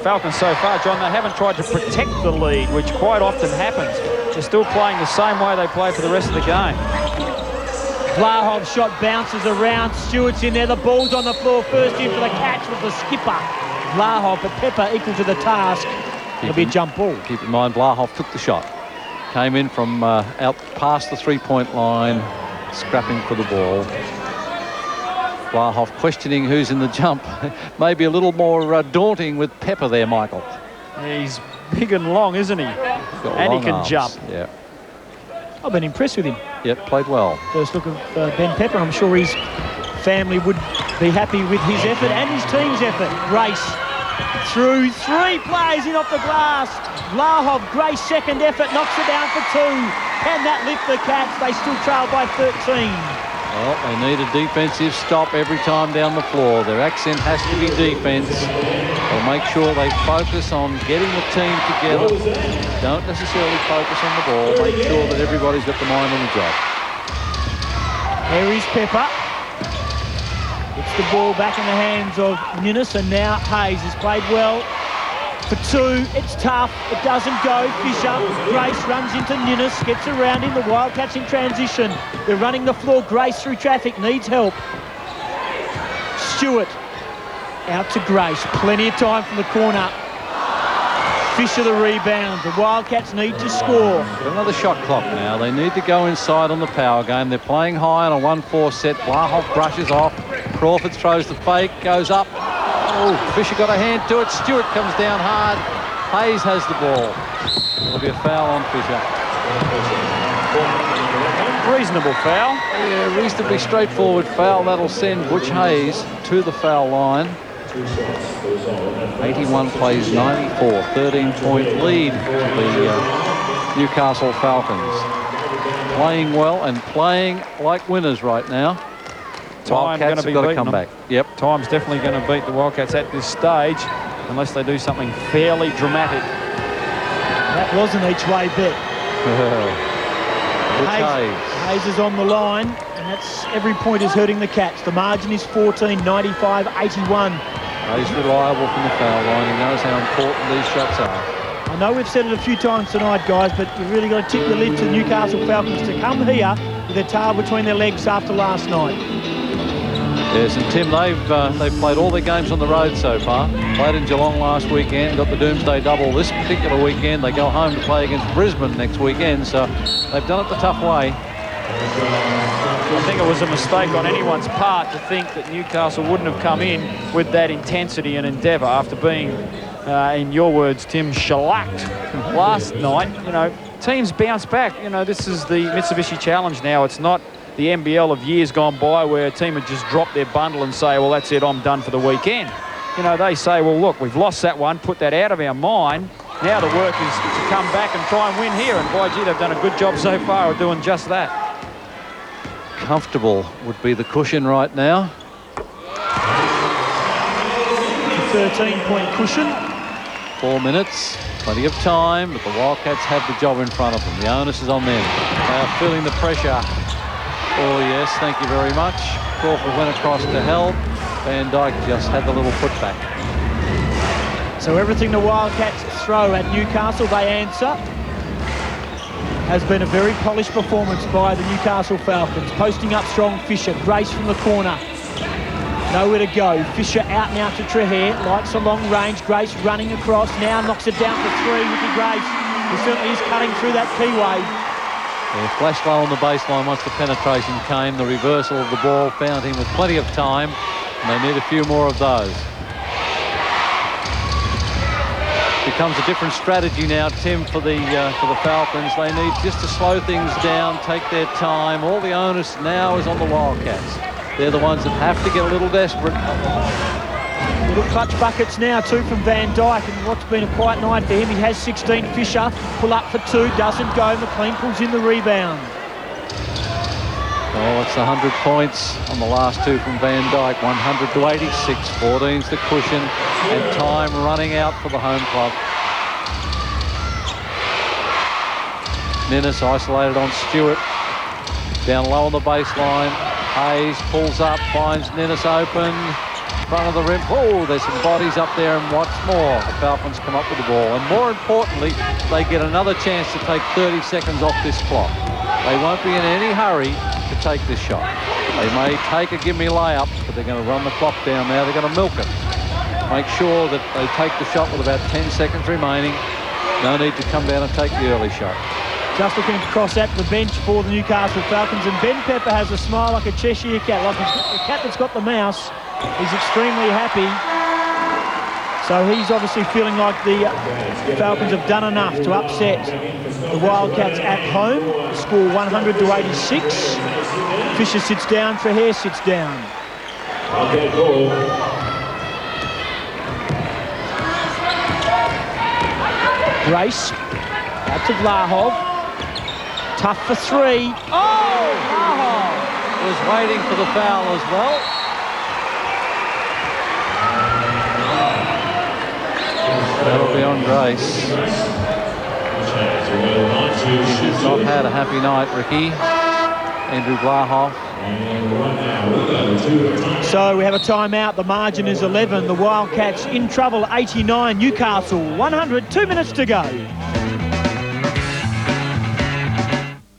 Falcons so far, John. They haven't tried to protect the lead, which quite often happens. They're still playing the same way they play for the rest of the game. Blahov's shot bounces around. Stewart's in there. The ball's on the floor. First in for the Cats with the skipper. Blahov, but Pepper equal to the task. It'll be a jump ball. Keep in mind, Blahov took the shot. Came in from out past the three-point line, scrapping for the ball. Blahov questioning who's in the jump. Maybe a little more daunting with Pepper there, Michael. He's big and long, isn't he? And he can arms. jump. Yeah. I've been impressed with him. Yep, played well. First look of Ben Pepper. I'm sure his family would be happy with his effort and his team's effort. Grace through three, plays in off the glass. Blahov, Grace second effort, knocks it down for two. Can that lift the Cats? They still trail by 13. Well, they need a defensive stop every time down the floor. Their accent has to be defense. They'll make sure they focus on getting the team together. Don't necessarily focus on the ball. Make sure that everybody's got the mind on the job. There is Pepper. It's the ball back in the hands of Ninnis, and now Hayes has played well. For two, it's tough. It doesn't go. Fisher, Grace runs into Ninnis, gets around him. The Wildcats in transition. They're running the floor. Grace through traffic, needs help. Stewart out to Grace. Plenty of time from the corner. Fisher the rebound. The Wildcats need to score. Another shot clock now. They need to go inside on the power game. They're playing high on a 1-4 set. Blahov brushes off. Crawford throws the fake, goes up. Oh, Fisher got a hand to it. Stewart comes down hard. Hayes has the ball. There'll be a foul on Fisher. Reasonable foul. Yeah, reasonably straightforward foul. That'll send Butch Hayes to the foul line. 81 plays 94. 13-point lead for the Newcastle Falcons. Playing well and playing like winners right now. Time going to be got to come back. Yep. Time's definitely going to beat the Wildcats at this stage, unless they do something fairly dramatic. That was an each-way bet. Hayes is on the line, and that's every point is hurting the Cats. The margin is 14, 95, 81. Hayes reliable from the foul line. He knows how important these shots are. I know we've said it a few times tonight, guys, but you've really got to tip your lid to the Newcastle Falcons to come here with a tail between their legs after last night. Yes, and Tim, they've played all their games on the road so far. Played in Geelong last weekend, got the Doomsday double this particular weekend. They go home to play against Brisbane next weekend, so they've done it the tough way. I think it was a mistake on anyone's part to think that Newcastle wouldn't have come in with that intensity and endeavour after being, in your words, Tim, shellacked last night. You know, teams bounce back. You know, this is the Mitsubishi Challenge now. It's not the NBL of years gone by where a team would just drop their bundle and say, well, that's it, I'm done for the weekend. You know, they say, well, look, we've lost that one, put that out of our mind. Now the work is to come back and try and win here. And by gee, they've done a good job so far of doing just that. Comfortable would be the cushion right now. 13-point cushion. 4 minutes, plenty of time, but the Wildcats have the job in front of them. The onus is on them. They are feeling the pressure. Oh, yes, thank you very much. Crawford went across to help. Van Dyke just had the little putback. So everything the Wildcats throw at Newcastle, they answer. Has been a very polished performance by the Newcastle Falcons. Posting up strong, Fisher. Grace from the corner. Nowhere to go. Fisher out now to Trahere. Likes a long range. Grace running across. Now knocks it down for three. Ricky Grace. He certainly is cutting through that keyway. Yeah, flashed low on the baseline once the penetration came. The reversal of the ball found him with plenty of time, and they need a few more of those. Becomes a different strategy now, Tim, for the Falcons. They need just to slow things down, take their time. All the onus now is on the Wildcats. They're the ones that have to get a little desperate. Little clutch buckets now, too, from Van Dyke, and what's been a quiet night for him. He has 16. Fisher, pull up for two, doesn't go. McLean pulls in the rebound. Oh, it's 100 points on the last two from Van Dyke. 100 to 86. 14's the cushion, and time running out for the home club. Ninnis isolated on Stewart. Down low on the baseline. Hayes pulls up, finds Ninnis open. Front of the rim. Oh, there's some bodies up there, and what's more, the Falcons come up with the ball. And more importantly, they get another chance to take 30 seconds off this clock. They won't be in any hurry to take this shot. They may take a give-me layup, but they're going to run the clock down now. They're going to milk it. Make sure that they take the shot with about 10 seconds remaining. No need to come down and take the early shot. Just looking across at the bench for the Newcastle Falcons, and Ben Pepper has a smile like a Cheshire cat, like a cat that's got the mouse. He's extremely happy. So he's obviously feeling like the Falcons have done enough to upset the Wildcats at home. Score 100 to 86. Fisher sits down, Trahere sits down. Grace out to Vlahov. Tough for three. Oh! Was waiting for the foul as well. That'll be on Grace. He's not had a happy night, Ricky. Andrew Blahoff. So we have a timeout. The margin is 11. The Wildcats in trouble. 89. Newcastle 100. 2 minutes to go.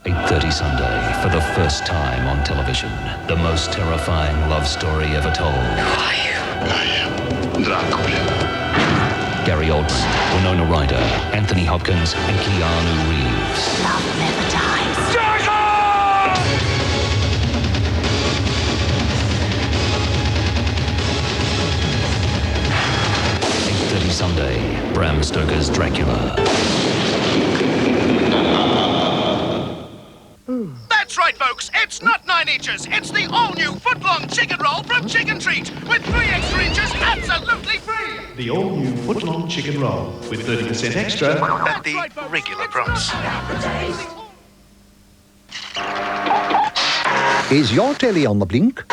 8:30 Sunday, for the first time on television, the most terrifying love story ever told. Who are you? I am Dracula. Gary Oldman, Winona Ryder, Anthony Hopkins, and Keanu Reeves. Love never dies. 8:30 Sunday, Bram Stoker's Dracula. That's right, folks. It's not 9 inches. It's the all-new foot-long chicken roll from Chicken Treat with 3 extra inches absolutely free. The all-new foot-long chicken roll with 30% extra at the regular price. Is your telly on the blink?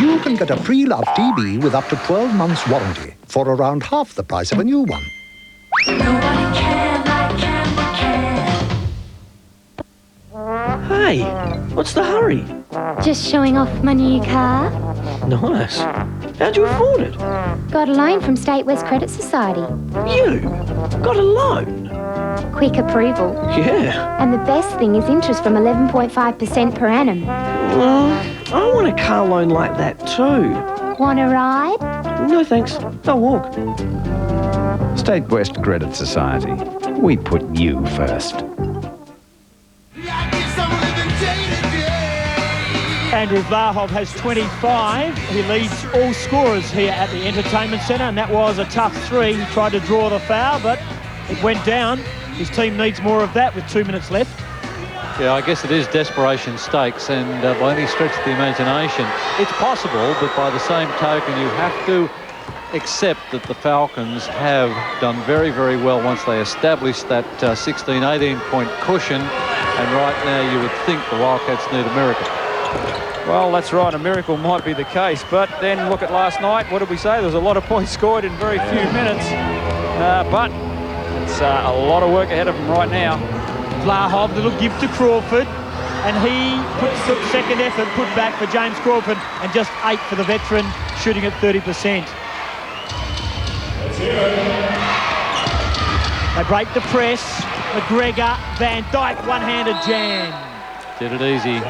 You can get a free Love TV with up to 12 months warranty for around half the price of a new one. Nobody can like Candy Can. Hey, what's the hurry? Just showing off my new car. Nice. How'd you afford it? Got a loan from State West Credit Society. You? Got a loan? Quick approval. Yeah. And the best thing is interest from 11.5% per annum. I want a car loan like that too. Want a ride? No thanks, I'll walk. State West Credit Society. We put you first. Andrew Vlahov has 25. He leads all scorers here at the Entertainment Centre, and that was a tough three. He tried to draw the foul, but it went down. His team needs more of that with 2 minutes left. Yeah, I guess it is desperation stakes, and by any stretch of the imagination, it's possible, but by the same token, you have to accept that the Falcons have done very, very well once they established that 16, 18-point cushion, and right now you would think the Wildcats need a miracle. Well, that's right, a miracle might be the case, but then look at last night. What did we say? There was a lot of points scored in very few minutes, but it's a lot of work ahead of them right now. Vlahov, little give to Crawford, and he puts the second effort put back for James Crawford, and just 8 for the veteran, shooting at 30%. They break the press. McGregor, Van Dyke, one-handed jam. Did it easy.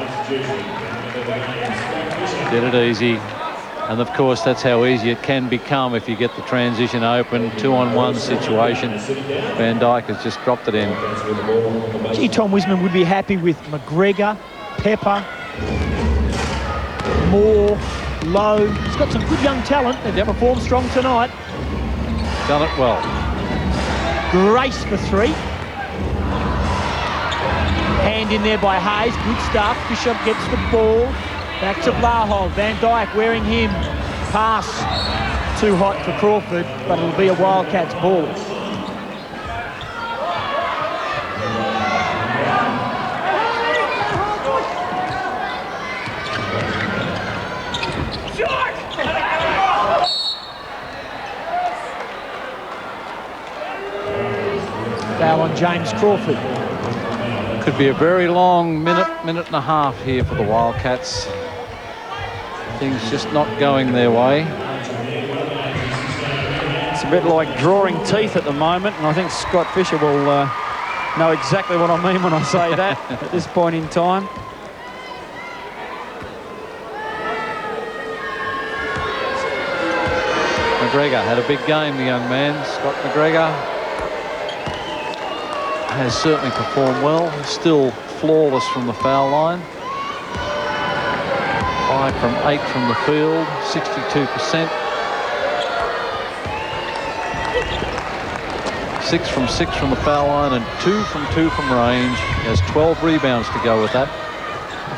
Did it easy. And of course, that's how easy it can become if you get the transition open, 2-on-1 situation. Van Dyke has just dropped it in. Gee, Tom Wisman would be happy with McGregor, Pepper, Moore, Lowe. He's got some good young talent. They've performed strong tonight. Done it well. Grace for 3. Hand in there by Hayes. Good stuff. Bishop gets the ball. Back to Vlahov. Van Dyke wearing him. Pass. Too hot for Crawford, but it'll be a Wildcats ball. Foul on James Crawford. Could be a very long minute and a half here for the Wildcats. Things just not going their way. It's a bit like drawing teeth at the moment, and I think Scott Fisher will know exactly what I mean when I say that at this point in time. McGregor had a big game, the young man. Scott McGregor has certainly performed well. Still flawless from the foul line. 5 from 8 from the field, 62%. 6 from 6 from the foul line and 2 from 2 from range. He has 12 rebounds to go with that.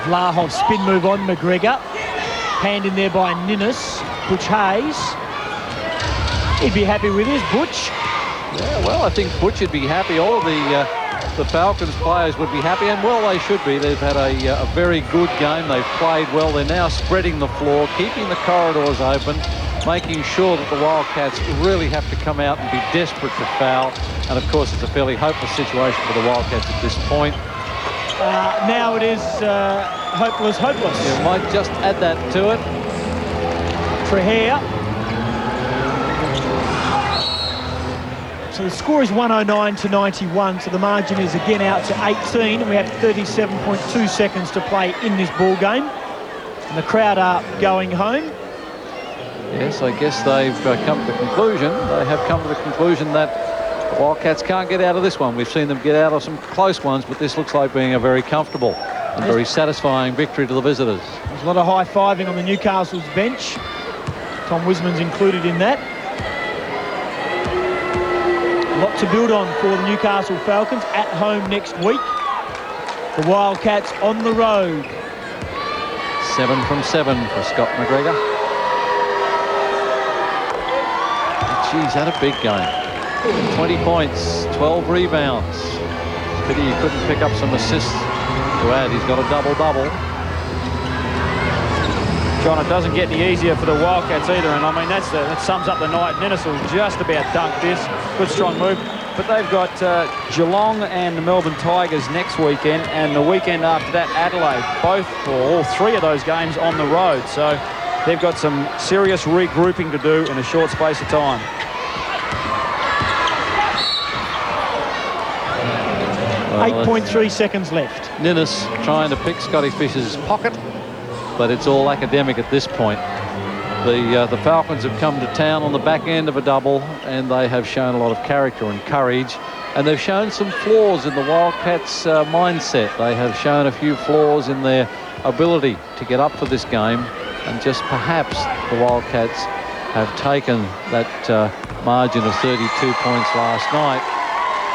Vlahov spin move on McGregor. Hand in there by Ninnis. Butch Hayes. He'd be happy with his Butch. Yeah, well, I think Butch would be happy. All of the the Falcons players would be happy, and well, they should be. They've had a very good game. They've played well. They're now spreading the floor, keeping the corridors open, making sure that the Wildcats really have to come out and be desperate to foul. And of course, it's a fairly hopeless situation for the Wildcats at this point. Now it is hopeless. You might just add that to it. Trahare. So the score is 109-91, so the margin is again out to 18, and we have 37.2 seconds to play in this ball game. And the crowd are going home. Yes, I guess they've come to the conclusion. They have come to the conclusion that the Wildcats can't get out of this one. We've seen them get out of some close ones, but this looks like being a very comfortable and very satisfying victory to the visitors. There's a lot of high-fiving on the Newcastle's bench. Tom Wisman's included in that. A lot to build on for the Newcastle Falcons at home next week. The Wildcats on the road. 7 from 7 for Scott McGregor. Geez, that a big game. 20 points, 12 rebounds. Pity he couldn't pick up some assists to add. He's got a double-double. John, it doesn't get any easier for the Wildcats either, and I mean that sums up the night. Nennis will just about dunk this. Good strong move. But they've got Geelong and the Melbourne Tigers next weekend, and the weekend after that Adelaide. Both or all three of those games on the road. So they've got some serious regrouping to do in a short space of time. Well, 8.3 seconds left. Ninnis trying to pick Scotty Fisher's pocket, but it's all academic at this point. The Falcons have come to town on the back end of a double, and they have shown a lot of character and courage, and they've shown some flaws in the Wildcats' mindset. They have shown a few flaws in their ability to get up for this game, and just perhaps the Wildcats have taken that margin of 32 points last night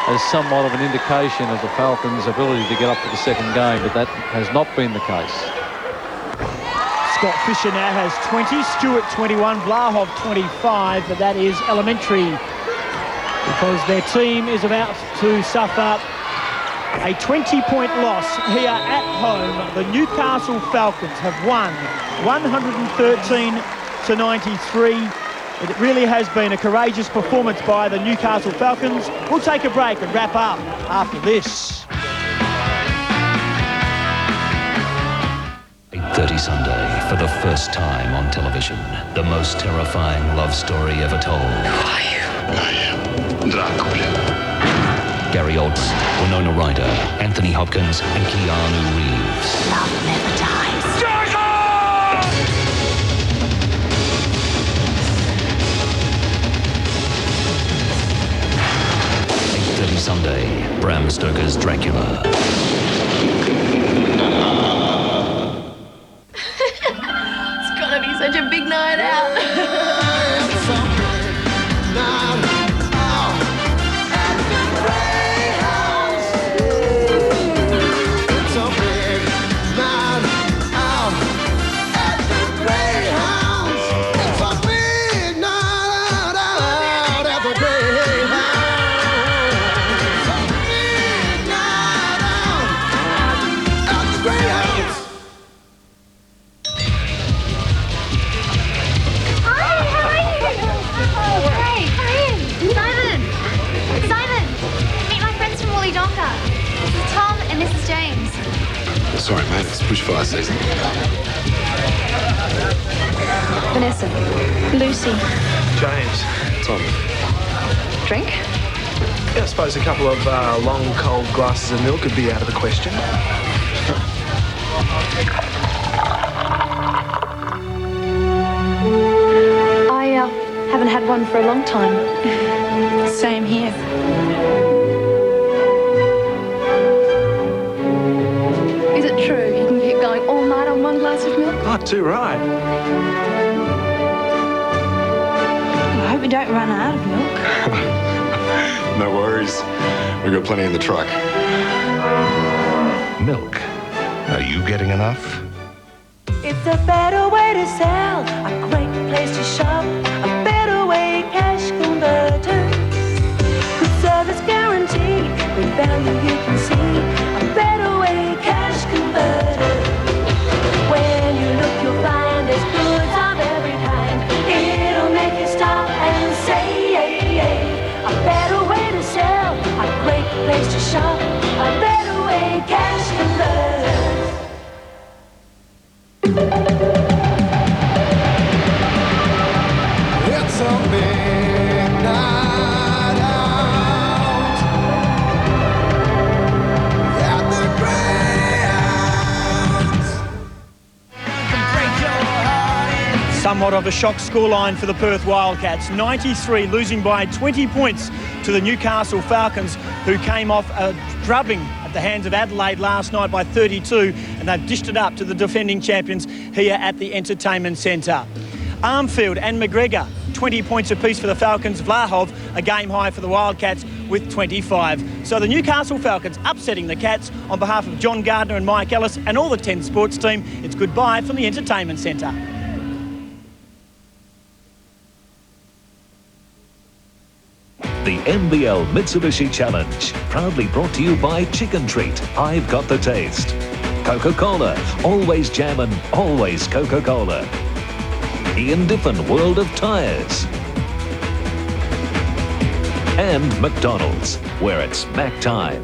as somewhat of an indication of the Falcons' ability to get up for the second game, but that has not been the case. Scott Fisher now has 20, Stewart 21, Blahov 25, but that is elementary because their team is about to suffer a 20-point loss here at home. The Newcastle Falcons have won 113-93. It really has been a courageous performance by the Newcastle Falcons. We'll take a break and wrap up after this. 8:30 Sunday, for the first time on television, the most terrifying love story ever told. Who are you? I am Dracula. Gary Oldman, Winona Ryder, Anthony Hopkins, and Keanu Reeves. Love never dies. 8:30 Sunday, Bram Stoker's Dracula. Such a big night out. Sorry, mate, it's bushfire season. Vanessa. Lucy. James. Tom. Drink? Yeah, I suppose a couple of long, cold glasses of milk would be out of the question. I haven't had one for a long time. Same here. Is it true you can keep going all night on one glass of milk? Oh, too right. I hope we don't run out of milk. No worries. We've got plenty in the truck. Milk. Are you getting enough? It's a better way to sell, a great place to shop, a better way cash converters. Good service guaranteed, with value you can Somewhat of a shock scoreline for the Perth Wildcats. 93, losing by 20 points to the Newcastle Falcons, who came off a drubbing at the hands of Adelaide last night by 32, and they've dished it up to the defending champions here at the Entertainment Centre. Armfield and McGregor, 20 points apiece for the Falcons. Vlahov, a game high for the Wildcats with 25. So the Newcastle Falcons upsetting the Cats. On behalf of John Gardner and Mike Ellis and all the 10 Sports team, it's goodbye from the Entertainment Centre. The NBL Mitsubishi Challenge, proudly brought to you by Chicken Treat. I've got the taste. Coca-Cola, always jammin', always Coca-Cola. Ian Diffin, World of Tyres. And McDonald's, where it's Mac time.